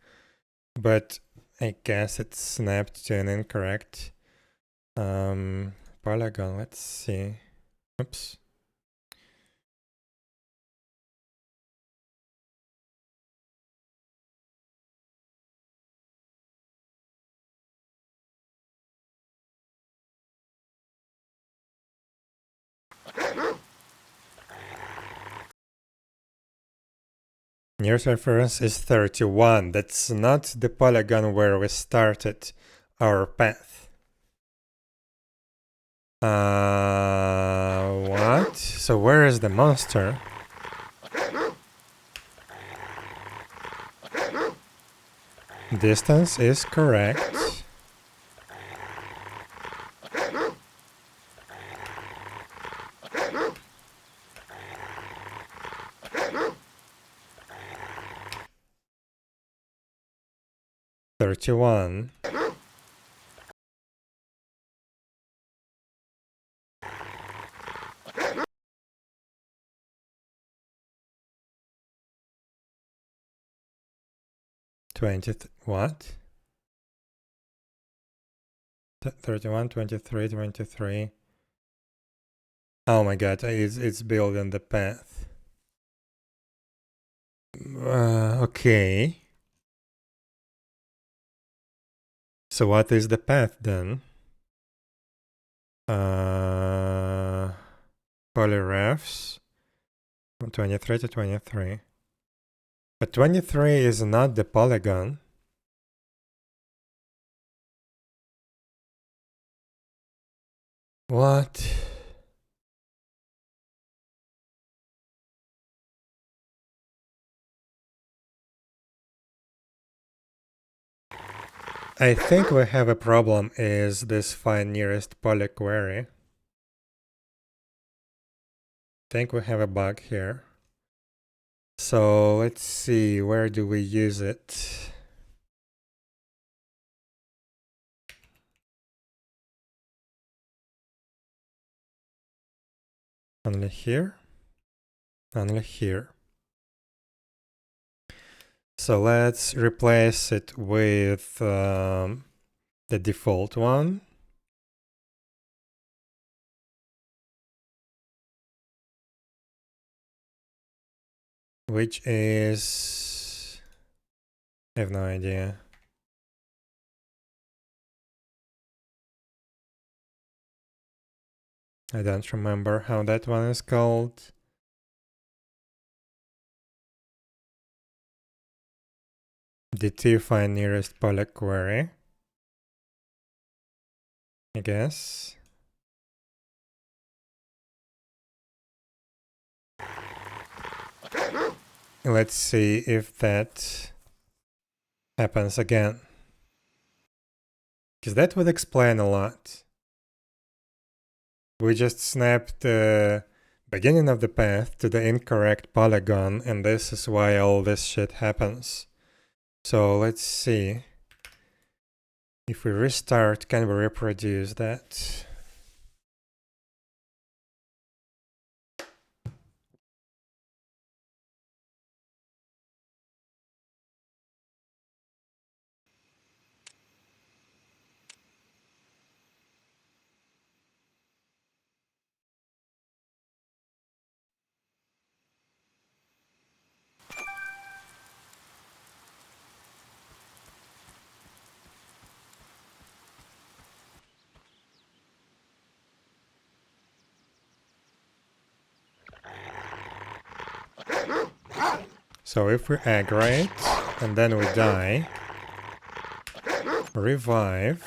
But I guess it snapped to an incorrect polygon. Let's see. Oops. Nearest reference is 31. That's not the polygon where we started our path. What? So where is the monster? Distance is correct. $31. What? 31, 23, 23. Oh my god, it's building the path. Okay. So what is the path then? Polyrefs from 23 to 23. But 23 is not the polygon. What? I think we have a problem is this find nearest poly query. I think we have a bug here. So let's see, where do we use it? Only here? Only here. So let's replace it with the default one. Which is... I have no idea. I don't remember how that one is called. DT find nearest poly query, I guess. Let's see if that happens again. Because that would explain a lot. We just snapped the beginning of the path to the incorrect polygon, and this is why all this shit happens. So let's see. If we restart, can we reproduce that? So if we aggregate and then we die, revive,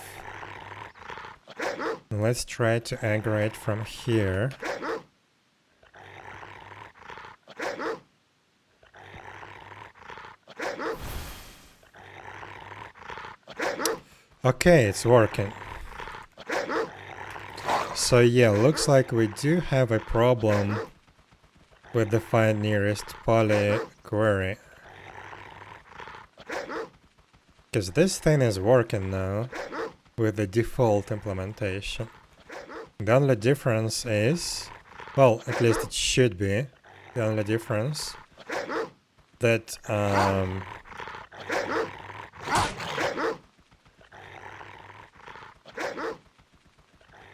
Let's try to aggregate from here. Okay, it's working. So yeah, looks like we do have a problem with the find nearest poly query. Because this thing is working now with the default implementation. The only difference is, well, at least it should be, the only difference that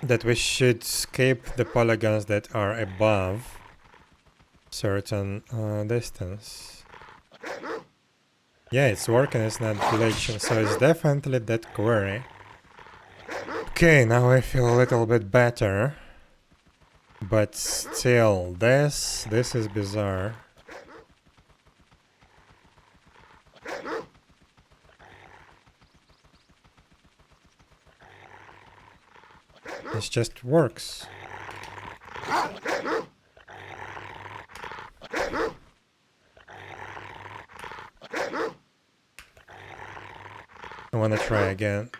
that we should skip the polygons that are above certain distance. Yeah, it's working, it's not glitching, so it's definitely that query. Okay, now I feel a little bit better. But still, this is bizarre. It just works. I wanna try again.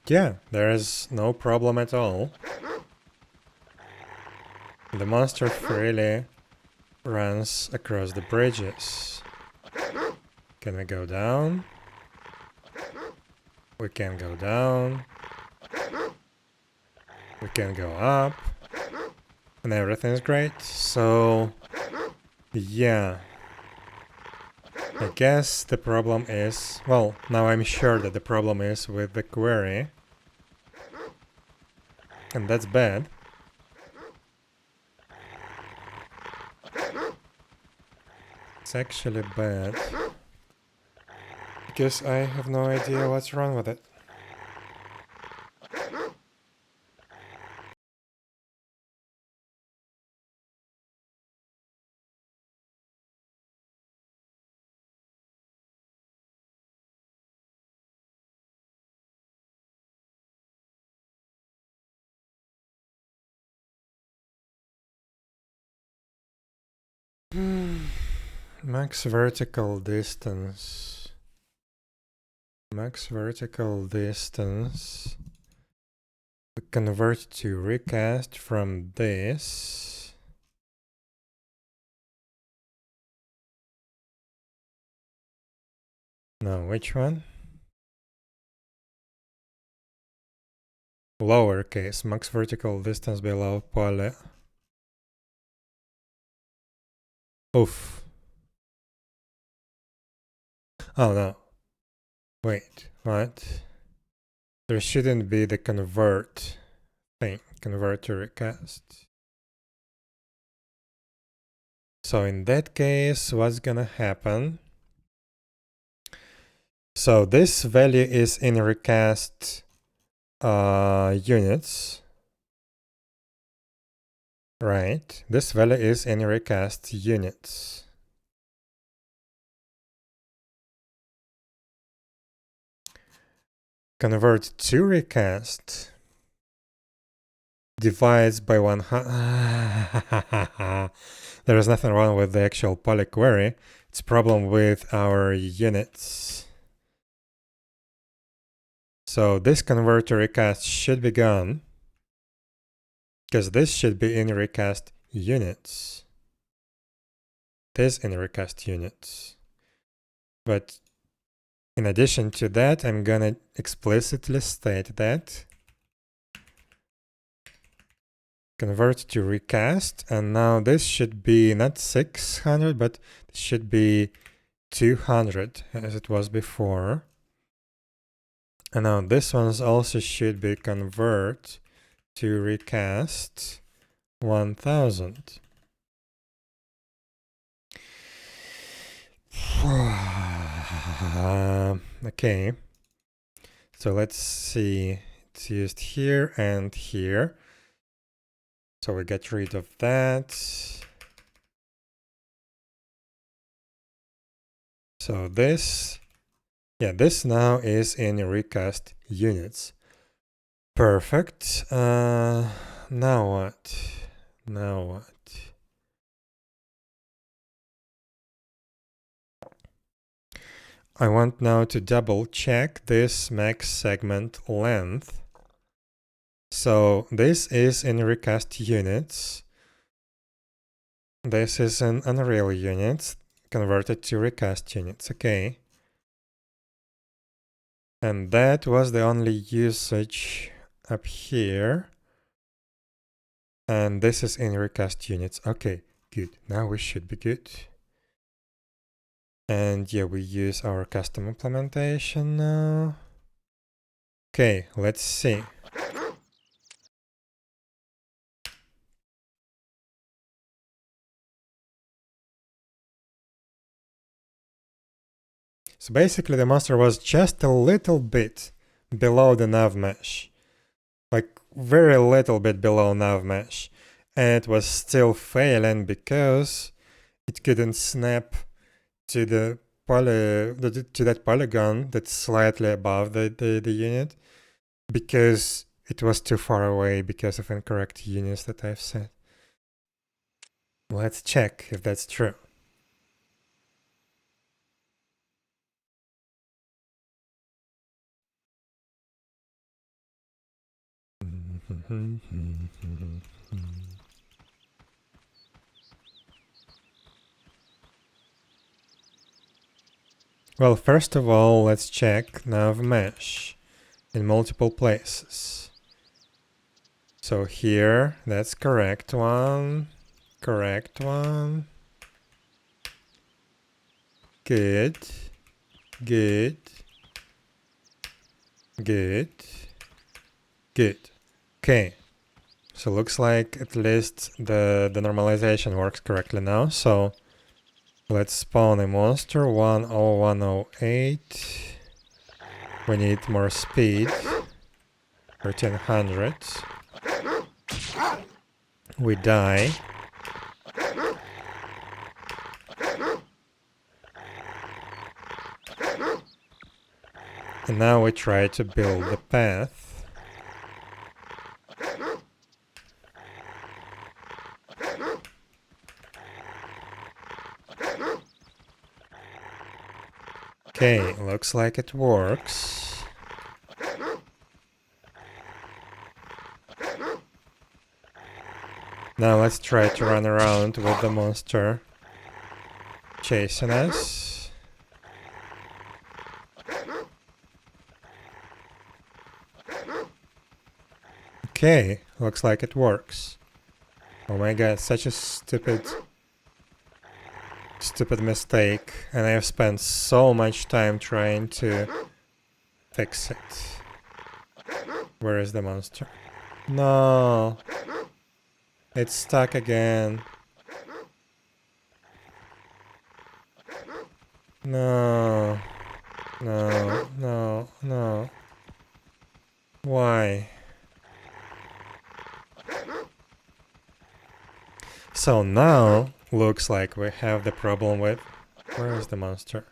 Yeah, there is no problem at all. The monster freely runs across the bridges. Can we go down? We can go down. We can go up. And everything's great. So, yeah. I guess the problem is, well, now I'm sure that the problem is with the query. And that's bad. It's actually bad. Because I have no idea what's wrong with it. Max vertical distance. Max vertical distance. We convert to recast from this. No, which one? Lowercase. Max vertical distance below poly. Oof. Oh no. Wait, what? There shouldn't be the convert thing. Convert to recast. So in that case, what's gonna happen? So this value is in recast units. Right. This value is in recast units. Convert to recast divides by 100. There is nothing wrong with the actual poly query. It's a problem with our units. So this convert to recast should be gone, because this should be in recast units. This in recast units. But in addition to that, I'm gonna explicitly state that convert to recast, and now this should be not 600, but it should be 200 as it was before. And now this one's also should be convert to recast 1000. Okay. So let's see, it's used here and here. So we get rid of that. So this, yeah, this now is in recast units. Perfect. Now what? Now what? I want now to double check this max segment length. So this is in recast units. This is in Unreal units converted to recast units. Okay. And that was the only usage up here. And this is in recast units. Okay, good. Now we should be good. And yeah, we use our custom implementation now. Okay, let's see. So basically the monster was just a little bit below the nav mesh. Like very little bit below nav mesh. And it was still failing because it couldn't snap to the to that polygon that's slightly above the unit, because it was too far away because of incorrect units that I've set. Let's check if that's true. Well, first of all, let's check nav mesh in multiple places. So here, that's correct one, correct one. Good, good, good, good. Okay, so looks like at least the normalization works correctly now. So let's spawn a monster 10108. We need more speed, 1300. We die. And now we try to build the path. Okay, looks like it works. Now let's try to run around with the monster chasing us. Okay, looks like it works. Oh my god, such a stupid mistake, and I have spent so much time trying to fix it. Where is the monster? No, it's stuck again. No, no, no, no. Why? So now looks like we have the problem with... Where is the monster?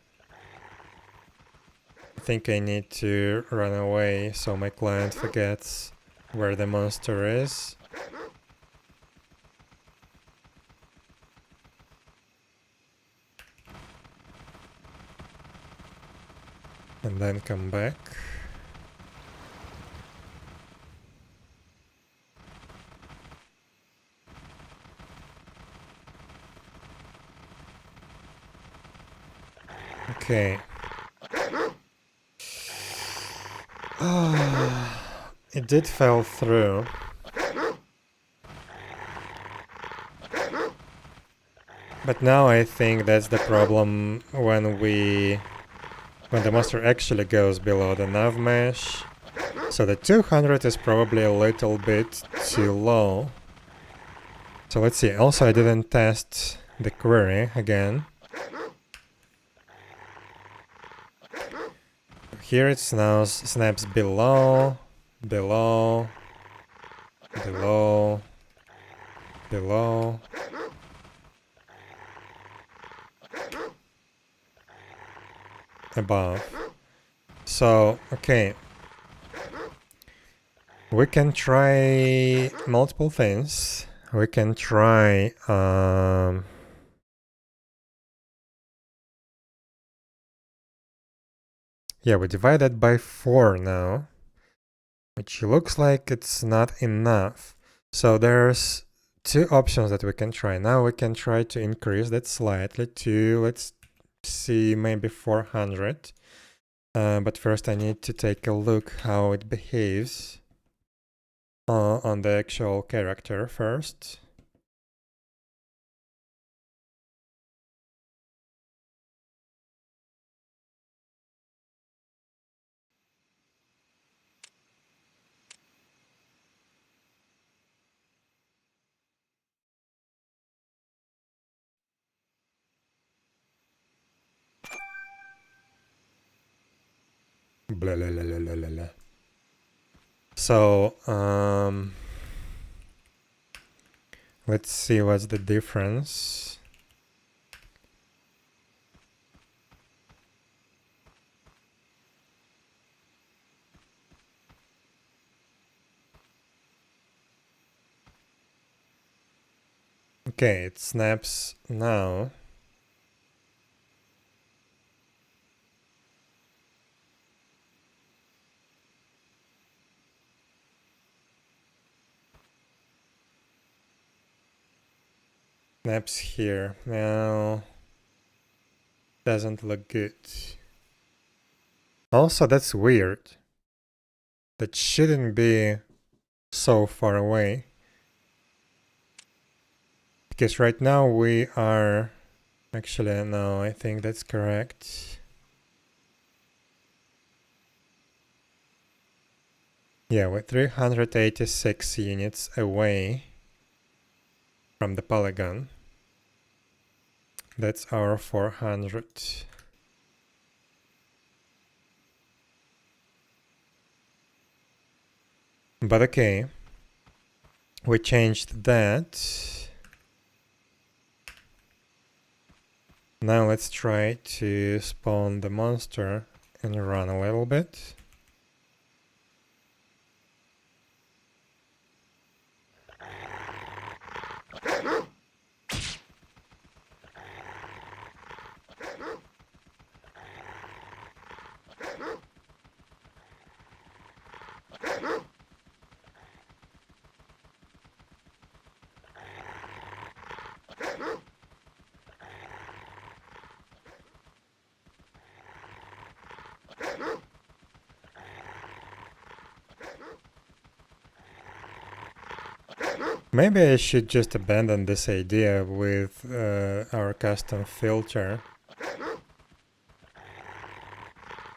I think I need to run away so my client forgets where the monster is. And then come back. Okay. It did fall through. But now I think that's the problem when the monster actually goes below the nav mesh. So the 200 is probably a little bit too low. So let's see. Also, I didn't test the query again. here it now snaps below, below, below, below. Above. So, okay. We can try multiple things. We can try yeah, we divide that by 4 now, which looks like it's not enough. So there's 2 options that we can try. Now we can try to increase that slightly to, let's see, maybe 400. But first I need to take a look how it behaves on the actual character first. Blah, blah, blah, blah, blah, blah. So, let's see what's the difference. Okay, it snaps now. Snaps here. Now, doesn't look good. Also, that's weird. That shouldn't be so far away. Because right now we are... Actually, no, I think that's correct. Yeah, we're 386 units away from the polygon. That's our 400. But okay, we changed that. Now let's try to spawn the monster and run a little bit. Maybe I should just abandon this idea with our custom filter.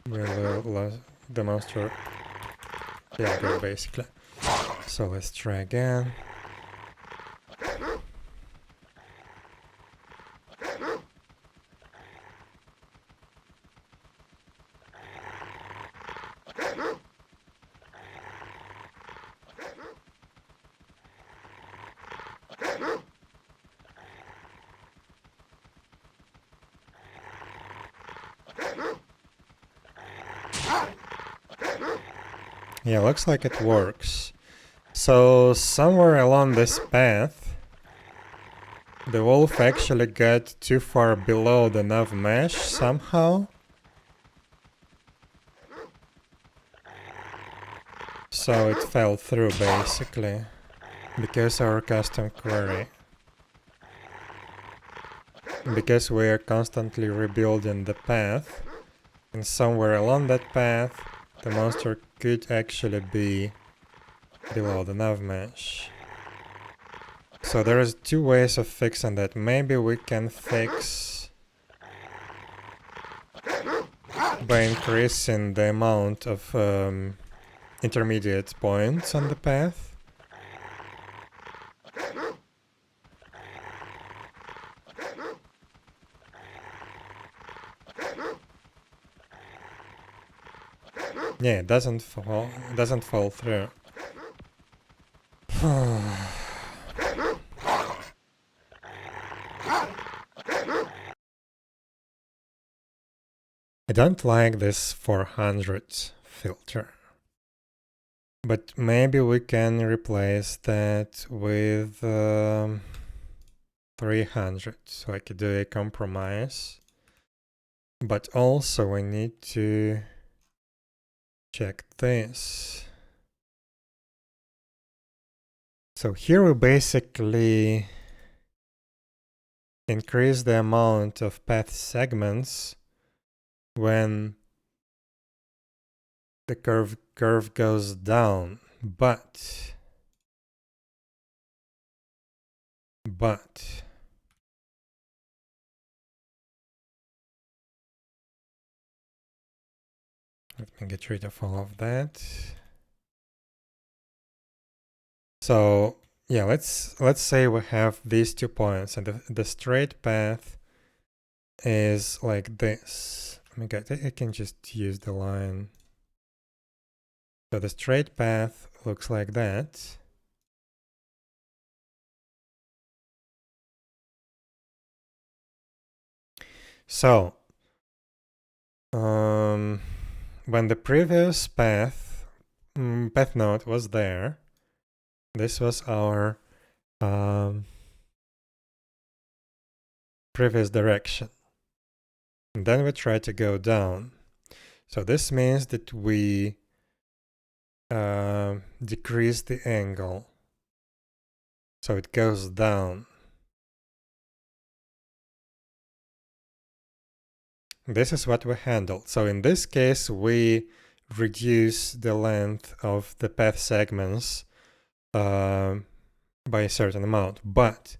We'll the monster. Yeah, good, basically. So let's try again. Yeah, looks like it works. So somewhere along this path, the wolf actually got too far below the nav mesh somehow. So it fell through basically, because our custom query. Because we are constantly rebuilding the path, and somewhere along that path, the monster could actually be below the nav mesh. So there is 2 ways of fixing that. Maybe we can fix by increasing the amount of intermediate points on the path. Yeah, it doesn't fall through. I don't like this 400 filter. But maybe we can replace that with 300. So I could do a compromise. But also we need to check this. So here we basically increase the amount of path segments when the curve goes down, but let me get rid of all of that. So yeah, let's say we have these 2 points, and the straight path is like this. Oh my god, I can just use the line. So the straight path looks like that. So when the previous path node was there, this was our previous direction. And then we try to go down. So this means that we decrease the angle. So it goes down. This is what we handled. So in this case, we reduce the length of the path segments by a certain amount. But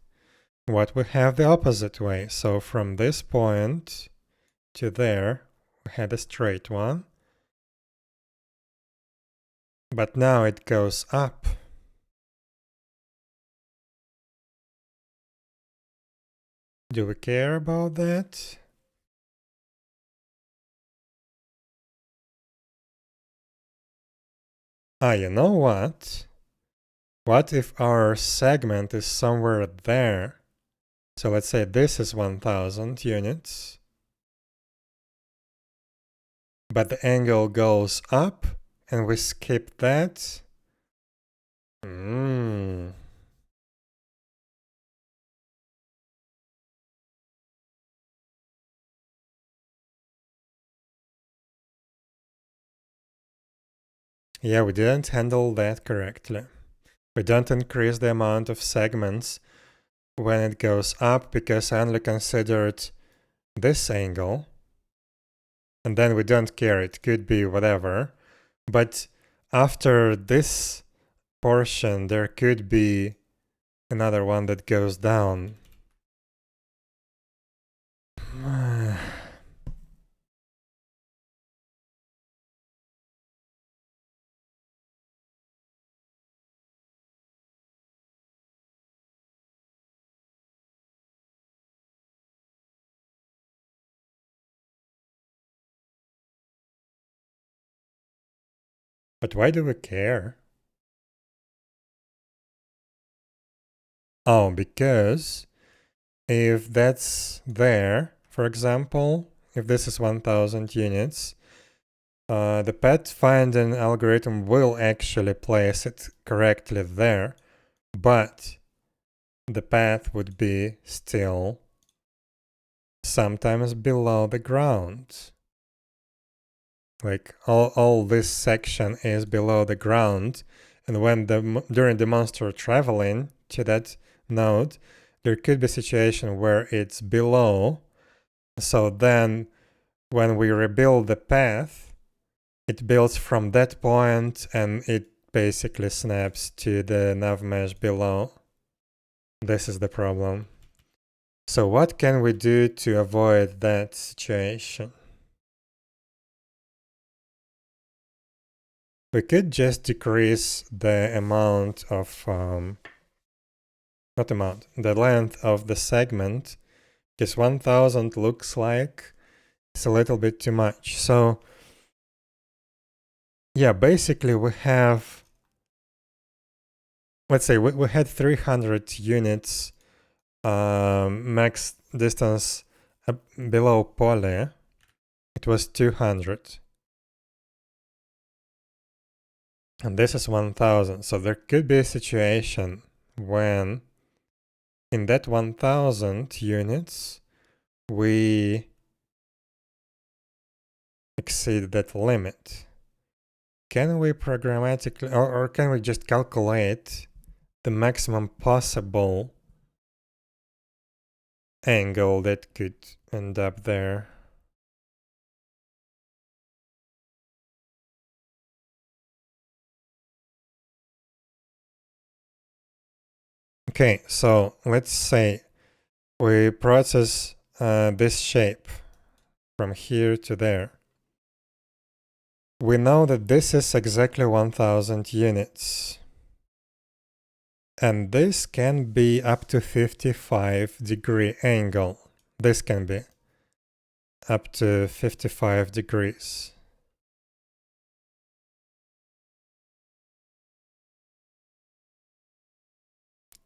what we have the opposite way. So from this point to there, we had a straight one. But now it goes up. Do we care about that? You know what? What if our segment is somewhere there? So let's say this is 1000 units. But the angle goes up and we skip that. Yeah, we didn't handle that correctly. We don't increase the amount of segments when it goes up because I only considered this angle. And then we don't care, it could be whatever. But after this portion, there could be another one that goes down. But why do we care? Oh, because if that's there, for example, if this is 1000 units, the pathfinding algorithm will actually place it correctly there, but the path would be still sometimes below the ground. Like all this section is below the ground, and when during the monster traveling to that node, there could be a situation where it's below. So then when we rebuild the path, it builds from that point and it basically snaps to the nav mesh below. This is the problem. So what can we do to avoid that situation? We could just decrease the amount of, the length of the segment, because 1000 looks like it's a little bit too much. So yeah, basically we have, let's say we had 300 units max distance below poly. It was 200. And this is 1000. So there could be a situation when in that 1000 units we exceed that limit. Can we programmatically, or can we just calculate the maximum possible angle that could end up there? Okay, so let's say we process this shape from here to there. We know that this is exactly 1000 units. And this can be up to 55-degree angle. This can be up to 55 degrees.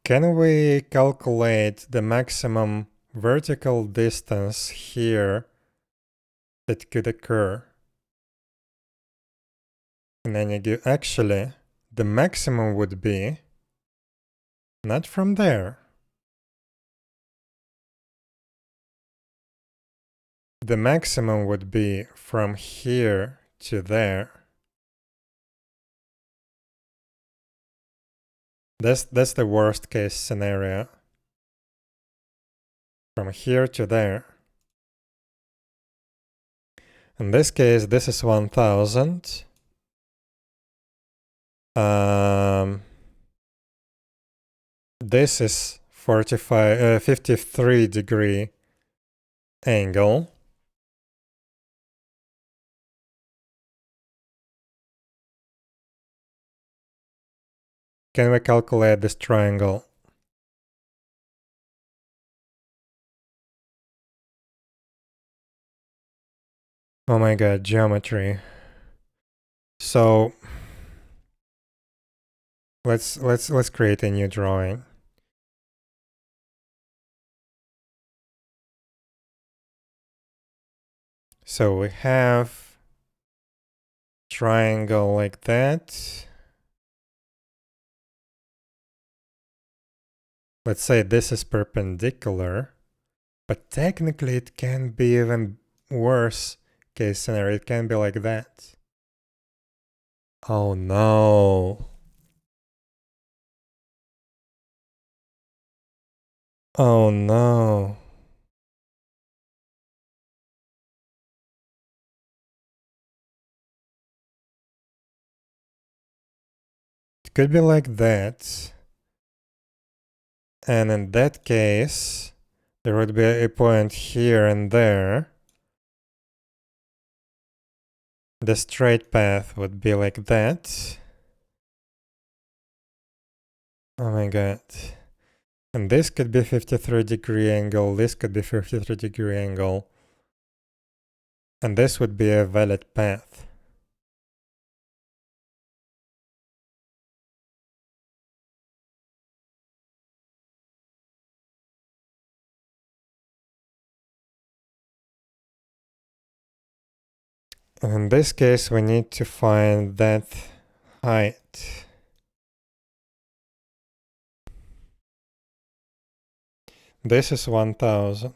Can we calculate the maximum vertical distance here that could occur in any given? Actually, the maximum would be not from there. The maximum would be from here to there. That's the worst case scenario. From here to there. In this case, this is 1000. This is 53-degree angle. Can we calculate this triangle? Oh my god, geometry. So let's create a new drawing. So we have triangle like that. Let's say this is perpendicular, but technically it can be even worse case scenario. It can be like that. Oh no. Oh no. It could be like that. And in that case, there would be a point here and there. The straight path would be like that. Oh my god. And this could be 53-degree angle, this could be 53-degree angle. And this would be a valid path. In this case, we need to find that height. This is 1000.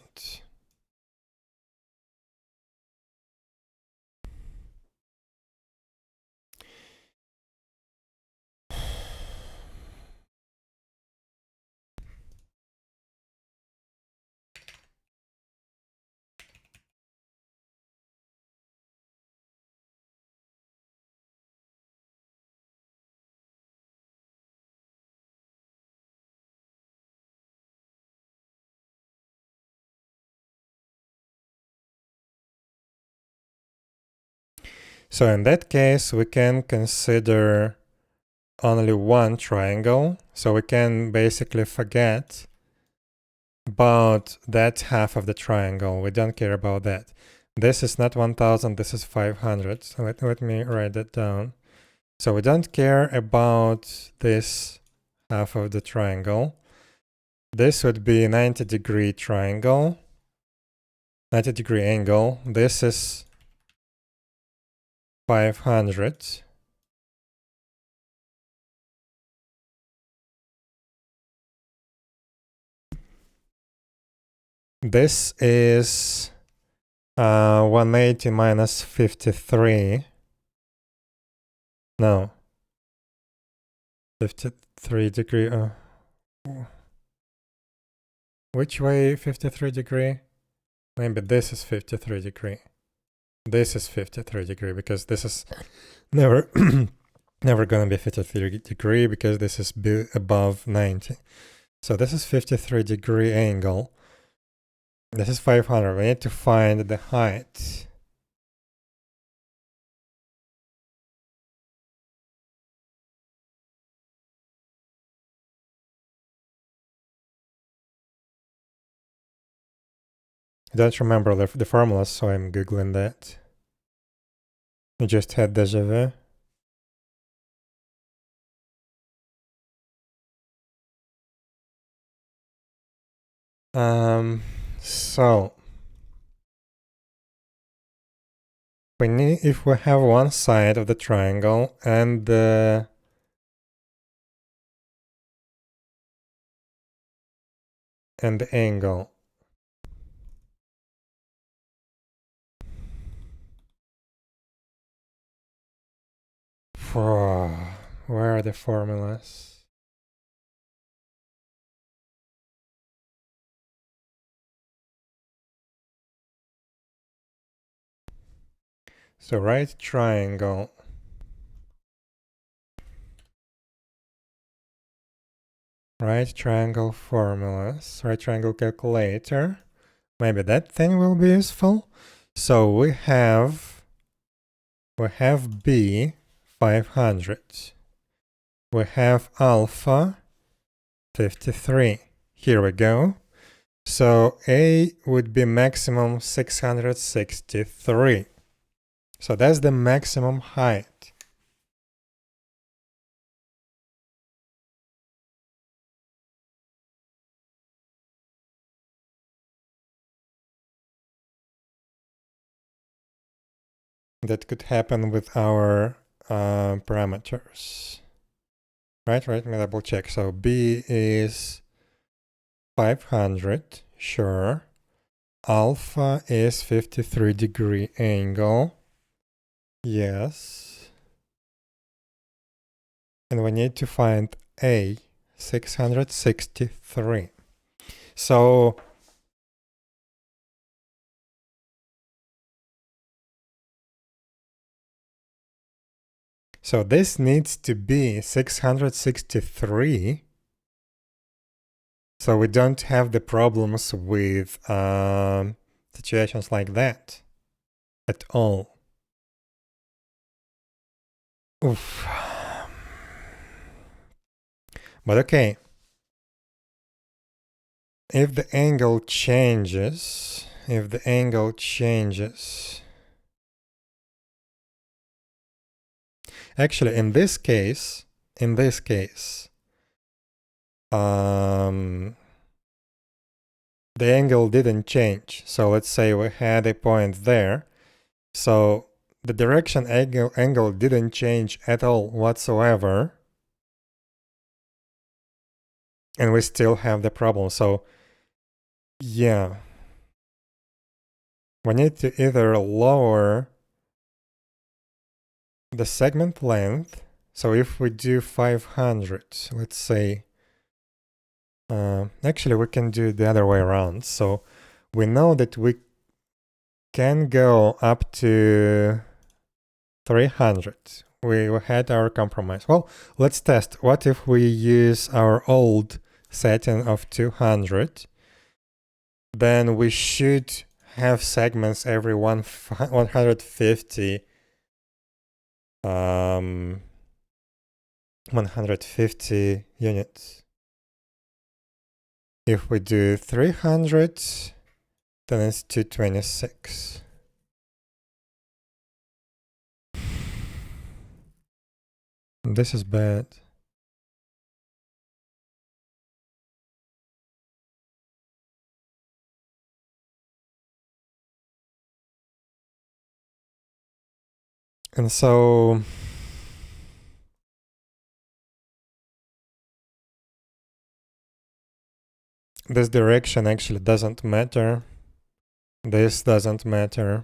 So in that case, we can consider only one triangle. So we can basically forget about that half of the triangle. We don't care about that. This is not 1000, this is 500. So let me write that down. So we don't care about this half of the triangle. This would be a 90-degree triangle, 90-degree angle. This is 500. This is 180 minus 53. No. 53 degree. Which way 53 degree? Maybe this is 53 degree. This is 53 degree because this is never never gonna be 53 degree because this is above 90. So this is 53 degree angle. This is 500. We need to find the height. I don't remember the formulas, so I'm googling that. I just had déjà vu. So we need, if we have one side of the triangle and the angle. Where are the formulas? So right triangle. Right triangle formulas. Right triangle calculator. Maybe that thing will be useful. So we have B 500. We have alpha 53. Here we go. So A would be maximum 663. So that's the maximum height. That could happen with our parameters. Right, let me double check. So B is 500, sure. Alpha is 53 degree angle. Yes. And we need to find A, 663. So this needs to be 663. So we don't have the problems with situations like that at all. Oof. But okay. If the angle changes, actually in this case, the angle didn't change. So let's say we had a point there. So the direction angle didn't change at all whatsoever. And we still have the problem. So yeah, we need to either lower the segment length. So if we do 500, let's say, actually we can do the other way around. So we know that we can go up to 300. We had our compromise. Well, let's test. What if we use our old setting of 200? Then we should have segments every 150 150 units. If we do 300, then it's 226. This is bad. And so this direction actually doesn't matter. This doesn't matter.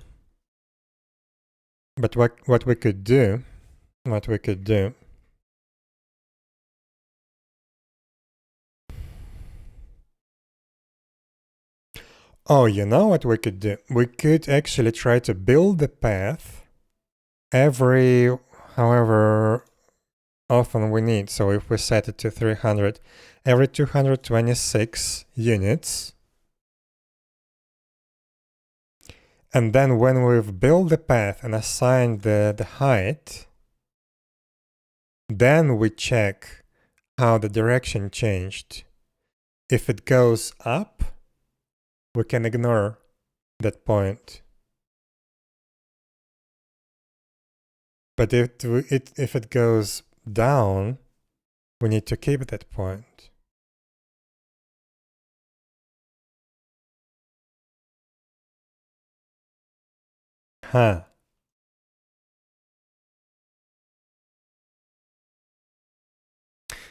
But what we could do, oh, you know what we could do? We could actually try to build the path every however often we need. So if we set it to 300, every 226 units. And then when we've built the path and assigned the height, then we check how the direction changed. If it goes up, we can ignore that point. But if it goes down, we need to keep that point. Huh.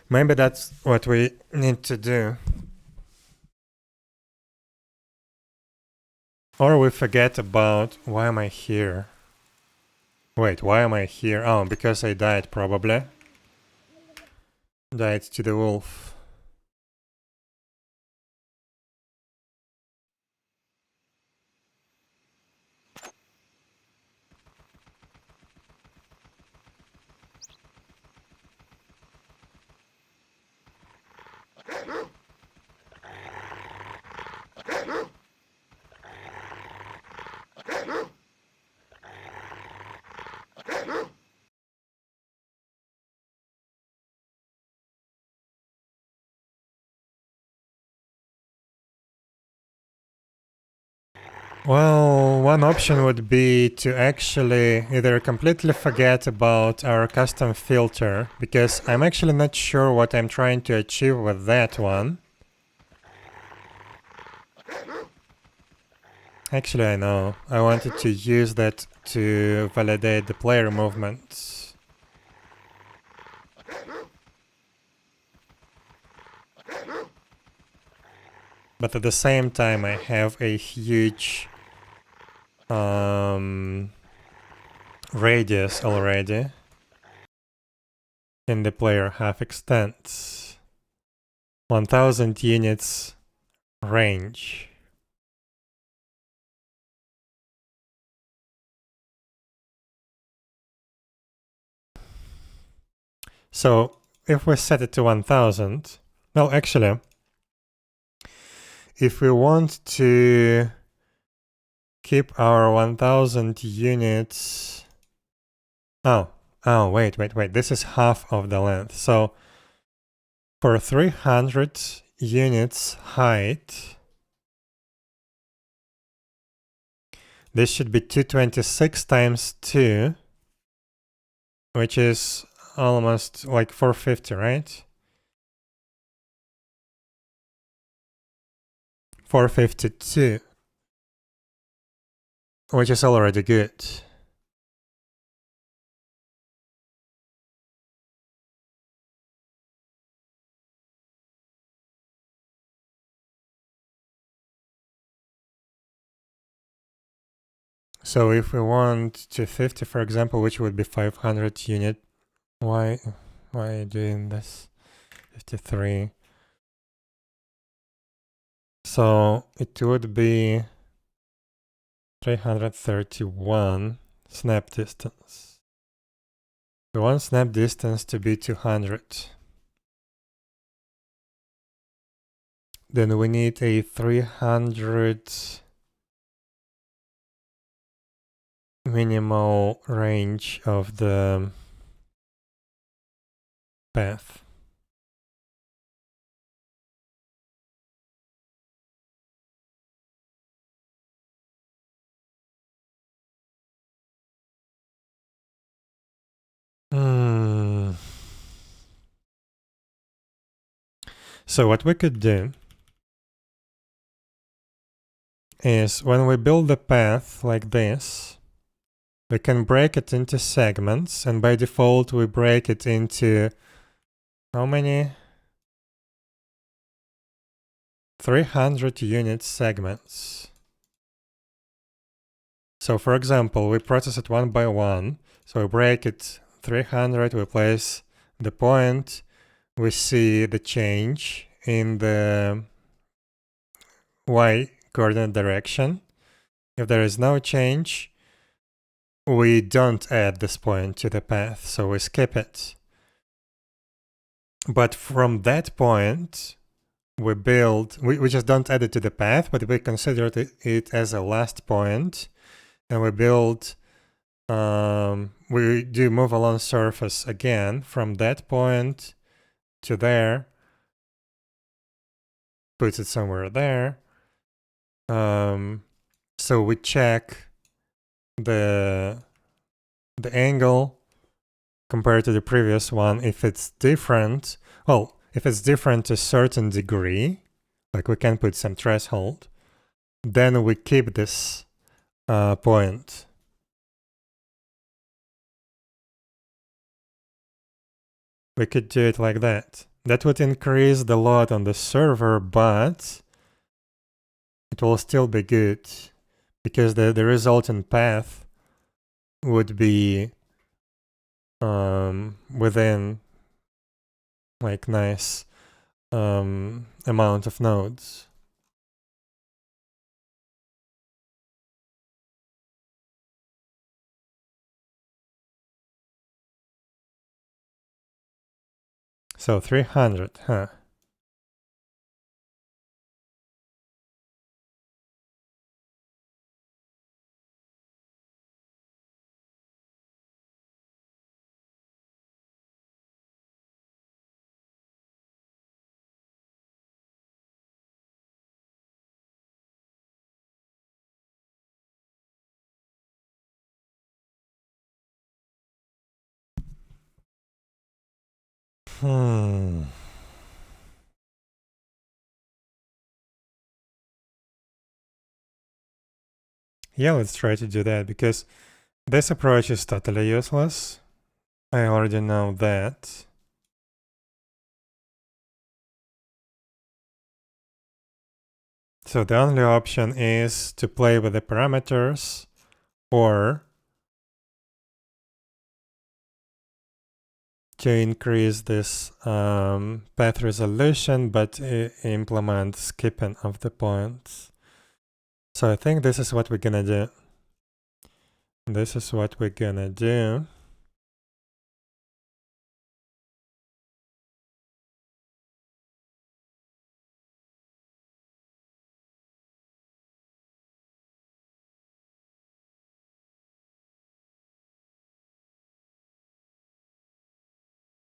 Maybe that's what we need to do. Or we forget about why am I here? Wait, why am I here? Oh, because I died probably. Died to the wolf. Well, one option would be to actually either completely forget about our custom filter, because I'm actually not sure what I'm trying to achieve with that one. Actually, I know. I wanted to use that to validate the player movements. But at the same time, I have a huge radius already in the player half extent. 1000 units range. So if we set it to 1000, well, actually, if we want to keep our 1000 units, wait, this is half of the length. So for 300 units height, this should be 226 times 2, which is almost like 450, right? 452, which is already good. So if we want 250, for example, which would be 500 unit, why are you doing this? 53. So it would be 331 snap distance. We want snap distance to be 200. Then we need a 300 minimal range of the path. So what we could do is when we build the path like this, we can break it into segments, and by default we break it into how many? 300 unit segments. So for example, we process it one by one. So we break it 300, we place the point, we see the change in the y coordinate direction. If there is no change, we don't add this point to the path, so we skip it. But from that point, we just don't add it to the path, but we consider it as a last point, and we build, we do move along surface again from that point to there, puts it somewhere there. So we check the angle compared to the previous one. If it's different, well, if it's different to a certain degree, like we can put some threshold, then we keep this point. We could do it like that. That would increase the load on the server, but it will still be good because the resultant path would be within like nice amount of nodes. So 300, huh? Yeah, let's try to do that, because this approach is totally useless. I already know that. So the only option is to play with the parameters or to increase this path resolution, but implement skipping of the points. So I think this is what we're gonna do. This is what we're gonna do.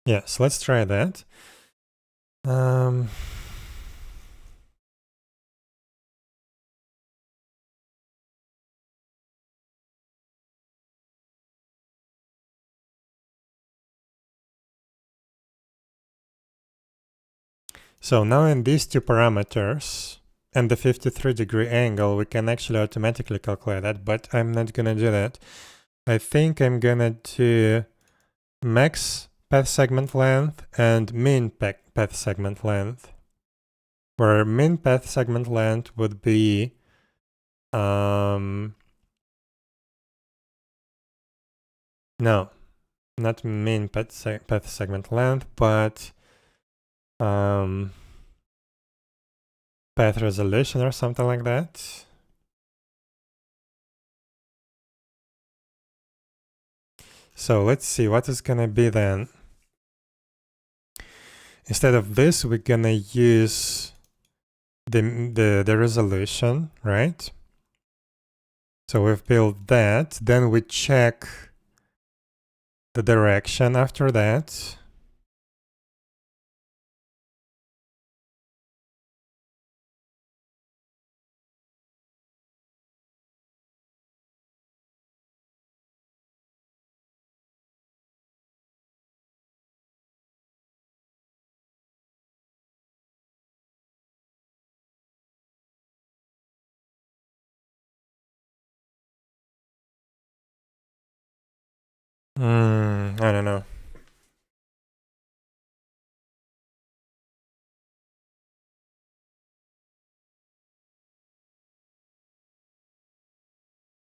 Yes, let's try that. So now in these two parameters and the 53-degree angle, we can actually automatically calculate that, but I'm not gonna do that. I think I'm gonna do max path segment length and min path segment length, where min path segment length would be no, not min path segment length, but path resolution or something like that. So let's see what is gonna be then. Instead of this, we're gonna use the resolution, right? So we've built that. Then we check the direction after that. I don't know.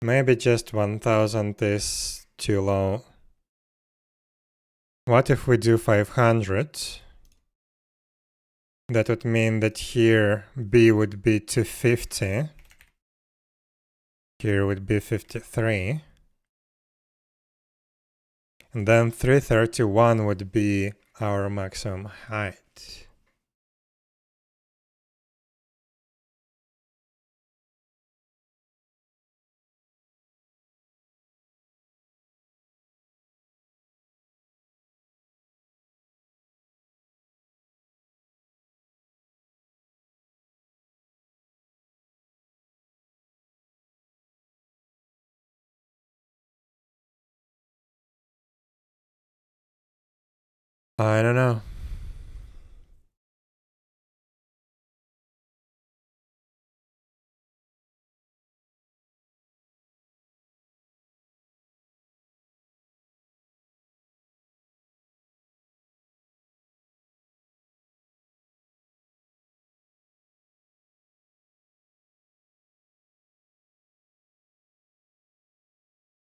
Maybe just 1000 is too low. What if we do 500? That would mean that here B would be 250. Here would be 53. And then 331 would be our maximum height. I don't know.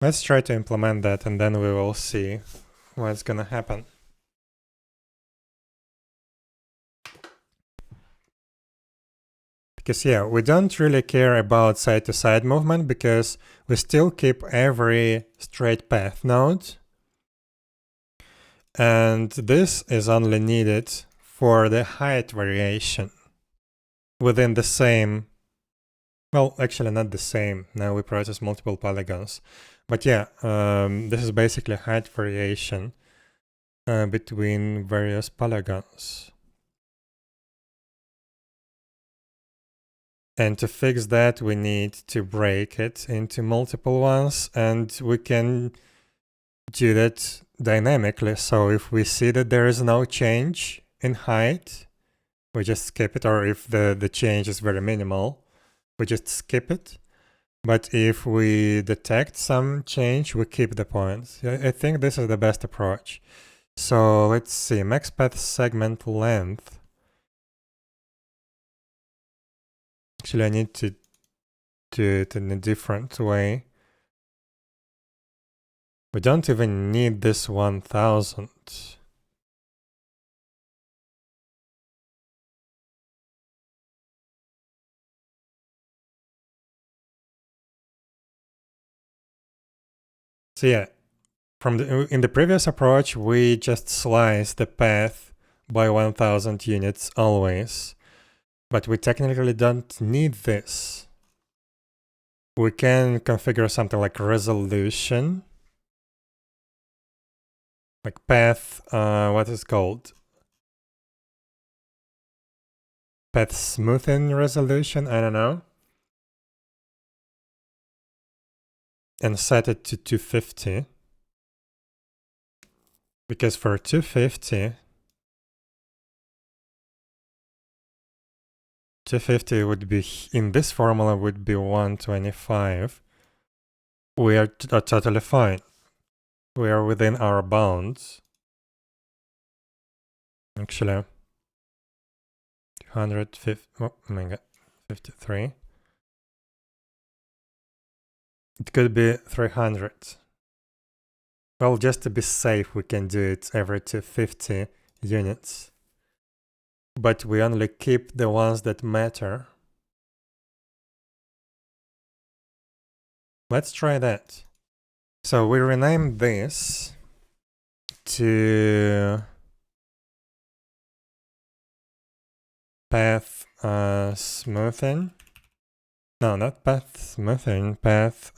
Let's try to implement that and then we will see what's gonna happen. Because yeah, we don't really care about side-to-side movement because we still keep every straight path node. And this is only needed for the height variation within the same, well, actually not the same, now we process multiple polygons. But yeah, this is basically height variation between various polygons. And to fix that, we need to break it into multiple ones, and we can do that dynamically. So if we see that there is no change in height, we just skip it, or if the change is very minimal, we just skip it. But if we detect some change, we keep the points. I think this is the best approach. So let's see, max path segment length. Actually, I need to do it in a different way. We don't even need this 1000. So yeah, in the previous approach, we just slice the path by 1000 units always. But we technically don't need this. We can configure something like resolution. Like path, what is called? Path smoothing resolution, I don't know. And set it to 250. Because for 250, 250 would be, in this formula would be 125. We are totally fine. We are within our bounds. Actually, 250, oh my god, 53. It could be 300. Well, just to be safe, we can do it every 250 units. But we only keep the ones that matter. Let's try that. So we rename this to path smoothing. No, not path smoothing, path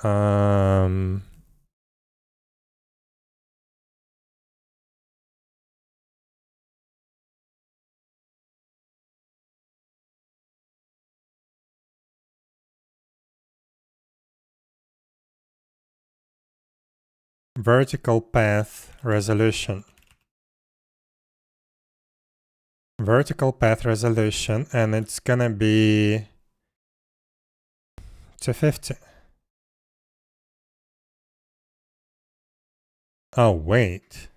vertical path resolution. Vertical path resolution, and it's gonna be 250. Oh, wait.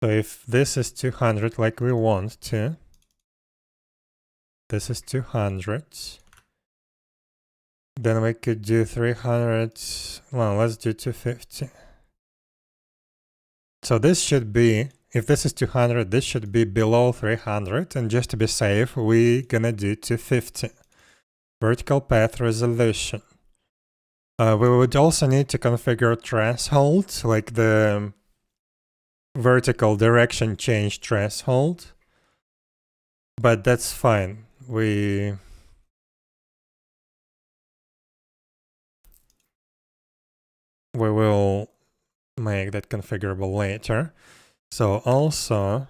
So if this is 200 like we want to, this is 200, then we could do 300, well, let's do 250. So this should be, if this is 200, this should be below 300, and just to be safe, we're gonna do 250. Vertical path resolution. We would also need to configure threshold, like the vertical direction change threshold, but that's fine. We will make that configurable later. So also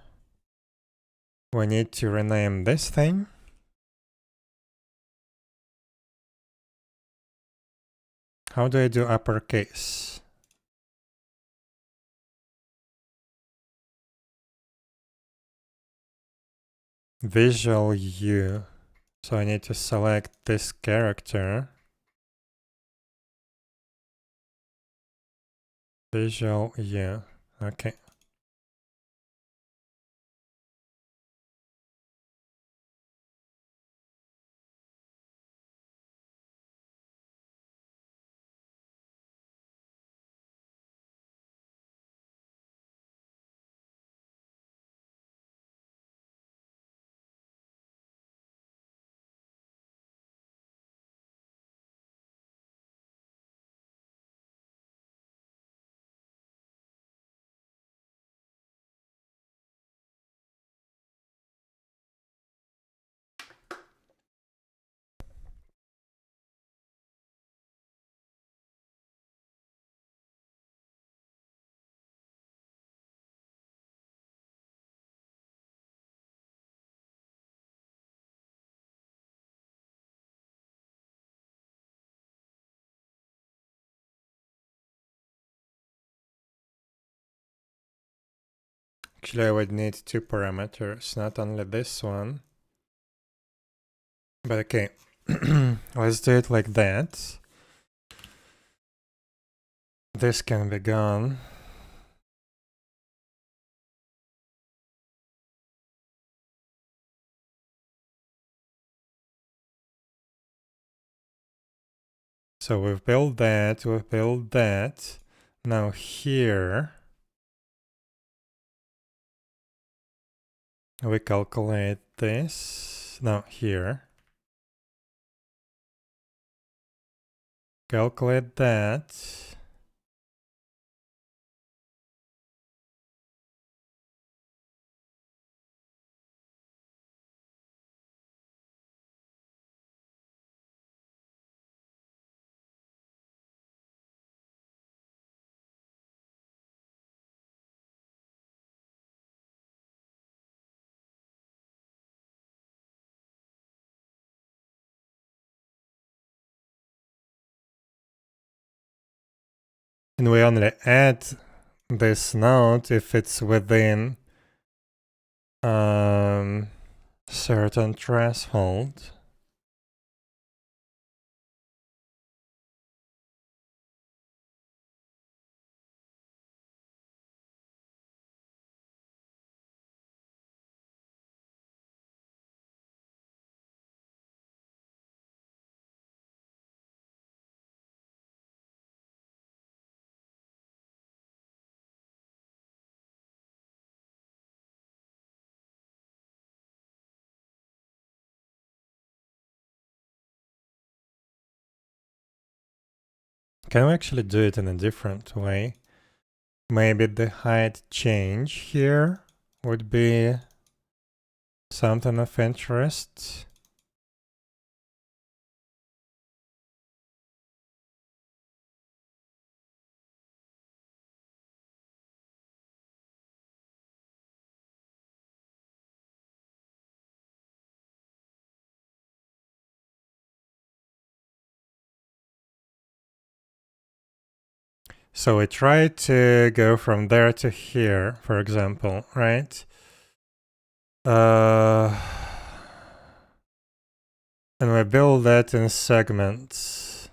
we need to rename this thing. How do I do uppercase? Visual U. So I need to select this character. Visual U. Okay. Actually, I would need two parameters, not only this one. But okay, let's do it like that. This can be gone. So we've built that, we've built that. Now here, we calculate this. Now here, calculate that. And we only add this node if it's within certain threshold. Can we actually do it in a different way? Maybe the height change here would be something of interest. So we try to go from there to here, for example, right? And we build that in segments.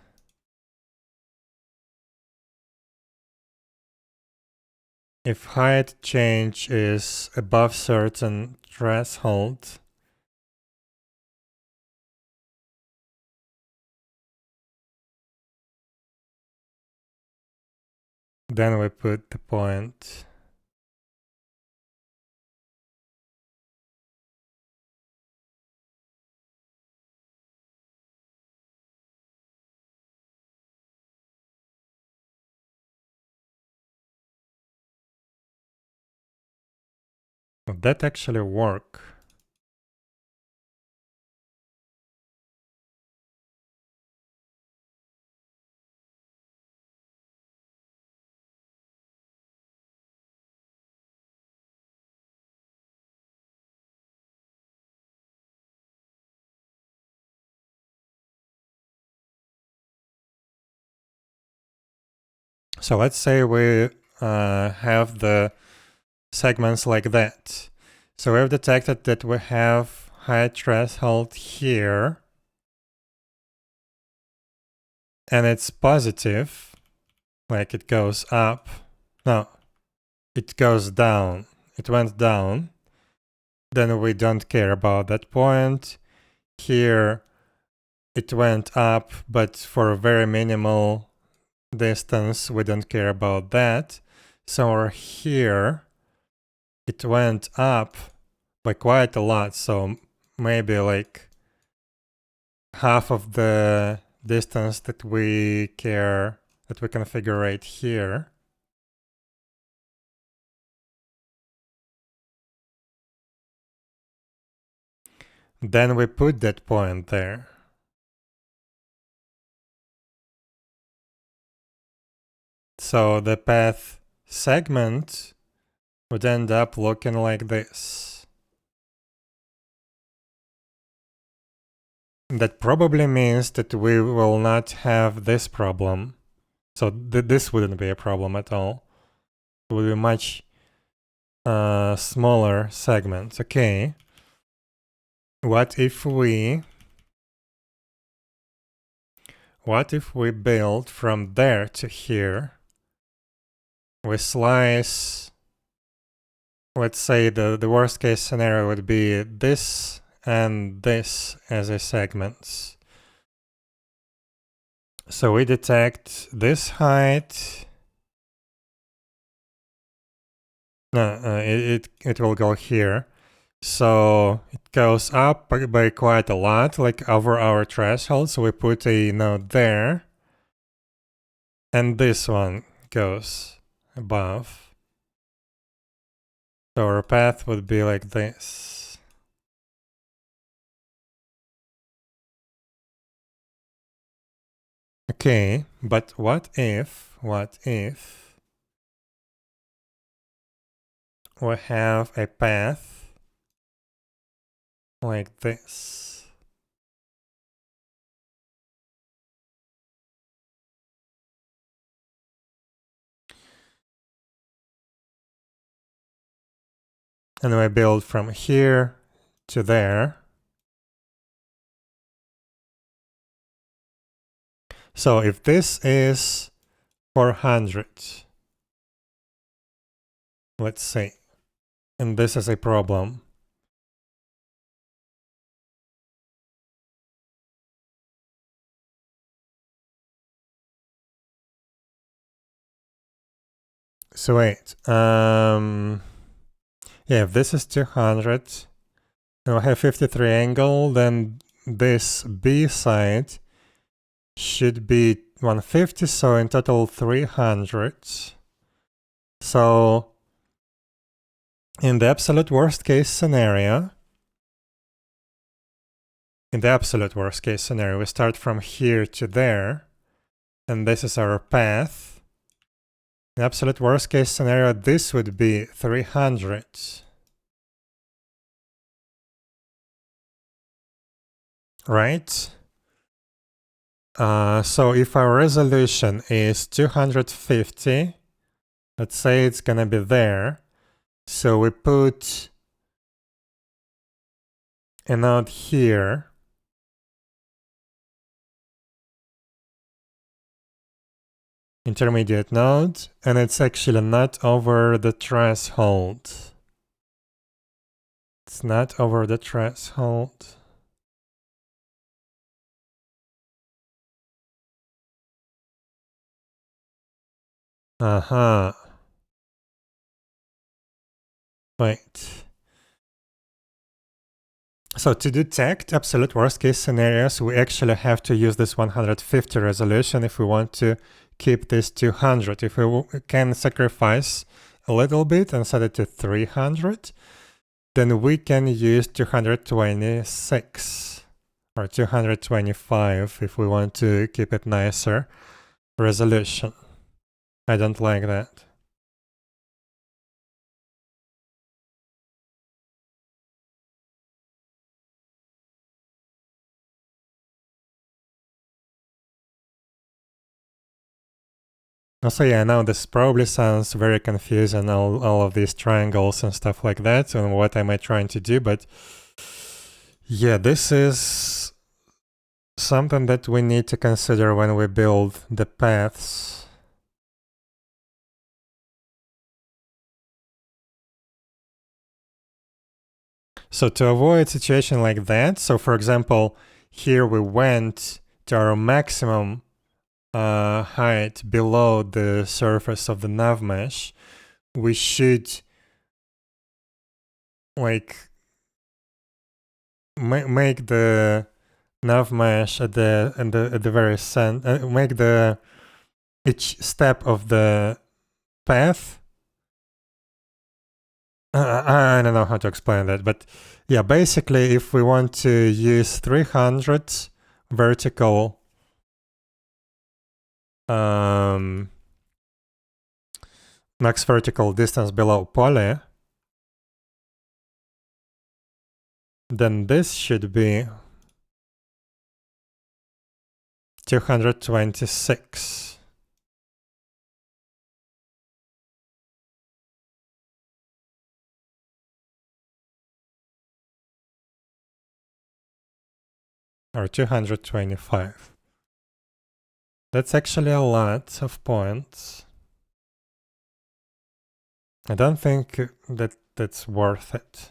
If height change is above certain threshold, then we put the point. Would that actually work? So let's say we have the segments like that. So we've detected that we have height threshold here, and it's positive, like it goes up. No, it goes down. It went down. Then we don't care about that point. Here it went up, but for a very minimal distance, we don't care about that. So here it went up by quite a lot, so maybe like half of the distance that we care, that we configure here. Then we put that point there. So the path segment would end up looking like this. That probably means that we will not have this problem. So this wouldn't be a problem at all. It would be much smaller segments. Okay. What if we build from there to here? We slice, let's say the worst case scenario would be this and this as a segments. So we detect this height. No, it will go here. So it goes up by quite a lot, like over our threshold. So we put a node there. And this one goes above. So our path would be like this. Okay, but what if we have a path like this? And we build from here to there. So if this is 400, let's say, and this is a problem. So wait, yeah, if this is 200, and we have 53 angle, then this B side should be 150, so in total 300. So in the absolute worst case scenario, we start from here to there, and this is our path. In absolute worst case scenario, this would be 300. Right? So if our resolution is 250, let's say it's gonna be there. So we put a node here. intermediate node, and it's actually not over the threshold. It's not over the threshold. Wait. So to detect absolute worst case scenarios, we actually have to use this 150 resolution if we want to keep this 200. If we can sacrifice a little bit and set it to 300, then we can use 226 or 225 if we want to keep it nicer resolution. I don't like that. Also, yeah, now this probably sounds very confusing, all of these triangles and stuff like that, and what am I trying to do, but yeah, this is something that we need to consider when we build the paths. So to avoid a situation like that, so for example, here we went to our maximum height below the surface of the nav mesh, we should like make the nav mesh at the very center, make the each step of the path. I don't know how to explain that, but yeah, basically, if we want to use 300 vertical max vertical distance below poly, then this should be 226. Or 225. That's actually a lot of points. I don't think that's worth it.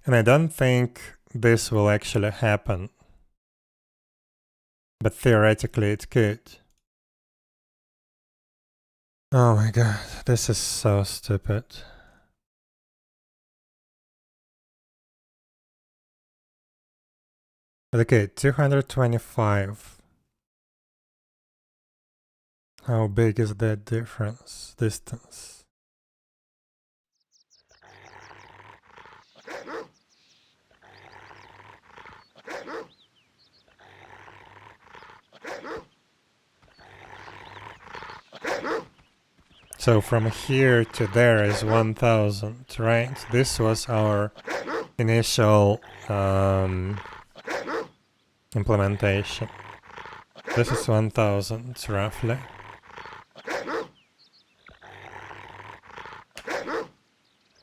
And I don't think this will actually happen. But theoretically it could. Oh my god, this is so stupid. Okay, 225. How big is that difference? Distance. So from here to there is 1000, right? This was our initial implementation. This is 1000 roughly.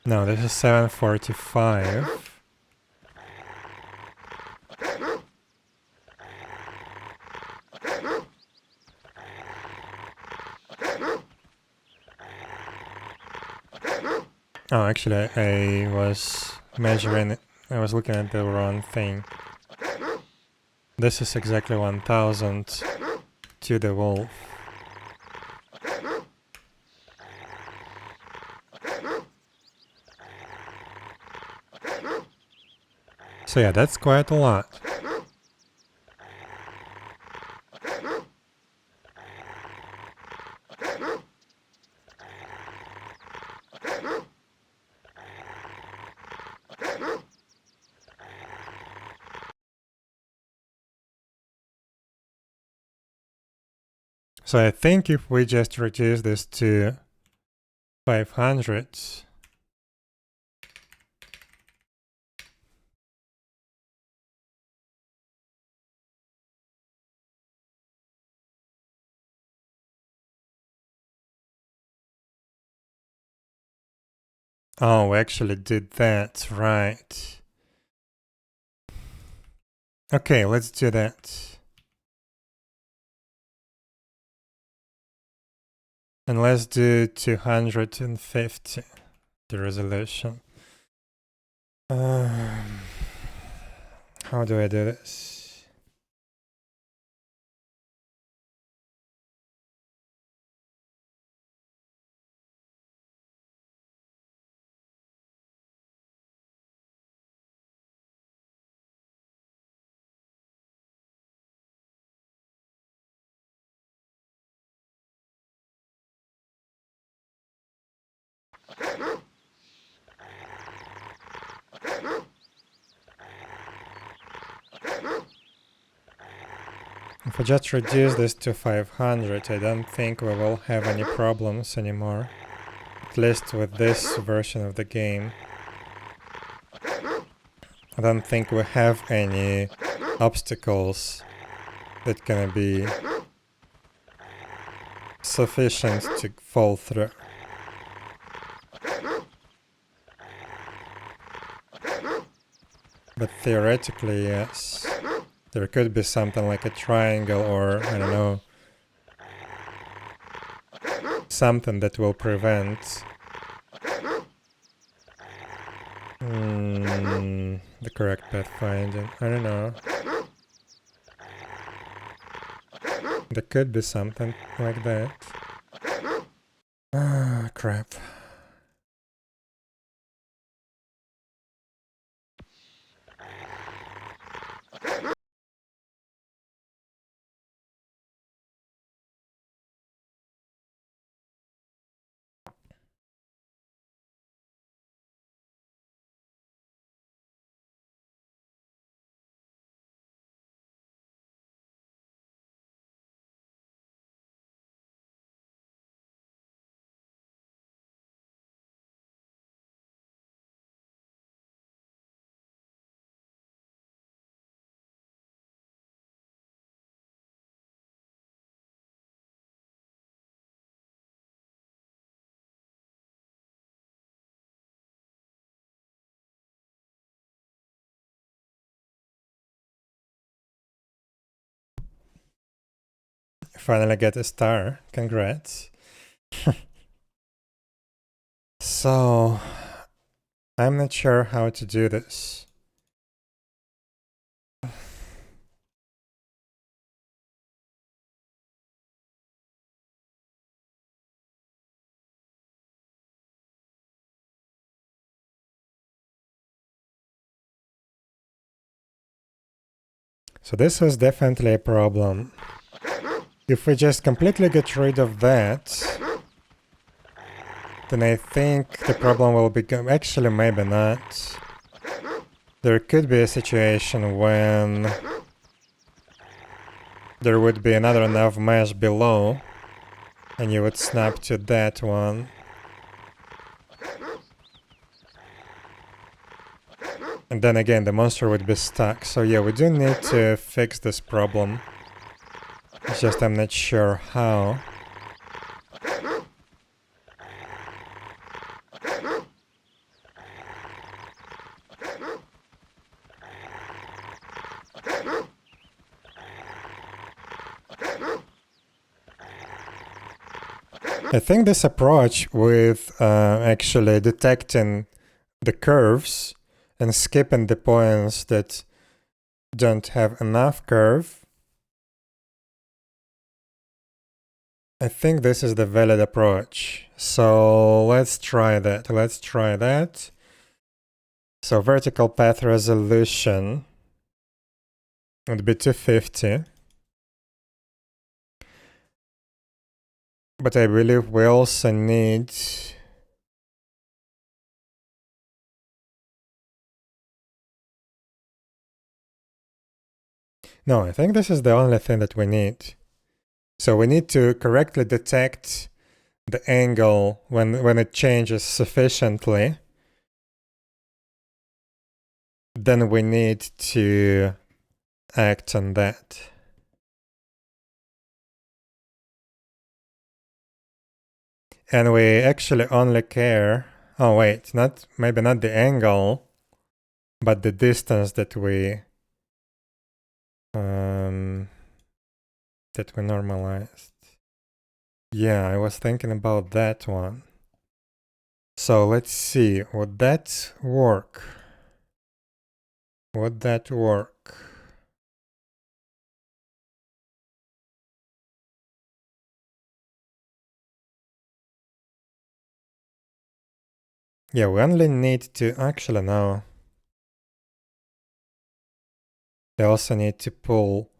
No, this is 745. Oh, actually, I was measuring it. I was looking at the wrong thing. This is exactly 1000 to the wolf. So yeah, that's quite a lot. So I think if we just reduce this to 500, oh, we actually did that, right. Okay, let's do that. And let's do 250, the resolution. How do I do this? If I just reduce this to 500, I don't think we will have any problems anymore. At least with this version of the game. I don't think we have any obstacles that can be sufficient to fall through. But theoretically, yes. There could be something like a triangle or, I don't know, something that will prevent the correct path finding. I don't know. There could be something like that. Ah, crap. Finally get a star. Congrats. So, I'm not sure how to do this. So this was definitely a problem. If we just completely get rid of that, then I think the problem will become... Actually, maybe not. There could be a situation when there would be another nav mesh below, and you would snap to that one. And then again, the monster would be stuck. So yeah, we do need to fix this problem. It's just I'm not sure how. I think this approach with actually detecting the curves and skipping the points that don't have enough curve, I think this is the valid approach. So let's try that. So vertical path resolution would be 250. But I believe we also need... No, I think this is the only thing that we need. So we need to correctly detect the angle when it changes sufficiently. Then we need to act on that. And we actually only care, oh wait, maybe not the angle, but the distance that we normalized. Yeah, I was thinking about that one. So let's see, would that work? Would that work? Yeah, we only need to, actually no. We also need to pull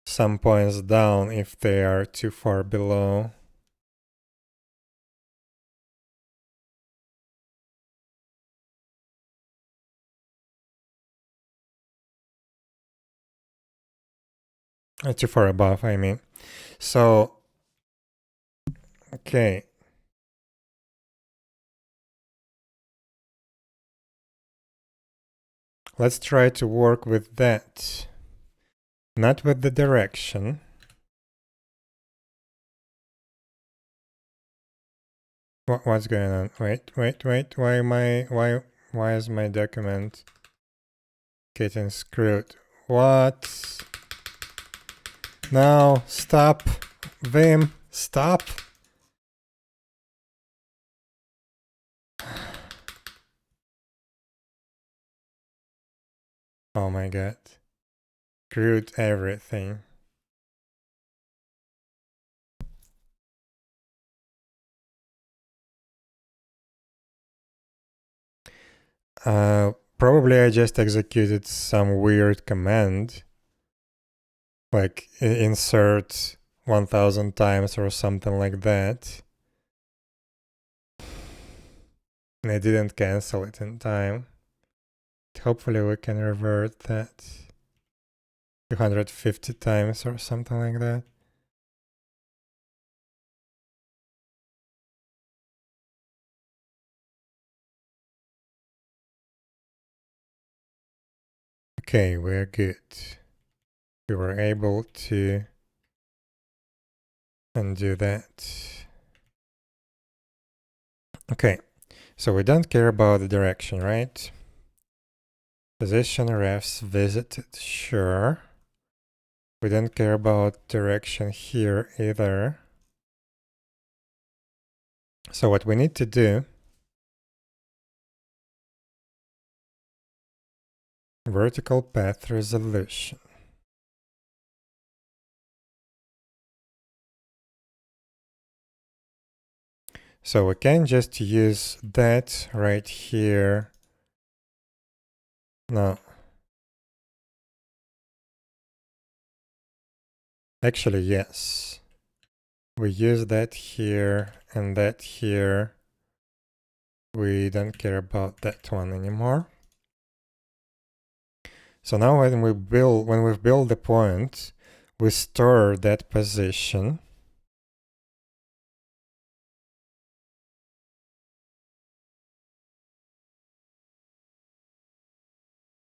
some points down if they are too far below. Too far above, I mean. So, okay. Let's try to work with that. Not with the direction. What's going on? Wait. Why is my document getting screwed? What? No, stop. Vim, stop. Oh my god. Screwed everything. Probably I just executed some weird command. Like insert 1000 times or something like that. And I didn't cancel it in time. Hopefully we can revert that 250 times or something like that. Okay, we're good. We were able to undo that. Okay, so we don't care about the direction, right? Position refs visited, sure. We don't care about direction here either. So what we need to do, vertical path resolution. So we can just use that right here. No. Actually, yes. We use that here and that here. We don't care about that one anymore. So now when we've built the point, we store that position.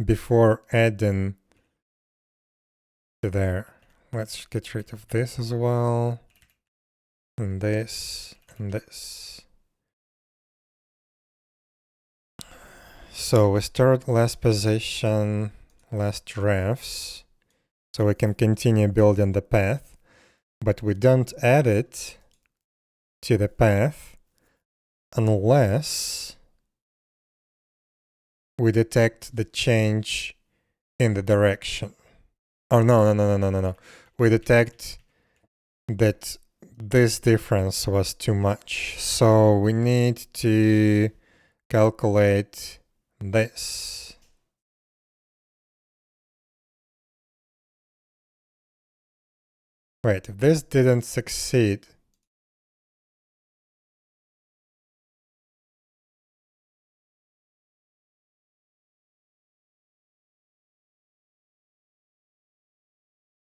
Before adding to there. Let's get rid of this as well. And this, and this. So we stored last position, last refs. So we can continue building the path. But we don't add it to the path unless we detect the change in the direction. Oh, no. We detect that this difference was too much. So we need to calculate this. Wait, if this didn't succeed,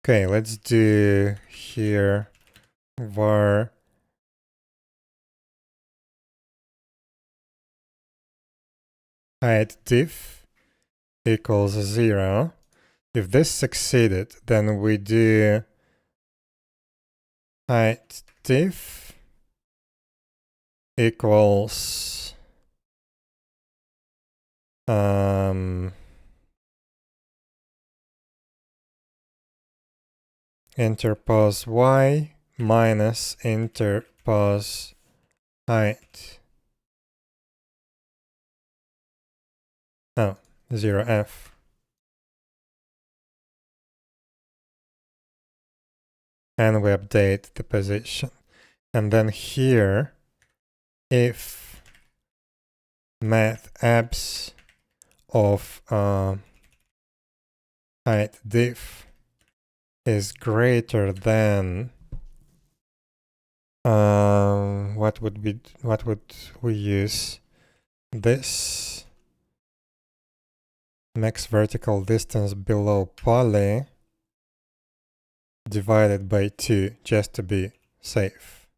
Okay, let's do here var height diff equals 0. If this succeeded, then we do height diff equals interpose y minus interpose height. Oh, 0f. And we update the position. And then here, if math abs of height diff is greater than what would we use? This max vertical distance below poly divided by 2, just to be safe.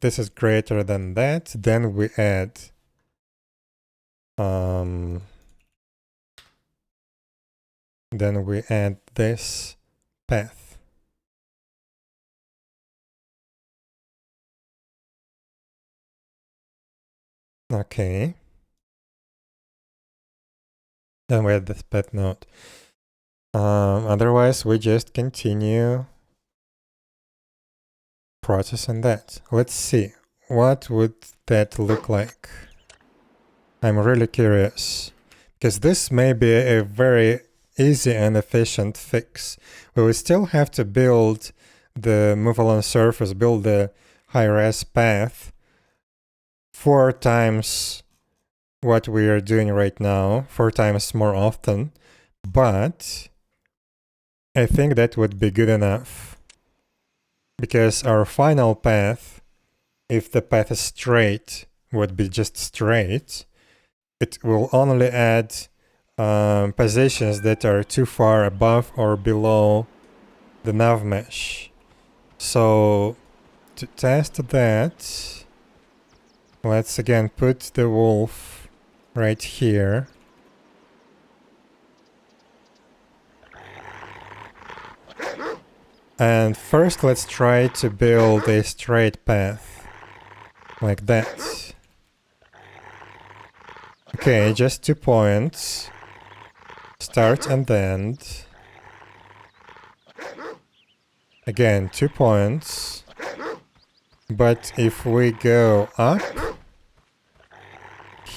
This is greater than that, then we add this path. Okay. Then we add this path node. Otherwise, we just continue processing that. Let's see. What would that look like? I'm really curious. Because this may be a very easy and efficient fix. We will still have to build the move along surface, build the high-res path 4 times what we are doing right now, 4 times more often. But I think that would be good enough. Because our final path, if the path is straight, would be just straight. It will only add positions that are too far above or below the nav mesh. So to test that, let's again put the wolf right here. And first let's try to build a straight path like that. Okay, just 2 points. Start and end. Again, 2 points. But if we go up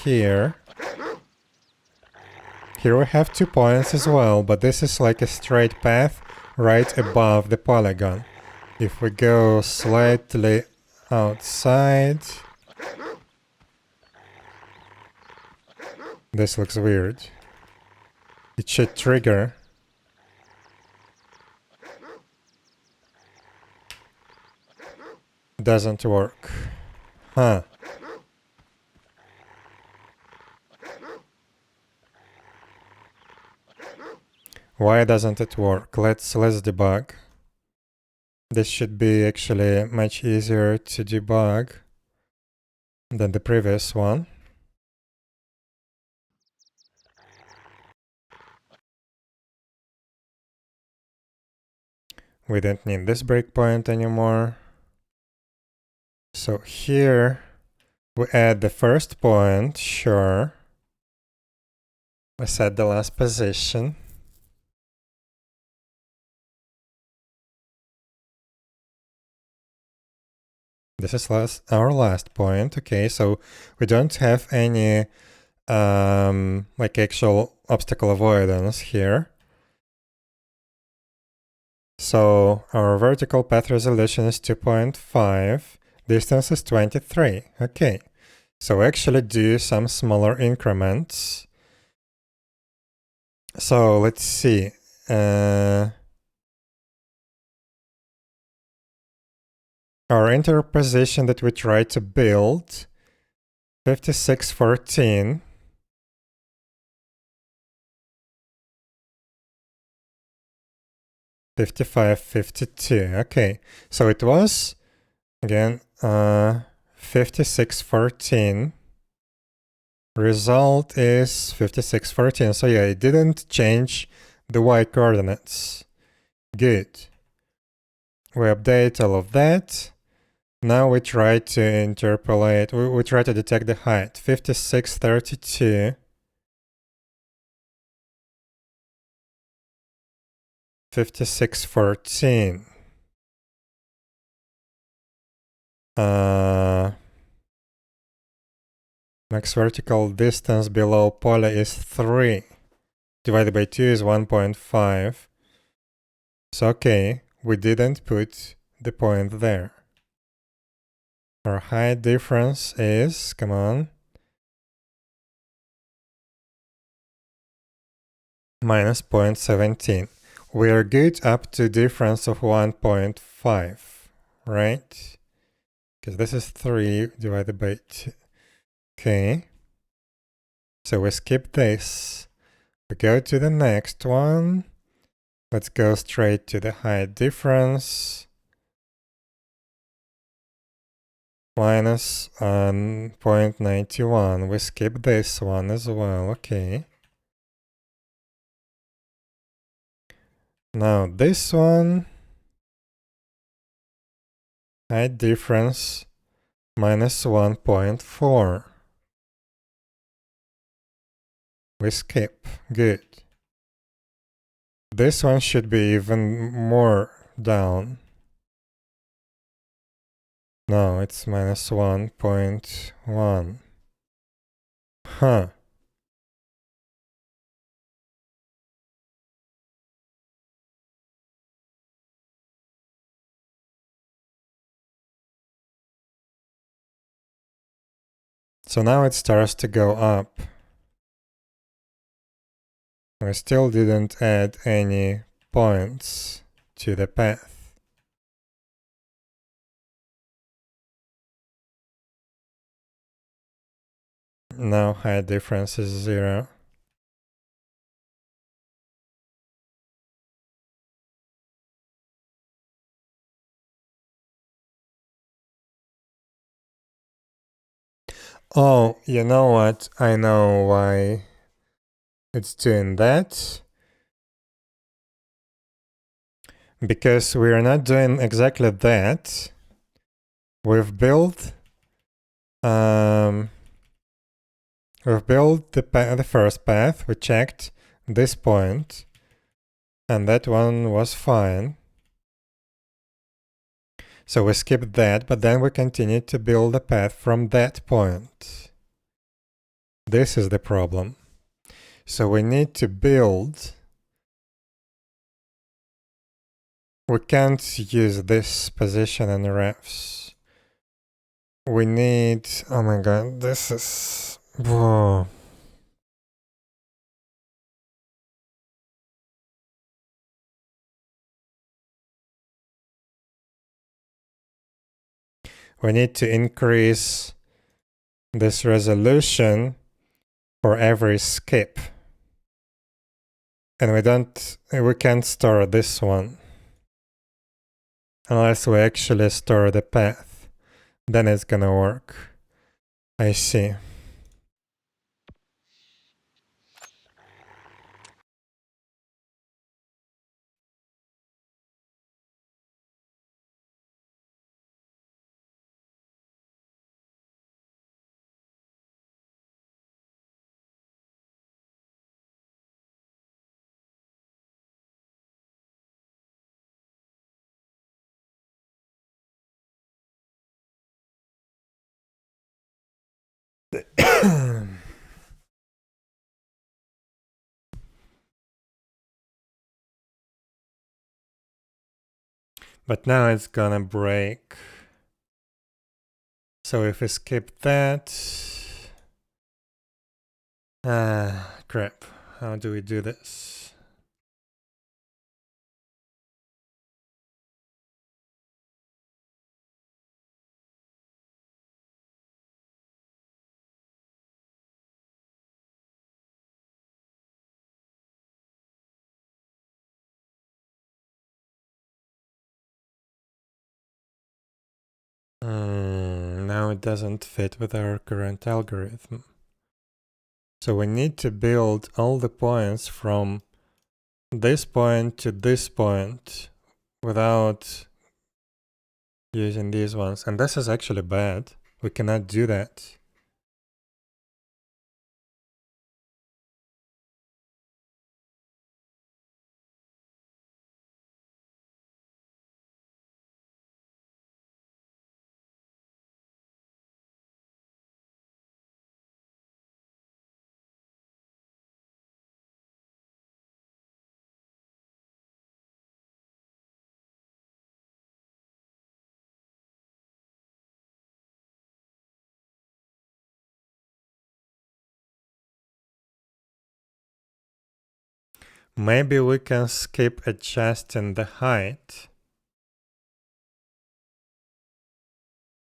here we have 2 points as well, but this is like a straight path right above the polygon. If we go slightly outside, this looks weird. It should trigger. Doesn't work. Huh. Why doesn't it work? Let's debug. This should be actually much easier to debug than the previous one. We don't need this breakpoint anymore. So here we add the first point, sure. We set the last position. This is our last point. Okay, so we don't have any like actual obstacle avoidance here. So our vertical path resolution is 2.5, distance is 23. Okay, so actually do some smaller increments. So let's see. Our interposition that we try to build, 5614. 55, 52. Okay, so it was again 56, 14. Result is 56, 14. So yeah, it didn't change the y coordinates. Good. We update all of that. Now we try to interpolate, we try to detect the height. 56, 32. 56, 14. Max vertical distance below poly is 3. Divided by 2 is 1.5. So okay, we didn't put the point there. Our height difference is, come on, minus 0.17. We are good up to difference of 1.5, right? Because this is 3 divided by 2. Okay. So we skip this. We go to the next one. Let's go straight to the height difference. Minus 0.91. We skip this one as well. Okay. Now this one, height difference minus 1.4. We skip. Good. This one should be even more down. No, it's minus 1.1. Huh. So now it starts to go up. We still didn't add any points to the path. Now height difference is 0. Oh, you know what? I know why it's doing that. Because we are not doing exactly that. We've built the first path. We checked this point, and that one was fine. So we skipped that, but then we continued to build a path from that point. This is the problem. So we need to build. We can't use this position in refs. We need, oh my god, this is, whoa. We need to increase this resolution for every skip. And we can't store this one. Unless we actually store the path. Then it's gonna work. I see. But now it's gonna break. So if we skip that... crap. How do we do this? it doesn't fit with our current algorithm. So we need to build all the points from this point to this point without using these ones. And this is actually bad. We cannot do that. Maybe we can skip adjusting the height,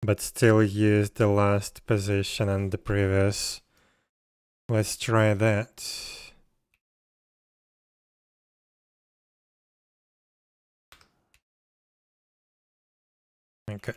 but still use the last position and the previous. Let's try that. Okay.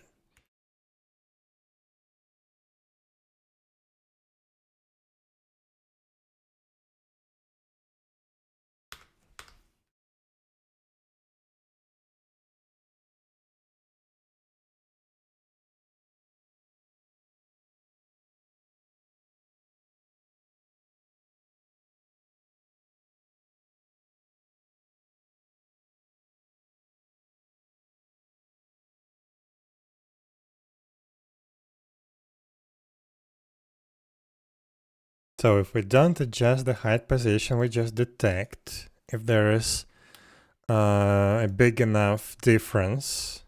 So if we don't adjust the height position, we just detect if there is a big enough difference.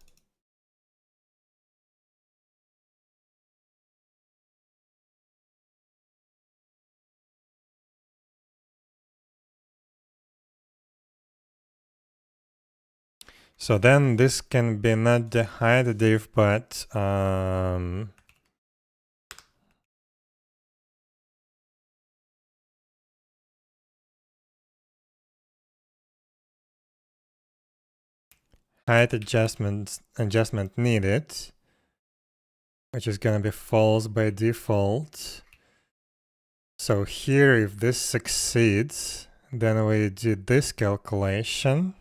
So then this can be not the height diff, but height adjustment needed, which is gonna be false by default. So here, if this succeeds, then we do this calculation.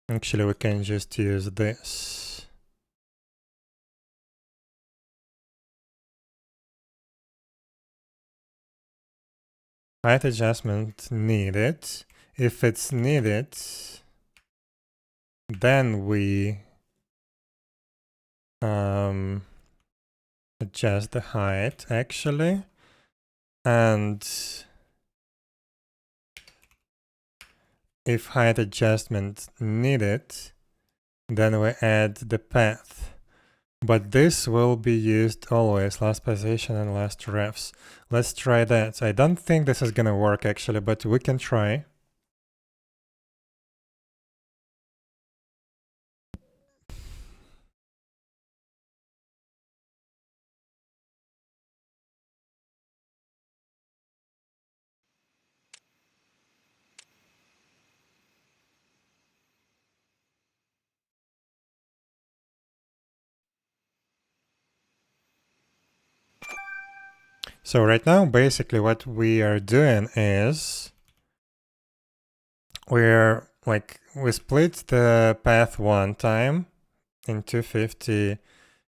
Actually, we can just use this. Height adjustment needed. If it's needed, then we adjust the height actually. And if height adjustment needed, then we add the path. But this will be used always, last position and last refs. Let's try that. I don't think this is gonna work actually, but we can try. So right now, basically what we are doing is we split the path one time in 250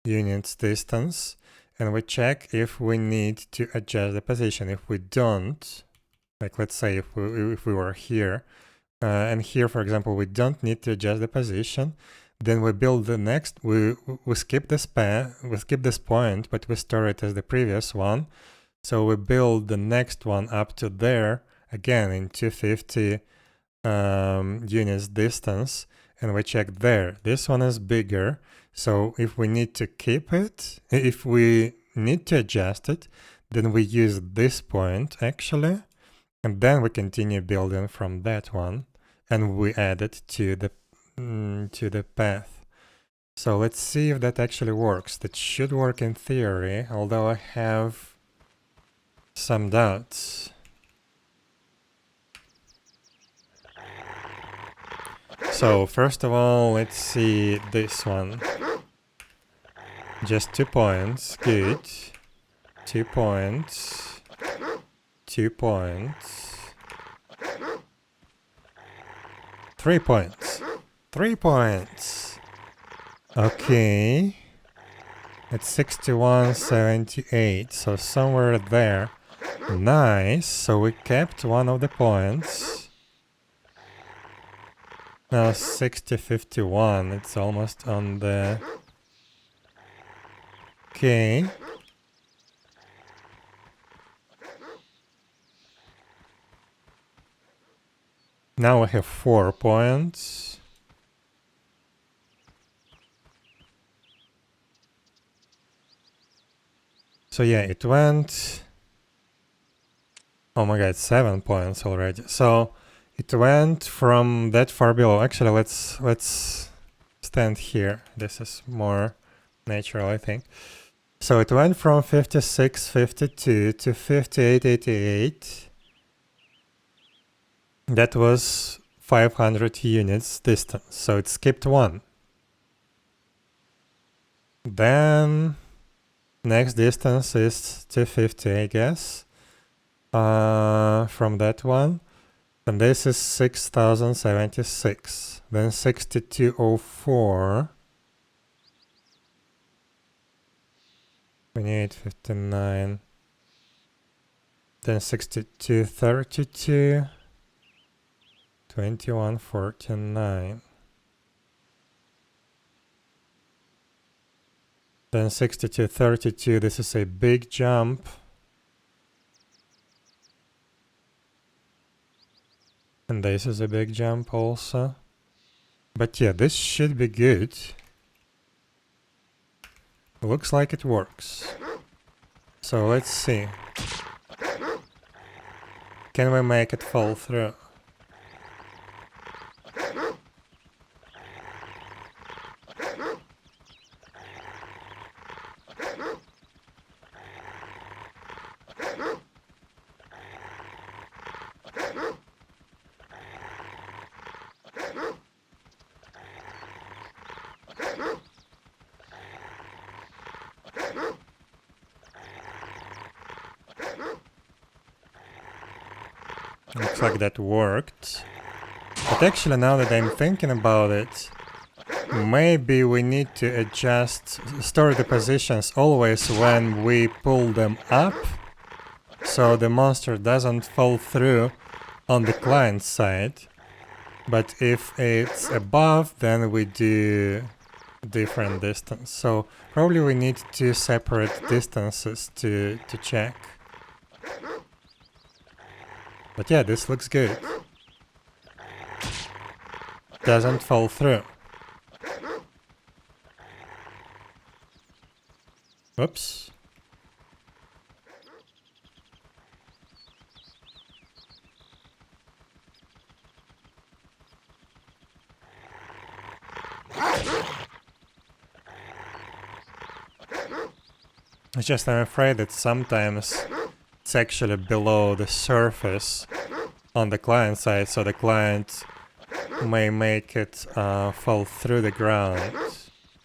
units distance, and we check if we need to adjust the position. If we don't, like let's say if we were here, and here, for example, we don't need to adjust the position, then we build the next, we skip this path, we skip this point, but we store it as the previous one. So we build the next one up to there, again in 250 units distance, and we check there. This one is bigger, so if we need to keep it, if we need to adjust it, then we use this point actually, And then we continue building from that one, and we add it to the path. So let's see if that actually works. That should work in theory, although I have some doubts. So first of all, let's see this one. Just 2 points, good. 2 points. 2 points. 3 points. 3 points. Okay. It's 61.78, so somewhere there. Nice, so we kept one of the points. Now 60.51, it's almost on the... Okay. Now we have 4 points. So yeah, it went... Oh my god, 7 points already. So it went from that far below. Actually, let's stand here. This is more natural, I think. So it went from 56.52 to 58.88. That was 500 units distance. So it skipped 1. Then next distance is 250, I guess. From that one. And this is 6076. Then 6204. 2859. Then 6232. 2149. Then 6232. This is a big jump. And this is a big jump also. But yeah, this should be good. Looks like it works. So let's see. Can we make it fall through? Looks like that worked. But actually, now that I'm thinking about it, maybe we need to adjust, store the positions always when we pull them up, so the monster doesn't fall through on the client side. But if it's above, then we do different distance. So probably we need 2 separate distances to check. But yeah, this looks good. Doesn't fall through. Oops. It's just I'm afraid that sometimes it's actually below the surface on the client side, so the client may make it fall through the ground,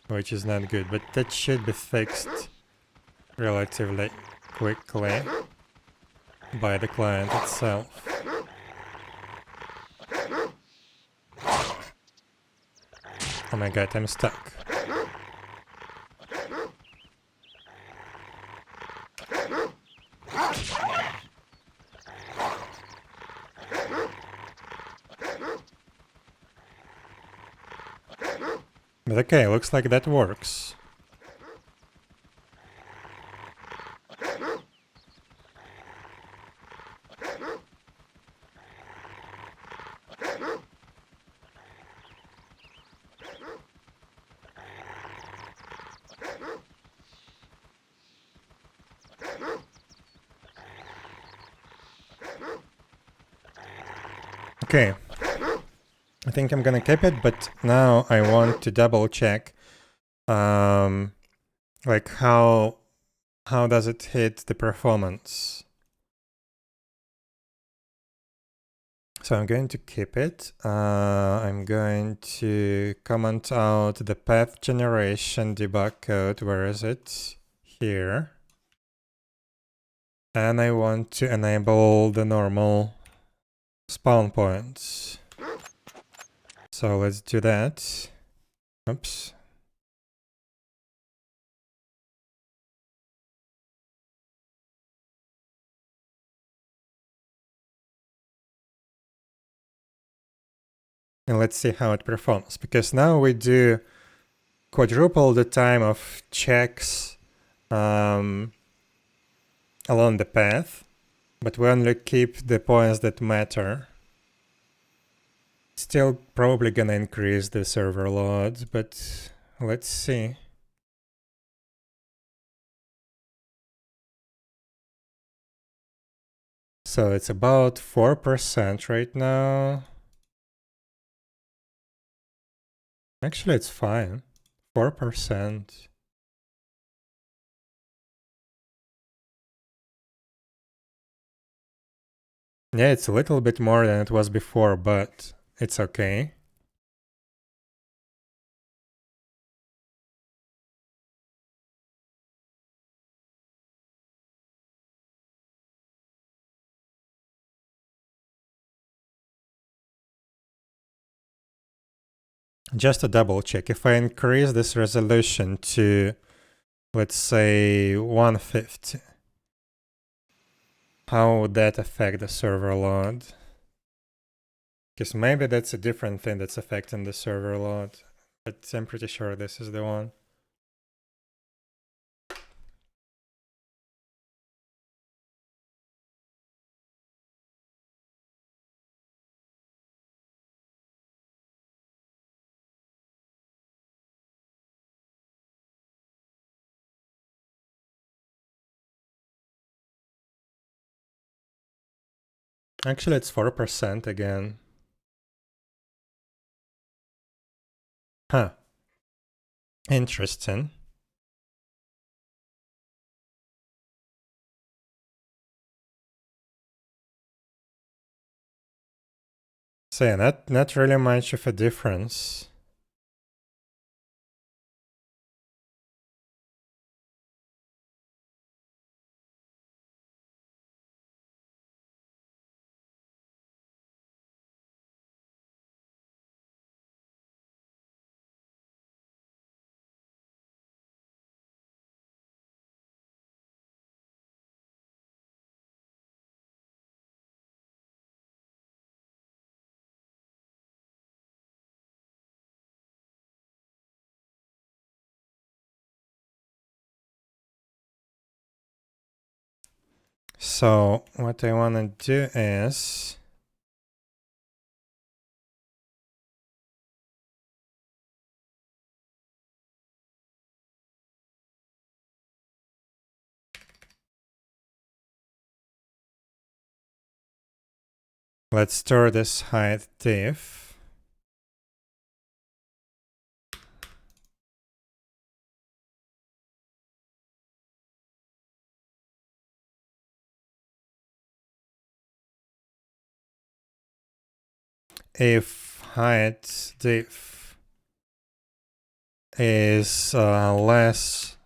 which is not good, but that should be fixed relatively quickly by the client itself. Oh my god, I'm stuck. But okay, looks like that works. Okay. I think I'm gonna keep it, but now I want to double check like how does it hit the performance. So I'm going to keep it. I'm going to comment out the path generation debug code. Where is it? Here. And I want to enable the normal spawn points. So let's do that. Oops. And let's see how it performs, because now we do quadruple the time of checks along the path, but we only keep the points that matter. Still probably gonna increase the server load, but let's see. So it's about 4% right now. Actually, it's fine. 4%. Yeah, it's a little bit more than it was before, but it's okay. Just to double check, if I increase this resolution to, let's say, 150, how would that affect the server load? Because maybe that's a different thing that's affecting the server load, but I'm pretty sure this is the one. Actually, it's 4% again. Huh. Interesting. So yeah, not really much of a difference. So what I want to do is let's store this height diff. If height diff is less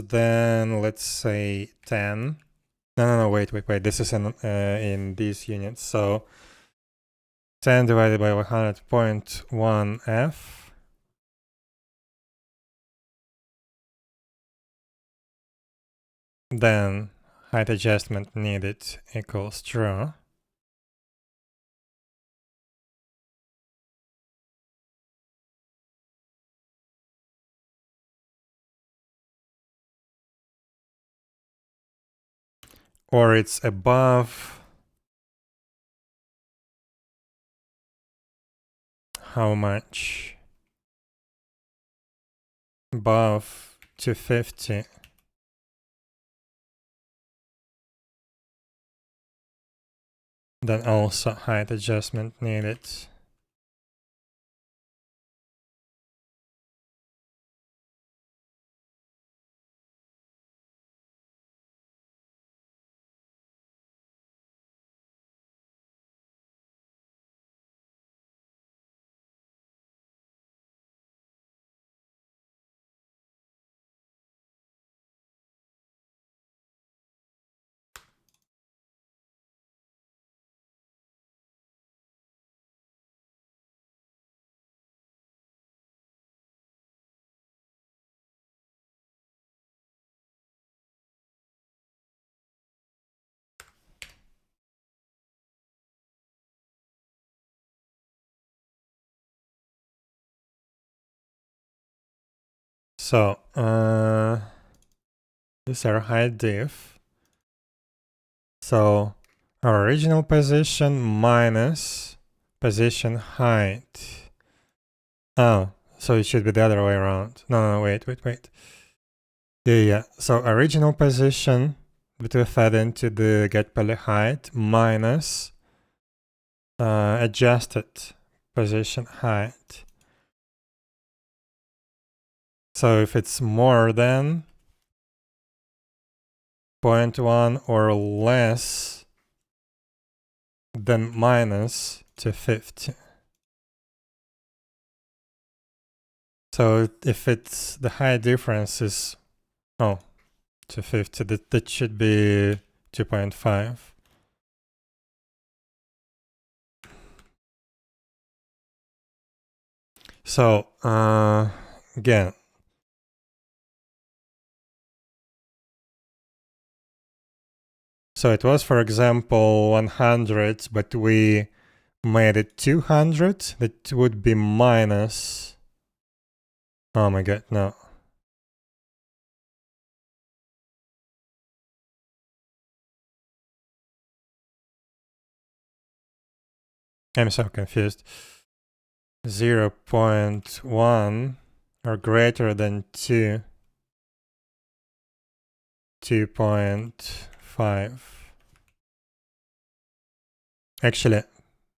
than, let's say, 10. No, wait. This is in these units. So 10 divided by 100.1 f. Then height adjustment needed equals true. Or it's above how much? Above 250. then also height adjustment needed. So, this is our height diff. So, our original position minus position height. Oh, so it should be the other way around. No, wait. Yeah. So, original position that we fed into the get poly height minus adjusted position height. So if it's more than 0.1 or less than minus 250. So if it's the height difference is 250, that should be 2.5. So again, so it was, for example, 100, but we made it 200. That would be minus. Oh my god, no. I'm so confused. 0.1 or greater than 2. 2.5. Actually,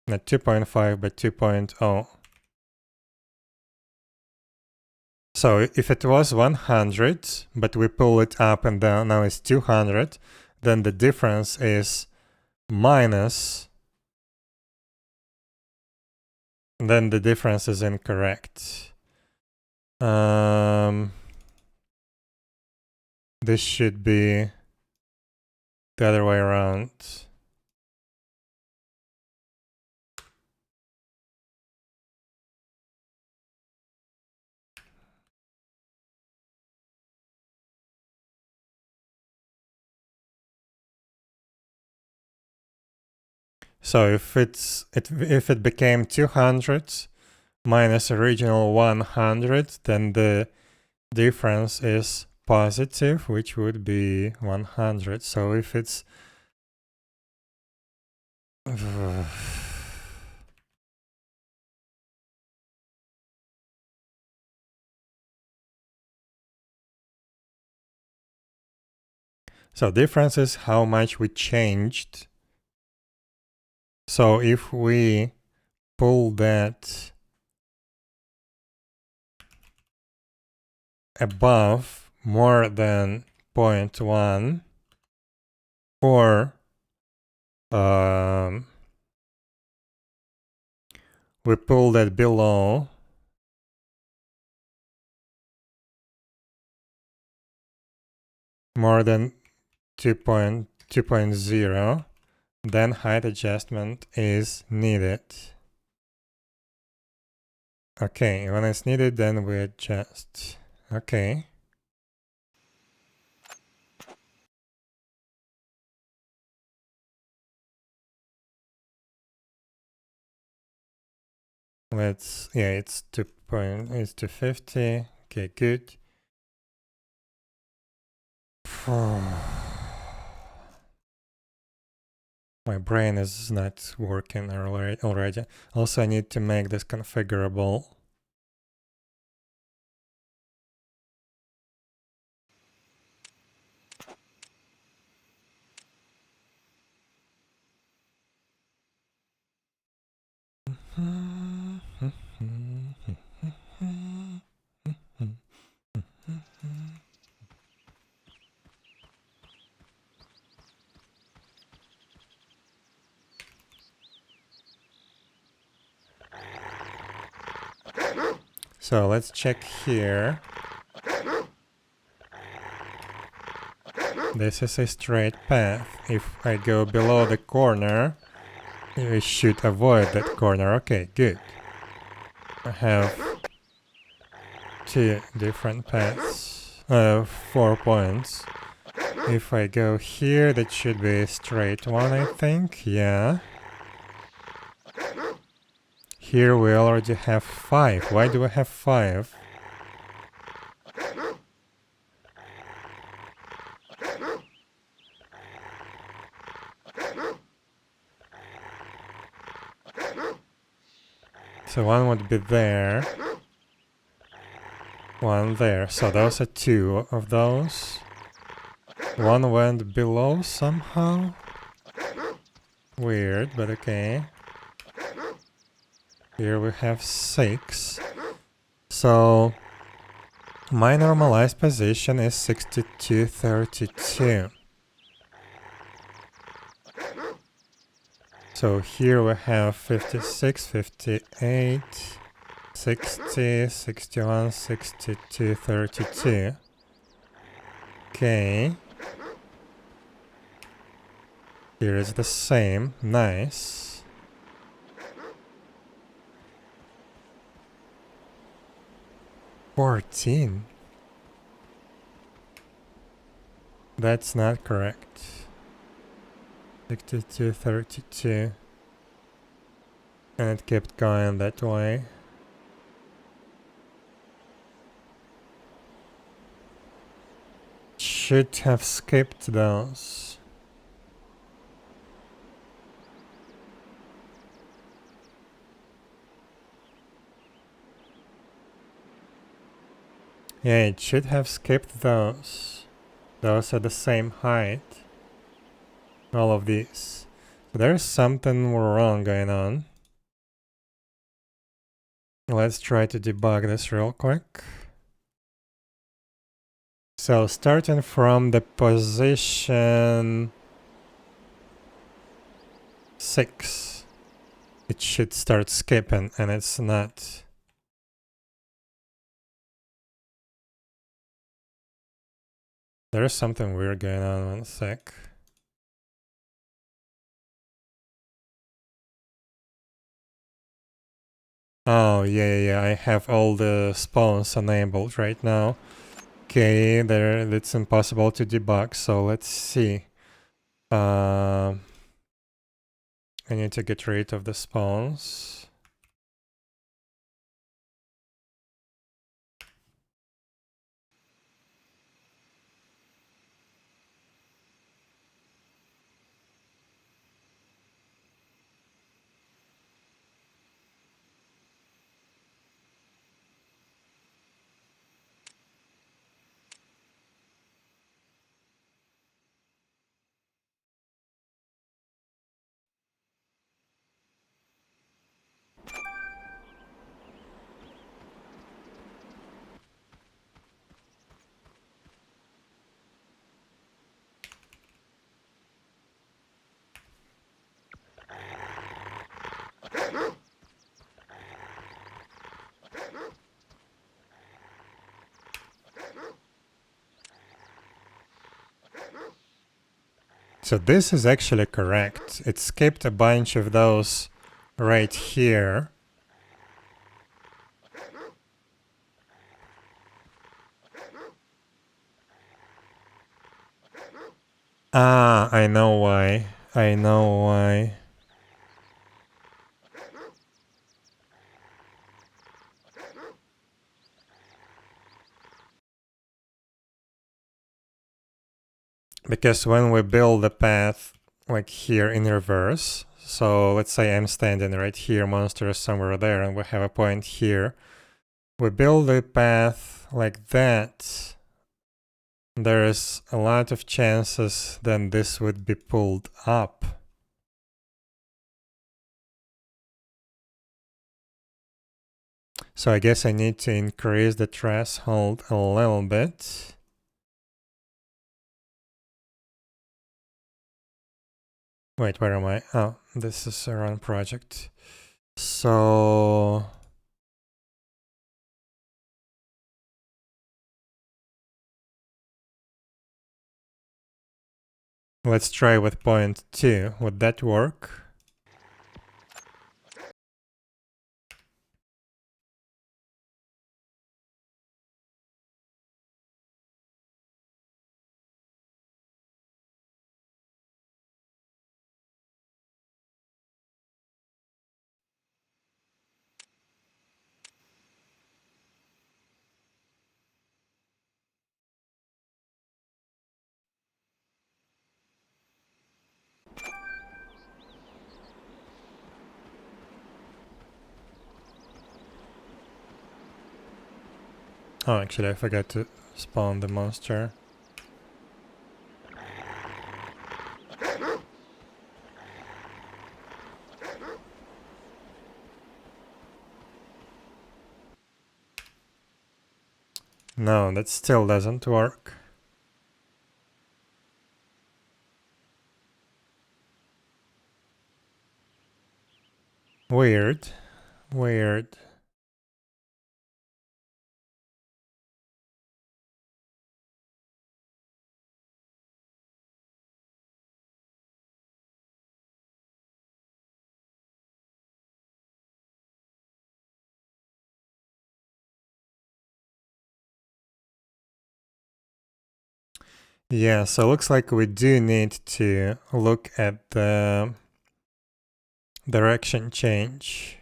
not 2.5, but 2.0. So if it was 100, but we pull it up and down, now it's 200, then the difference is minus, then the difference is incorrect. This should be the other way around. So if it became 200 minus original 100, then the difference is positive, which would be 100. So if it's so difference is how much we changed. So if we pull that above more than 0.1 or we pull that below more than 2.0, then height adjustment is needed. Okay, when it's needed, then we adjust. Okay. It's 250. Okay, good. My brain is not working already. Also, I need to make this configurable. So let's check here. This is a straight path. If I go below the corner, we should avoid that corner. Okay, good. I have 2 different paths. 4 points. If I go here, that should be a straight one, I think. Yeah. Here we already have 5. Why do I have 5? So one would be there. One there. So those are 2 of those. One went below somehow. Weird, but okay. Here we have 6. So my normalized position is 6232. So here we have 56, 58, 60, 61, 62, 32. Okay. Here is the same. Nice. $14. That's not correct. 62, 32. And it kept going that way. Should have skipped those. Yeah, it should have skipped those. Those are the same height. All of these. So there's something wrong going on. Let's try to debug this real quick. So starting from the position 6, it should start skipping, and it's not. There is something weird going on. 1 sec. Oh, yeah, I have all the spawns enabled right now. Okay, it's impossible to debug, so let's see. I need to get rid of the spawns. So this is actually correct. It skipped a bunch of those right here. Ah, I know why. I know why. Because when we build the path like here in reverse, so let's say I'm standing right here, monster is somewhere there, and we have a point here. We build the path like that. There is a lot of chances then this would be pulled up. So I guess I need to increase the threshold a little bit. Wait, where am I? Oh, this is a wrong project. So Let's try with point 2. Would that work? Oh, actually, I forgot to spawn the monster. No, that still doesn't work. Weird. Weird. Yeah, so looks like we do need to look at the direction change.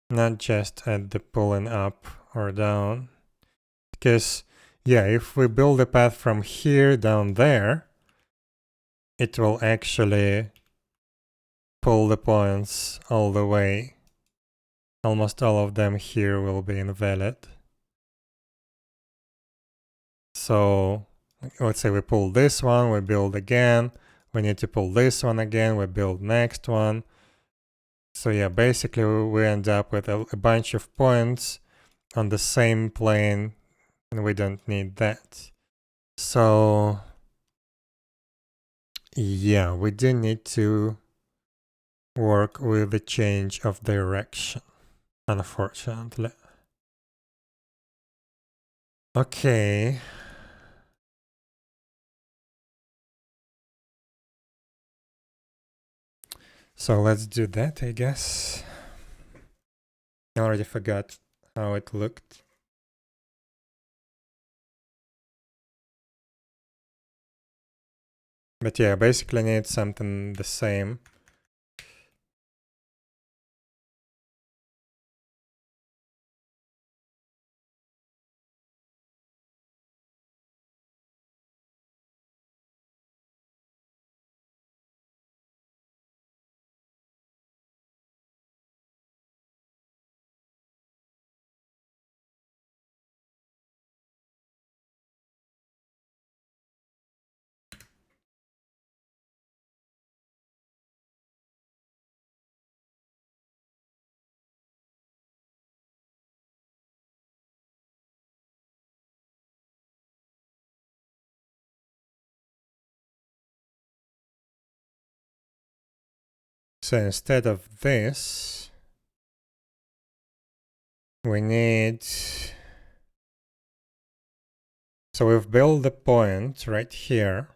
Not just at the pulling up or down. Because, yeah, if we build a path from here down there, it will actually pull the points all the way. Almost all of them here will be invalid. So let's say we pull this one, we build again, we need to pull this one again, we build next one. So yeah, basically we end up with a bunch of points on the same plane, and we don't need that. So yeah, we do need to work with the change of direction, unfortunately. Okay. So let's do that, I guess. I already forgot how it looked. But yeah, basically need something the same. So instead of this, we need... So we've built the point right here.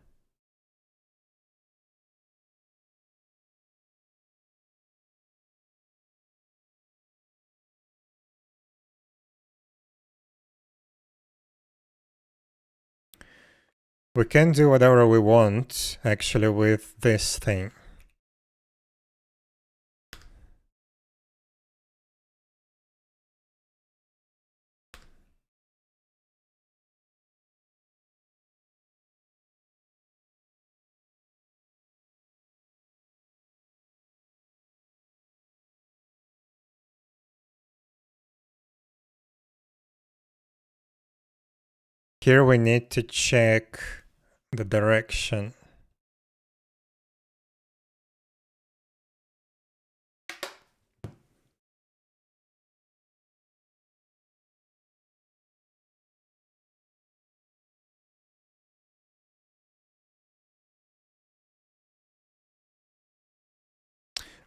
We can do whatever we want, actually, with this thing. Here we need to check the direction.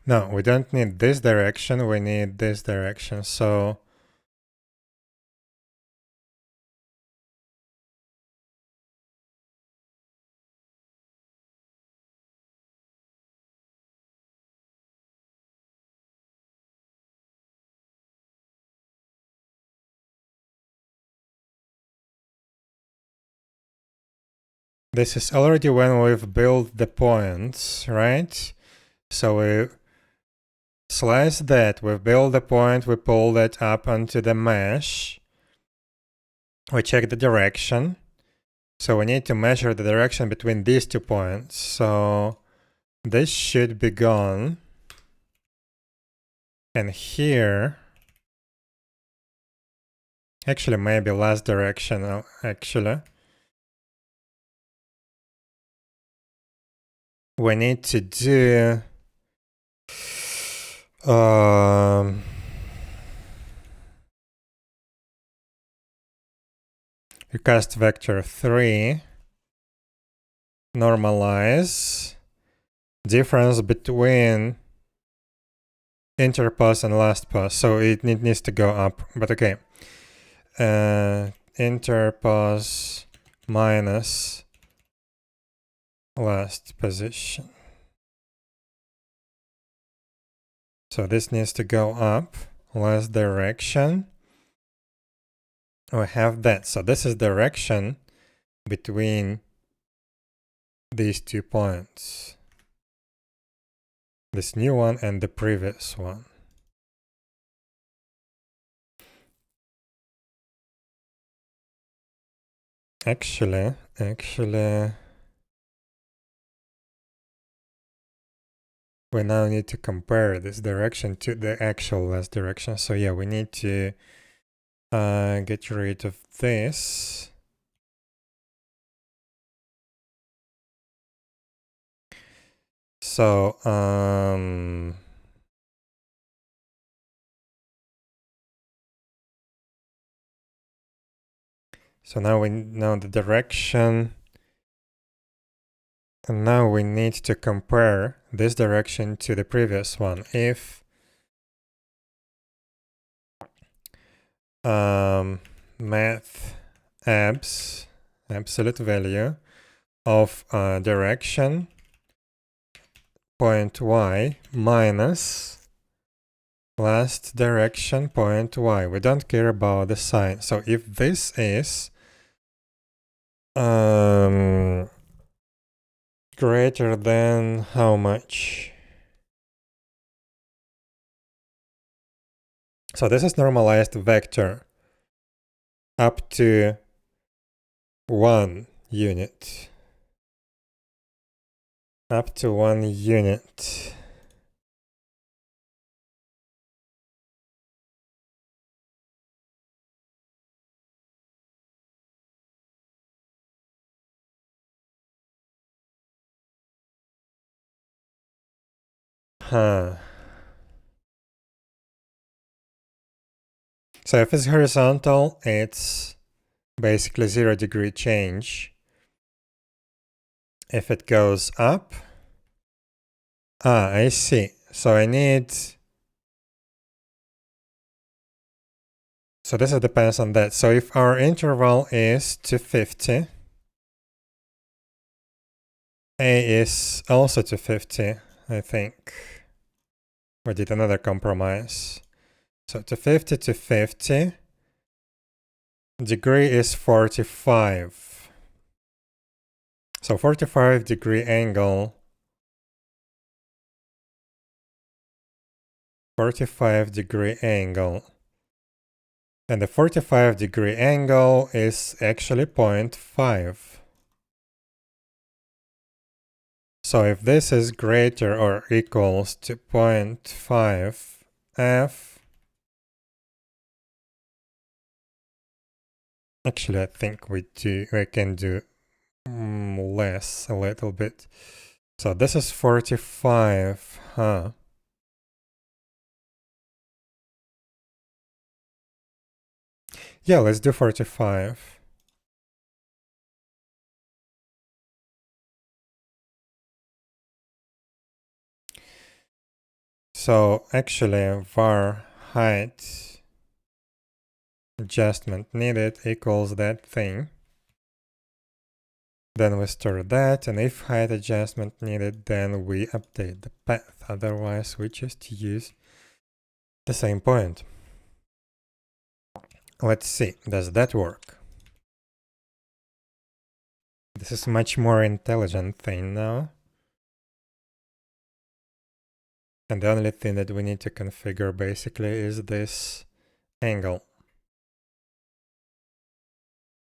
No, we don't need this direction, we need this direction. So This is already when we've built the points, right? So we slice that, we build the point, we pull that up onto the mesh. We check the direction. So we need to measure the direction between these 2 points. So this should be gone. And here, actually maybe last direction, actually. We need to do recast vector 3, normalize, difference between interpose and last pass, so it needs to go up, but okay. Interpose minus last position. So this needs to go up, last direction. We have that. So this is direction between these 2 points. This new one and the previous one. Actually, we now need to compare this direction to the actual last direction. So yeah, we need to get rid of this. So so now we know the direction, and now we need to compare this direction to the previous one. If math abs, absolute value of direction point y minus last direction point y. We don't care about the sign. So if this is greater than how much? So this is normalized vector up to 1 unit. Up to 1 unit. So if it's horizontal, it's basically 0 degree change. If it goes up, I see. So I need, so this depends on that. So if our interval is 250, A is also 250, I think. We did another compromise. So 250 to 50, degree is 45. So 45 degree angle. 45 degree angle. And the 45 degree angle is actually 0.5. So if this is greater or equals to 0.5 f, actually I think we can do less a little bit. So this is 45, Yeah, let's do 45. So actually var height adjustment needed equals that thing. Then we store that, and if height adjustment needed, then we update the path. Otherwise, we just use the same point. Let's see, does that work? this is a much more intelligent thing now. And the only thing that we need to configure basically is this angle.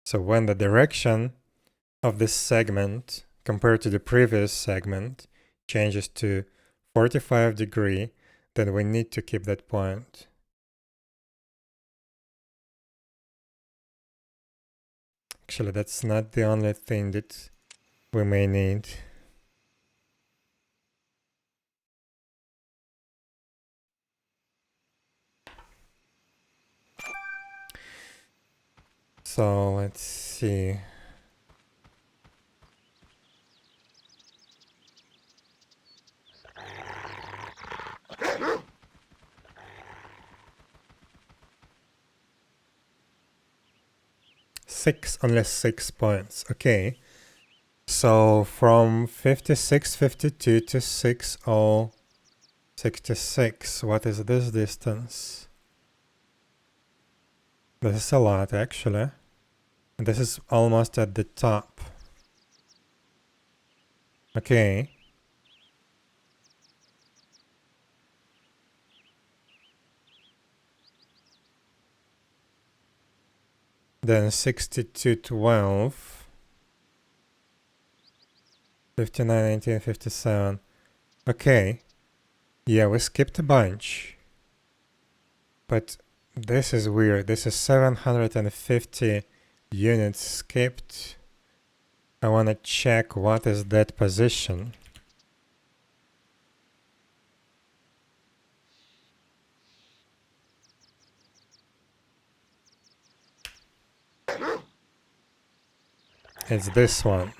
So when the direction of this segment compared to the previous segment changes to 45 degrees, then we need to keep that point. Actually, that's not the only thing that we may need. So let's see. Only 6 points. Okay. So from 5652 to 6066, what is this distance? This is a lot, actually. This is almost at the top. Okay. Then 6212. 59, 19, 57. Okay. Yeah, we skipped a bunch. But this is weird. This is 750 units skipped. I want to check what is that position. It's this one.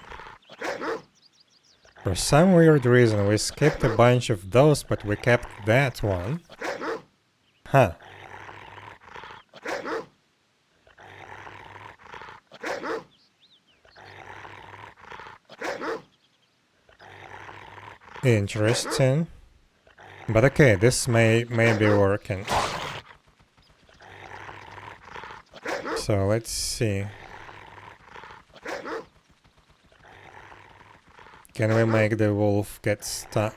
For some weird reason we skipped a bunch of those, but we kept that one. Huh. Interesting. But okay, this may be working. So let's see. Can we make the wolf get stuck?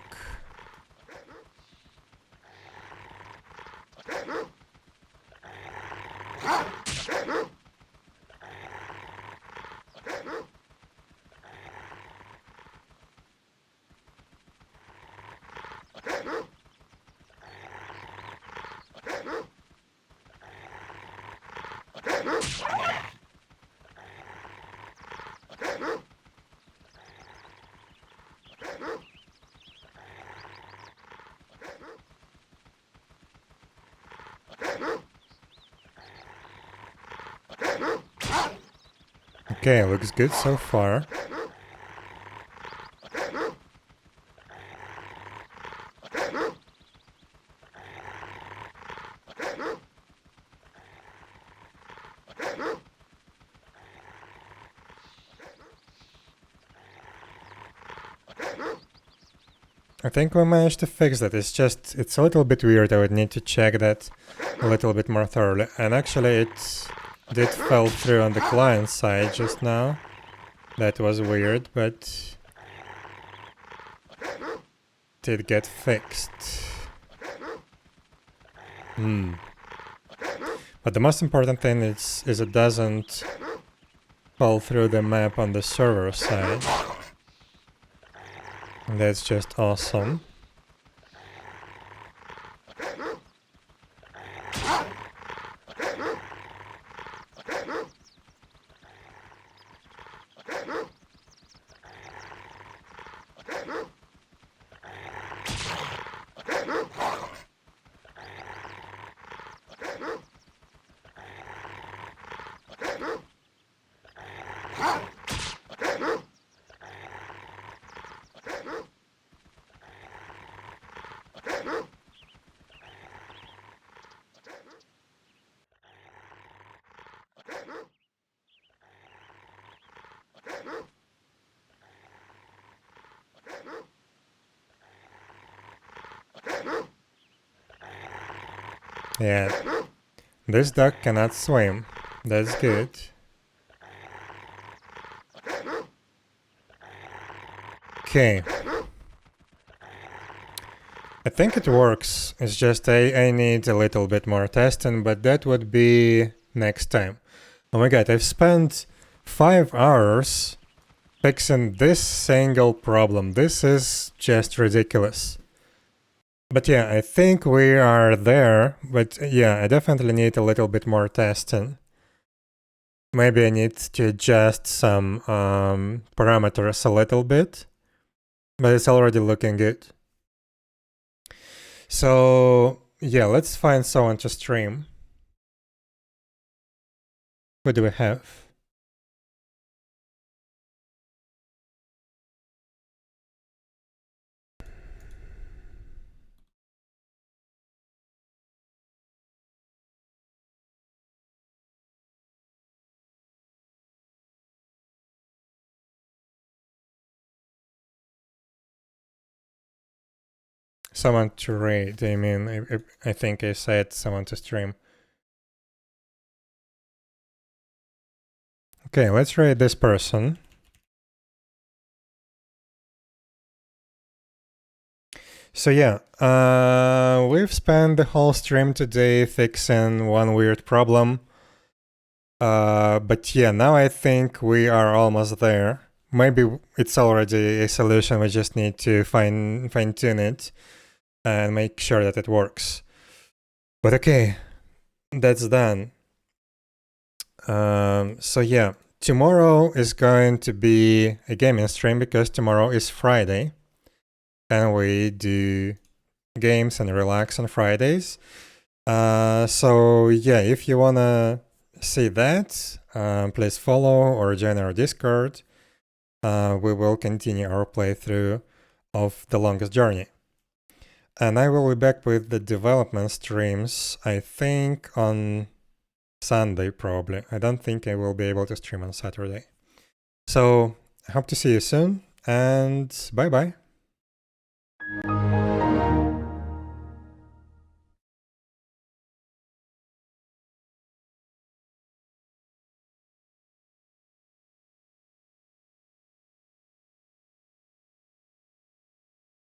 Okay, looks good so far. I think we managed to fix that. It's a little bit weird. I would need to check that a little bit more thoroughly. And actually it did fall through on the client side just now. That was weird, but did get fixed. But the most important thing is it doesn't fall through the map on the server side. And that's just awesome. Yeah, this duck cannot swim. That's good. Okay. I think it works. It's just I need a little bit more testing, but that would be next time. Oh my god, I've spent 5 hours fixing this single problem. This is just ridiculous. But yeah, I think we are there, but yeah, I definitely need a little bit more testing. Maybe I need to adjust some parameters a little bit, but it's already looking good. So yeah, let's find someone to stream. What do we have? Someone to raid, I mean, I think I said someone to stream. Okay, let's raid this person. So yeah, we've spent the whole stream today fixing one weird problem. But yeah, now I think we are almost there. Maybe it's already a solution, we just need to fine-tune it and make sure that it works. But okay, that's done. So yeah, tomorrow is going to be a gaming stream because tomorrow is Friday. And we do games and relax on Fridays. So yeah, if you wanna see that, please follow or join our Discord. We will continue our playthrough of The Longest Journey. And I will be back with the development streams, I think on Sunday probably. I don't think I will be able to stream on Saturday. So I hope to see you soon, and bye bye.